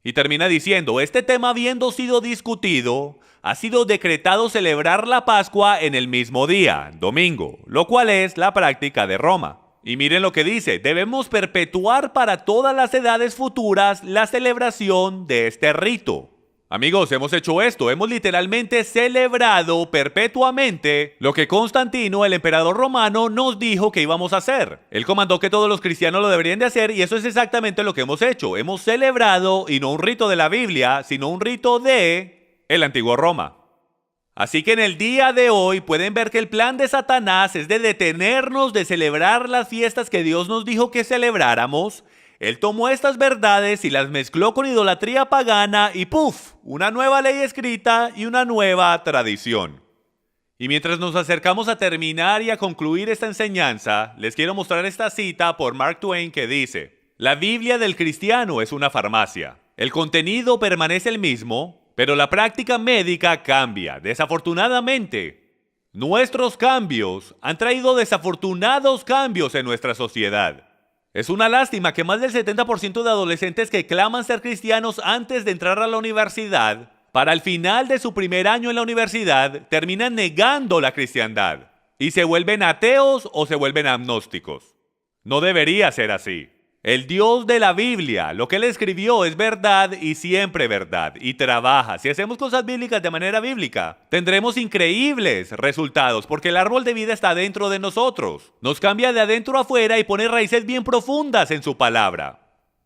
Y termina diciendo, este tema habiendo sido discutido, ha sido decretado celebrar la Pascua en el mismo día, domingo, lo cual es la práctica de Roma. Y miren lo que dice, debemos perpetuar para todas las edades futuras la celebración de este rito. Amigos, hemos hecho esto, hemos literalmente celebrado perpetuamente lo que Constantino, el emperador romano, nos dijo que íbamos a hacer. Él comandó que todos los cristianos lo deberían de hacer y eso es exactamente lo que hemos hecho. Hemos celebrado, y no un rito de la Biblia, sino un rito de el antiguo Roma. Así que en el día de hoy pueden ver que el plan de Satanás es de detenernos de celebrar las fiestas que Dios nos dijo que celebráramos. Él tomó estas verdades y las mezcló con idolatría pagana y ¡puf! Una nueva ley escrita y una nueva tradición. Y mientras nos acercamos a terminar y a concluir esta enseñanza, les quiero mostrar esta cita por Mark Twain que dice: la Biblia del cristiano es una farmacia. El contenido permanece el mismo, pero la práctica médica cambia. Desafortunadamente, nuestros cambios han traído desafortunados cambios en nuestra sociedad. Es una lástima que más del 70% de adolescentes que claman ser cristianos antes de entrar a la universidad, para el final de su primer año en la universidad, terminan negando la cristiandad y se vuelven ateos o se vuelven agnósticos. No debería ser así. El Dios de la Biblia, lo que Él escribió es verdad y siempre verdad, y trabaja. Si hacemos cosas bíblicas de manera bíblica, tendremos increíbles resultados, porque el árbol de vida está dentro de nosotros. Nos cambia de adentro a afuera y pone raíces bien profundas en su palabra.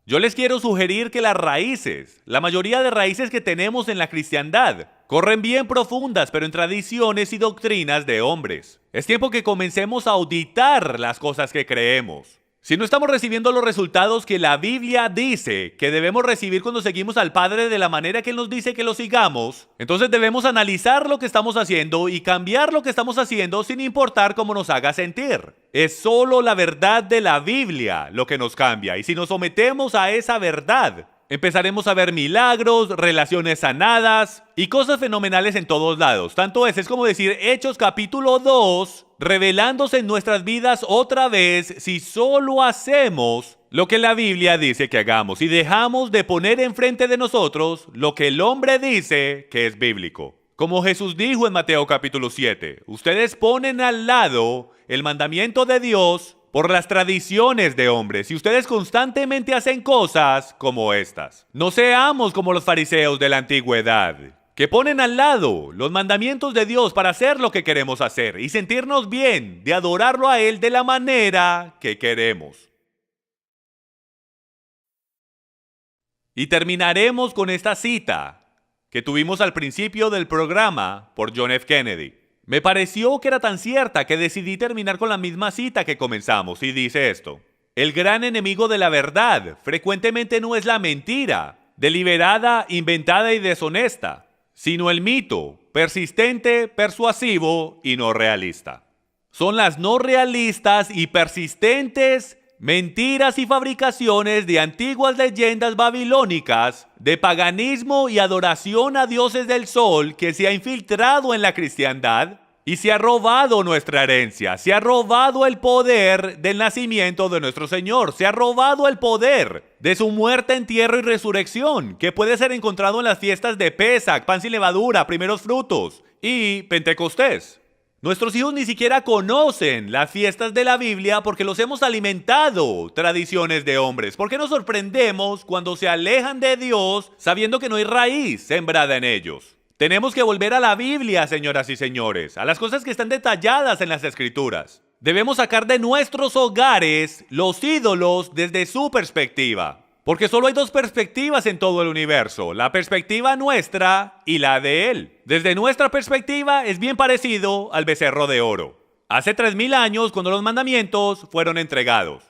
Yo les quiero sugerir que las raíces, la mayoría de raíces que tenemos en la cristiandad, corren bien profundas, pero en tradiciones y doctrinas de hombres. Es tiempo que comencemos a auditar las cosas que creemos. Si no estamos recibiendo los resultados que la Biblia dice que debemos recibir cuando seguimos al Padre de la manera que Él nos dice que lo sigamos, entonces debemos analizar lo que estamos haciendo y cambiar lo que estamos haciendo sin importar cómo nos haga sentir. Es solo la verdad de la Biblia lo que nos cambia, y si nos sometemos a esa verdad, empezaremos a ver milagros, relaciones sanadas y cosas fenomenales en todos lados. Tanto es como decir Hechos capítulo 2, revelándose en nuestras vidas otra vez si solo hacemos lo que la Biblia dice que hagamos y dejamos de poner enfrente de nosotros lo que el hombre dice que es bíblico. Como Jesús dijo en Mateo capítulo 7, ustedes ponen al lado el mandamiento de Dios por las tradiciones de hombres, y ustedes constantemente hacen cosas como estas. No seamos como los fariseos de la antigüedad, que ponen al lado los mandamientos de Dios para hacer lo que queremos hacer y sentirnos bien de adorarlo a Él de la manera que queremos. Y terminaremos con esta cita que tuvimos al principio del programa por John F. Kennedy. Me pareció que era tan cierta que decidí terminar con la misma cita que comenzamos, y dice esto: el gran enemigo de la verdad frecuentemente no es la mentira, deliberada, inventada y deshonesta, sino el mito, persistente, persuasivo y no realista. Son las no realistas y persistentes mentiras y fabricaciones de antiguas leyendas babilónicas, de paganismo y adoración a dioses del sol que se ha infiltrado en la cristiandad y se ha robado nuestra herencia, se ha robado el poder del nacimiento de nuestro Señor, se ha robado el poder de su muerte, entierro y resurrección, que puede ser encontrado en las fiestas de Pesach, pan sin levadura, primeros frutos y Pentecostés. Nuestros hijos ni siquiera conocen las fiestas de la Biblia porque los hemos alimentado tradiciones de hombres. ¿Por qué nos sorprendemos cuando se alejan de Dios sabiendo que no hay raíz sembrada en ellos? Tenemos que volver a la Biblia, señoras y señores, a las cosas que están detalladas en las Escrituras. Debemos sacar de nuestros hogares los ídolos desde su perspectiva. Porque solo hay dos perspectivas en todo el universo, la perspectiva nuestra y la de Él. Desde nuestra perspectiva es bien parecido al becerro de oro. Hace 3000 años, cuando los mandamientos fueron entregados,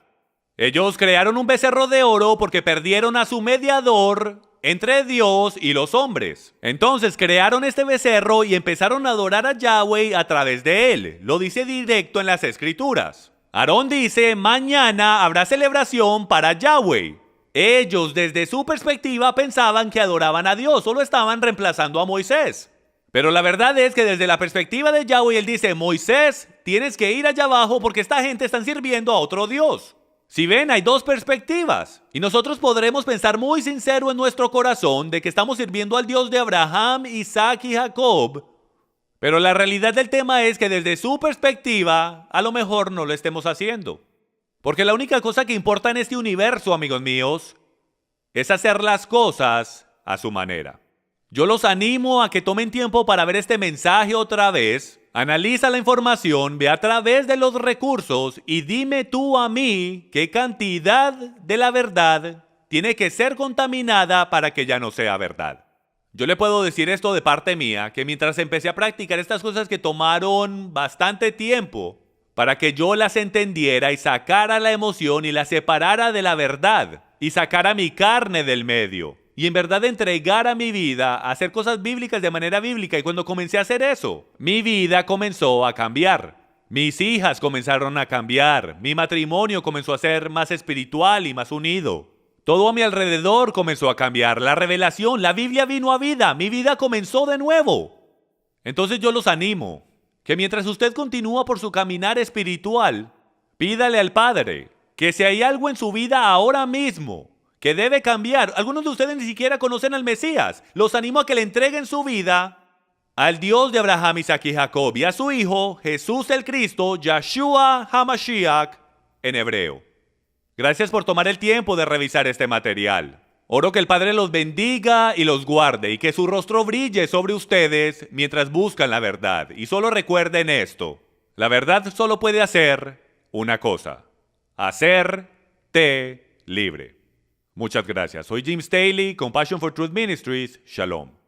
ellos crearon un becerro de oro porque perdieron a su mediador entre Dios y los hombres. Entonces crearon este becerro y empezaron a adorar a Yahweh a través de él. Lo dice directo en las Escrituras. Aarón dice, mañana habrá celebración para Yahweh. Ellos, desde su perspectiva, pensaban que adoraban a Dios, solo estaban reemplazando a Moisés. Pero la verdad es que desde la perspectiva de Yahweh, Él dice, Moisés, tienes que ir allá abajo porque esta gente está sirviendo a otro Dios. Si ven, hay dos perspectivas. Y nosotros podremos pensar muy sincero en nuestro corazón de que estamos sirviendo al Dios de Abraham, Isaac y Jacob. Pero la realidad del tema es que desde su perspectiva, a lo mejor no lo estemos haciendo. Porque la única cosa que importa en este universo, amigos míos, es hacer las cosas a su manera. Yo los animo a que tomen tiempo para ver este mensaje otra vez, analiza la información, ve a través de los recursos y dime tú a mí qué cantidad de la verdad tiene que ser contaminada para que ya no sea verdad. Yo le puedo decir esto de parte mía, que mientras empecé a practicar estas cosas que tomaron bastante tiempo, para que yo las entendiera y sacara la emoción y la separara de la verdad y sacara mi carne del medio y en verdad entregara mi vida a hacer cosas bíblicas de manera bíblica. Y cuando comencé a hacer eso, mi vida comenzó a cambiar. Mis hijas comenzaron a cambiar. Mi matrimonio comenzó a ser más espiritual y más unido. Todo a mi alrededor comenzó a cambiar. La revelación, la Biblia vino a vida. Mi vida comenzó de nuevo. Entonces yo los animo que mientras usted continúa por su caminar espiritual, pídale al Padre que si hay algo en su vida ahora mismo que debe cambiar, algunos de ustedes ni siquiera conocen al Mesías, los animo a que le entreguen su vida al Dios de Abraham, Isaac y Jacob y a su Hijo, Jesús el Cristo, Yahshua HaMashiach, en hebreo. Gracias por tomar el tiempo de revisar este material. Oro que el Padre los bendiga y los guarde y que su rostro brille sobre ustedes mientras buscan la verdad. Y solo recuerden esto, la verdad solo puede hacer una cosa, hacerte libre. Muchas gracias. Soy Jim Staley con Passion for Truth Ministries. Shalom.